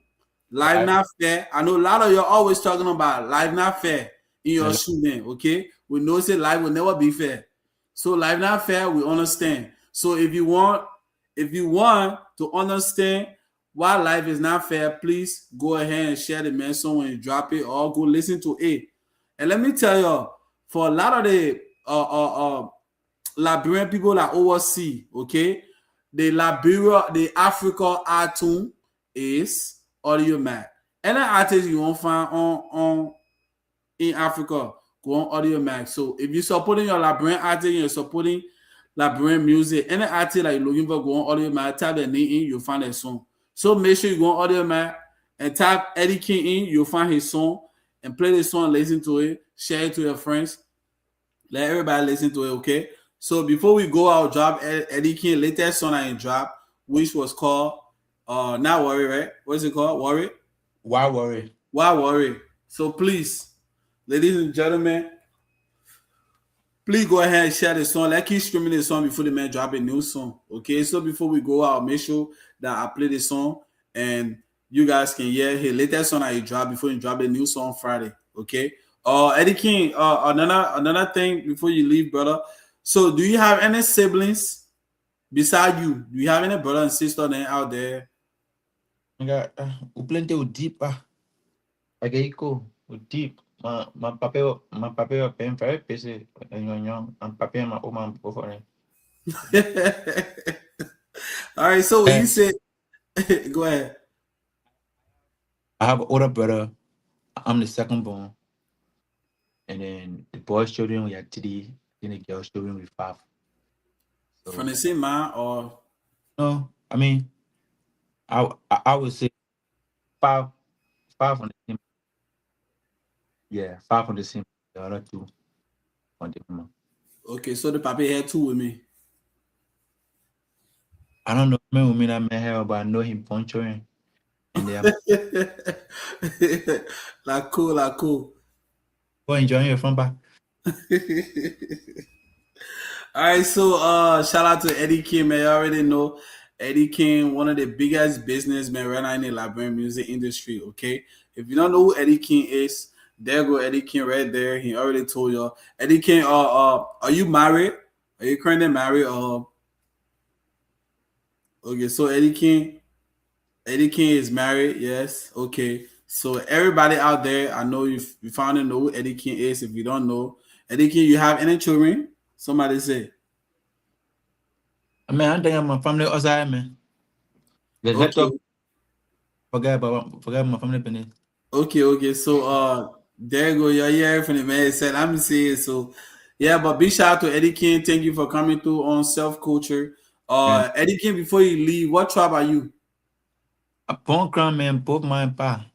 Live not fair. I know a lot of you are always talking about live not fair in your shooting. Okay, we know say live will never be fair. So live not fair, we understand. So if you want to understand why life is not fair, please go ahead and share the man song when you drop it, or go listen to it. And let me tell you, for a lot of the Liberian people that overseas, okay, the Africa iTunes is Audio Mac. Any artist you won't find on in Africa, go on Audio Mac. So if you're supporting your Liberian artist, you're supporting Liberian music, any artist that you're looking for, go on Audio Mac, type their name in, you'll find their song. So make sure you go on Audio Mac and type Eddie King in, you'll find his song, and play the song, listen to it, share it to your friends. Let everybody listen to it, okay? So before we go, I'll drop Eddie King latest song I dropped, which was called Not Worry, right? What's it called? Worry? Why worry? Why worry? So please, ladies and gentlemen, please go ahead and share the song. Let's keep streaming the song before the man drop a new song. Okay, so before we go out, make sure that I play the song and you guys can hear his latest song that he dropped before he drop a new song Friday. Okay. Eddie King, another thing before you leave, brother. So do you have any siblings beside you? Do you have any brother and sister out there? Plenty of deep. Okay, cool. Deep. My papa paying very busy and papa and my woman both for him. All right, so when you say go ahead. I have an older brother. I'm the second born. And then the boys' children we had 3, then the girls' children we 5. So, from the same man or no, I mean I would say 5 on the same. Yeah, 5 on the same. The other 2 on the mama. Okay, so the papa had 2 with me. I don't know man with me that man have, but I know him puncturing. And they like cool. Go enjoying your fun back. All right, so shout out to Eddie King, man. You already know Eddie King, one of the biggest businessmen right now in the Liberian music industry. Okay, if you don't know who Eddie King is, there go Eddie King right there. He already told you. Eddie King, are you married? Are you currently married? Okay, so Eddie King is married. Yes. Okay. So everybody out there, I know you found to know who Eddie King is. If you don't know Eddie King, you have any children? Somebody say. I mean, I think I'm a family outside, man. Let's talk. Forget my family business. Okay. So there you go. You're here from the man said. I'm saying so. Yeah, but big shout out to Eddie King. Thank you for coming through on Self Culture. Eddie King, before you leave, what tribe are you? A born crown man, both my pa.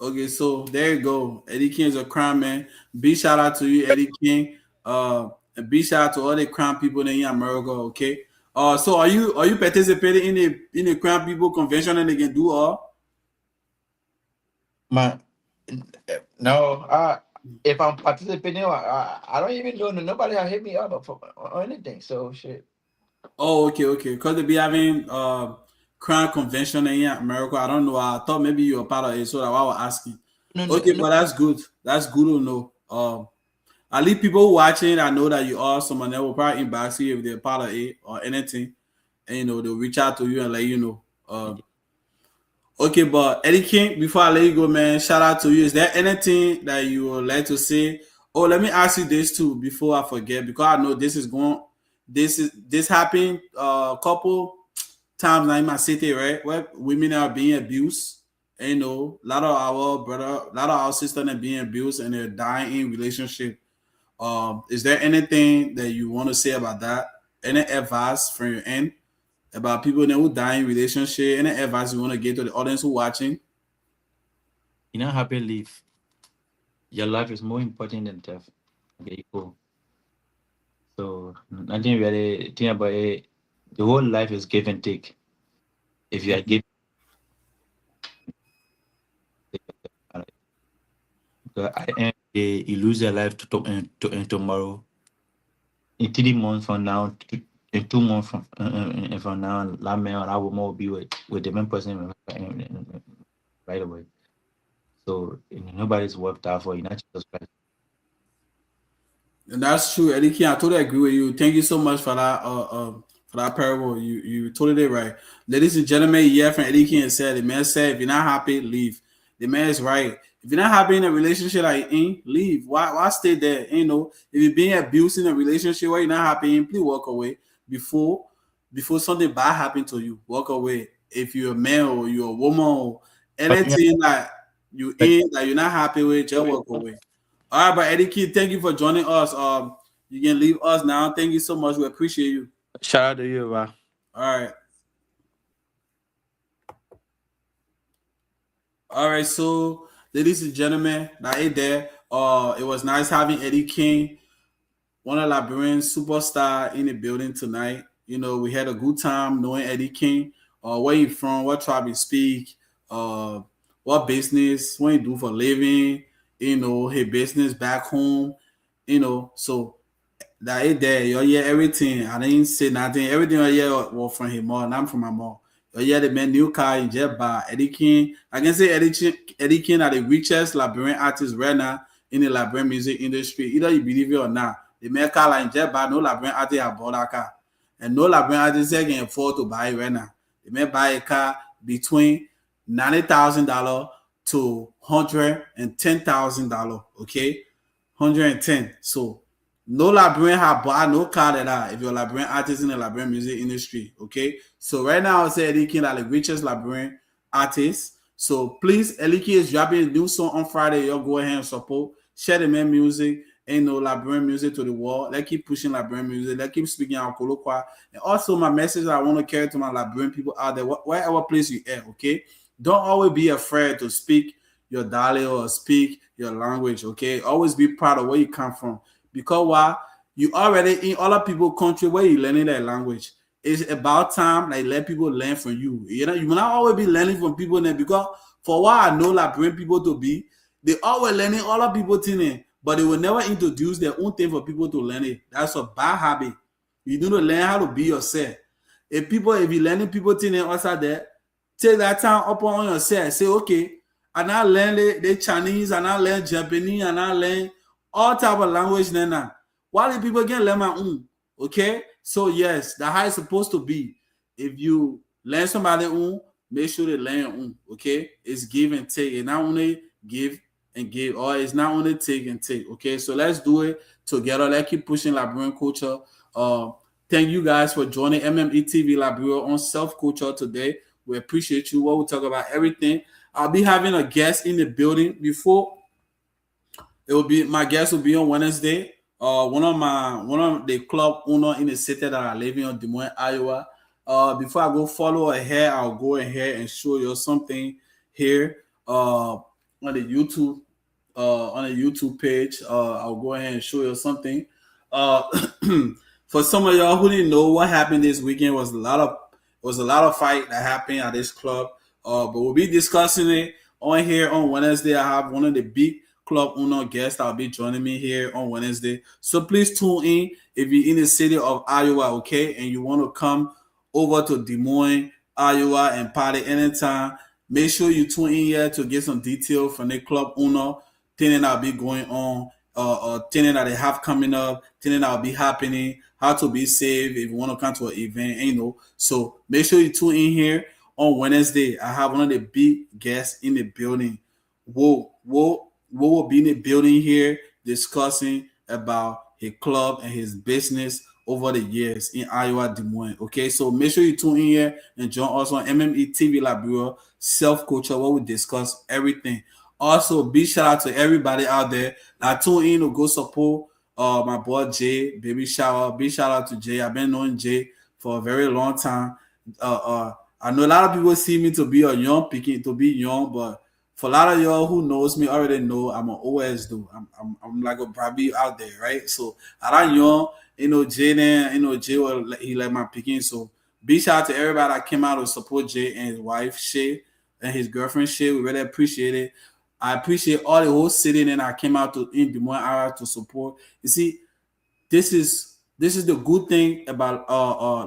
Okay, so there you go. Eddie King is a crown man. Big shout out to you, Eddie King. And big shout out to all the crown people in America. Okay. So are you participating in the crown people convention and they can do all? No. If I'm participating, I don't even know. Nobody has hit me up or anything. So shit. Oh, okay. Because they be having crown convention in America. I don't know. I thought maybe you were part of it, so that's why I was asking. Okay, but that's good. That's good to know. At least people watching, I know that you are someone that will probably inbox you if they're part of it or anything, and they'll reach out to you and let you know. Okay, but Eddie King, before I let you go, man, shout out to you. Is there anything that you would like to say? Oh, let me ask you this too before I forget, because I know this happened a couple times now in my city, right? Where women are being abused. And, a lot of our brother, a lot of our sisters are being abused and they're dying in relationship. Is there anything that you want to say about that? Any advice from your end about people that who die in relationship? Any advice you want to give to the audience who watching? You're not happy, leave. Your life is more important than death. Okay, cool. So nothing really think about it. The whole life is give and take. If you are giving, because at the end of the day, you lose your life to tomorrow. In 3 months from now, in 2 months from now, that man or that woman will be with the main person right away. So nobody's worked out for you, not Jesus Christ. And that's true, Eddie King. I totally agree with you. Thank you so much for that parable. You totally right, ladies and gentlemen. Yeah, from Eddie King said, the man said, if you're not happy, leave. The man is right. If you're not happy in a relationship like in, leave. Why stay there? If you're being abused in a relationship where you're not happy in, please walk away before before something bad happen to you. Walk away. If you're a man or you're a woman or But you anything that you have, in that you're not happy with, just walk away. All right, but Eddie Key, thank you for joining us. You can leave us now. Thank you so much. We appreciate you. shout out to you, bro. All right. All right. So, ladies and gentlemen, that it there. It was nice having Eddie King, one of Liberian's superstar in the building tonight. We had a good time knowing Eddie King. Where he from, what tribe he speak, uh, what business, what he do for living, his business back home, so that it there, you hear everything. I didn't say nothing. Everything I hear was from him more, and I'm from my mom. You hear the man new car in Jeba, Eddie King. I can say Eddie King are the richest Liberian artist right now in the Liberian music industry. Either you believe it or not. The man car like Jeba, no Liberian artist have bought that car. And no Liberian artist can afford to buy it right now. The man buy a car between $90,000 to $110,000. Okay, 110. So no Liberian have bought no car that if you're a Liberian artist in the Liberian music industry. Okay. So right now I say Eddie King are the richest Liberian artist. So please, Eddie King is dropping a new song on Friday. Y'all go ahead and support. Share the man music. Ain't no Liberian music to the world. Let's keep pushing Liberian music. Let's keep speaking our Kolokwa. And also my message I want to carry to my Liberian people out there, wherever place you at, okay? Don't always be afraid to speak your dialect or speak your language, okay? Always be proud of where you come from. Because why? You already in other people's country where you learning that language. It's about time like let people learn from you. You will not always be learning from people there because for what I know like bring people to be, they always learning other people thing, but they will never introduce their own thing for people to learn it. That's a bad habit. You need to learn how to be yourself. If you learning people thing outside there, take that time up on yourself. Say, okay, and I learn the Chinese, and I learn Japanese, and I learn all type of language now. Why do people can learn my own? Okay, so yes, that's how it's supposed to be. If you learn somebody own, make sure they learn your own. Okay, it's give and take. It's not only give and give, or it's not only take and take. Okay, so let's do it together. Let's keep pushing Liberian culture. Thank you guys for joining MME TV Liberia on self culture today. We appreciate you. What we talk about everything. I'll be having a guest in the building before. It will be my guest will be on Wednesday. One of the club owner in the city that I live in Des Moines, Iowa. Before I go follow ahead, I'll go ahead and show you something here. On the YouTube page. I'll go ahead and show you something. Uh, for some of y'all who didn't know what happened this weekend was a lot of fight that happened at this club. But we'll be discussing it on here on Wednesday. I have one of the big club owner guests that'll be joining me here on Wednesday. So please tune in if you're in the city of Iowa, okay, and you want to come over to Des Moines, Iowa, and party anytime. Make sure you tune in here to get some detail from the club owner, thing that'll be going on, thing that they have coming up, thing that'll be happening, how to be safe if you want to come to an event, So make sure you tune in here on Wednesday, I have one of the big guests in the building. Wo will be in the building here discussing about his club and his business over the years in Iowa, Des Moines. Okay, so make sure you tune in here and join us on MME TV Liberia Self Culture, where we discuss everything. Also, big shout out to everybody out there that tune in to go support my boy Jay. Baby shower, big shout out to Jay. I've been knowing Jay for a very long time. I know a lot of people see me to be a young picking to be young, but for a lot of y'all who knows me already know I'm an OS dude. I'm like a Bobby out there, right? So I don't young, Jay then, Jay he like my picking. So big shout out to everybody that came out to support Jay and his wife Shay and his girlfriend Shay. We really appreciate it. I appreciate all the whole city and I came out to in Des Moines area to support. You see, this is the good thing about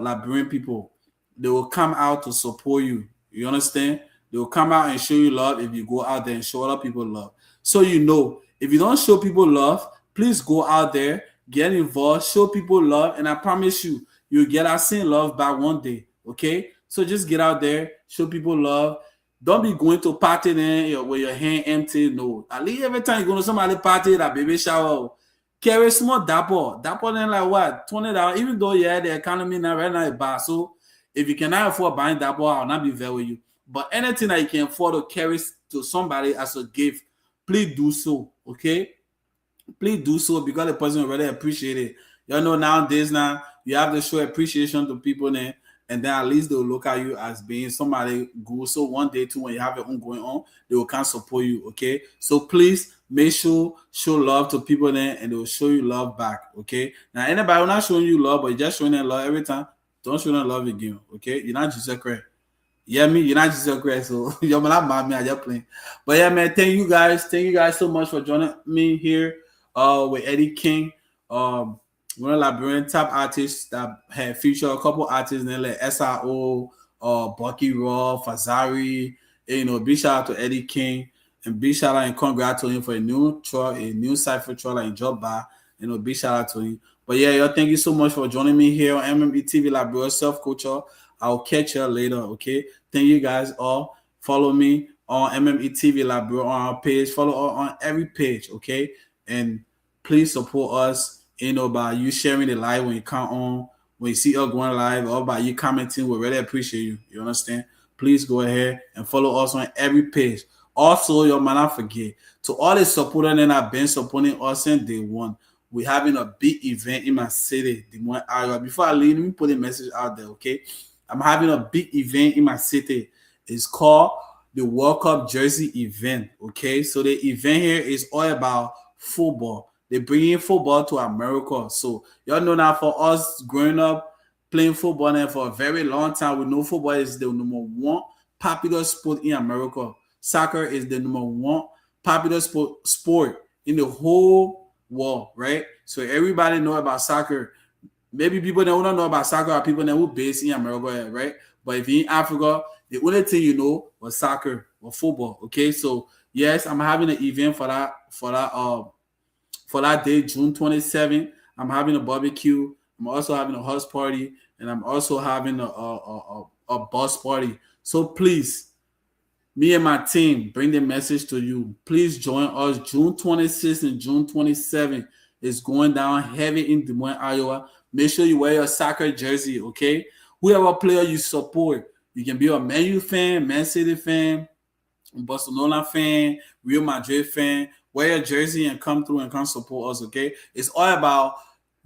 Liberian people. They will come out to support you. You understand? They will come out and show you love if you go out there and show other people love. So if you don't show people love, please go out there, get involved, show people love, and I promise you, you'll get that same love back one day. Okay? So just get out there, show people love. Don't be going to party then with your hand empty. No. At least every time you go to somebody party, that baby shower, carry small dapper. Dapper then like what? $20. Even though the economy now right now is bad. So if you cannot afford buying dapper, I'll not be there with you. But anything that you can afford to carry to somebody as a gift, please do so. Okay? Please do so because the person will really appreciate it. You know, nowadays now you have to show appreciation to people then, and then at least they'll look at you as being somebody good. So one day too, when you have your own going on, they will come support you. Okay, so please make sure show love to people then, and they will show you love back. Okay, now anybody who not showing you love, but you're just showing them love every time, don't show them love again. Okay, you're not Jesus Christ. Yeah, you're not Jesus Christ, so you're not mad me. I just playing. But yeah, man, thank you guys so much for joining me here with Eddie King. One of Liberian top artists that had featured a couple artists in like SRO, Bucky Raw, Fazari. Big shout out to Eddie King and big shout out and congrats to him for a new cypher truck like job by. Big shout out to him. But yeah, yo, thank you so much for joining me here on MME TV Liberia Self Culture. I'll catch you later. Okay, thank you guys all. Follow me on MME TV Liberia on our page. Follow us on every page. Okay, and please support us. By you sharing the live when you come on, when you see us going live, or by you commenting, we really appreciate you. You understand? Please go ahead and follow us on every page. Also, you might not forget, to all the supporters that have been supporting us since day one, we're having a big event in my city, Des Moines, Iowa. Before I leave, let me put a message out there, okay? I'm having a big event in my city. It's called the World Cup Jersey event, okay? So the event here is all about football. They bring in football to America. So y'all know now for us growing up playing football and for a very long time, we know football is the number one popular sport in America. Soccer is the number one popular sport in the whole world, right? So everybody know about soccer. Maybe people that don't know about soccer are people that were based in America, right? But if you're in Africa, the only thing you know was soccer or football. Okay, so yes, I'm having an event for that day, June 27th. I'm having a barbecue. I'm also having a house party, and I'm also having a bus party. So please, me and my team bring the message to you. Please join us June 26th and June 27th. It's going down heavy in Des Moines, Iowa. Make sure you wear your soccer jersey, okay? Whoever player you support. You can be a Man U fan, Man City fan, Barcelona fan, Real Madrid fan. Wear your jersey and come through and come support us, okay? It's all about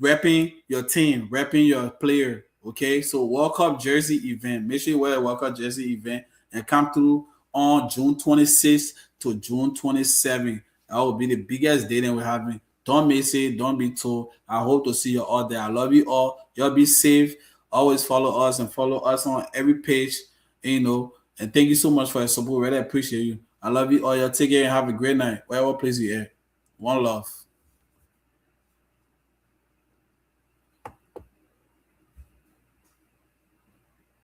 repping your team, repping your player, okay? So World Cup jersey event. Make sure you wear a World Cup jersey event and come through on June 26th to June 27th. That will be the biggest day that we're having. Don't miss it. Don't be told. I hope to see you all there. I love you all. Y'all be safe. Always follow us and follow us on every page, and thank you so much for your support. Really appreciate you. I love you all. Y'all take care and have a great night. Wherever place you at. One love.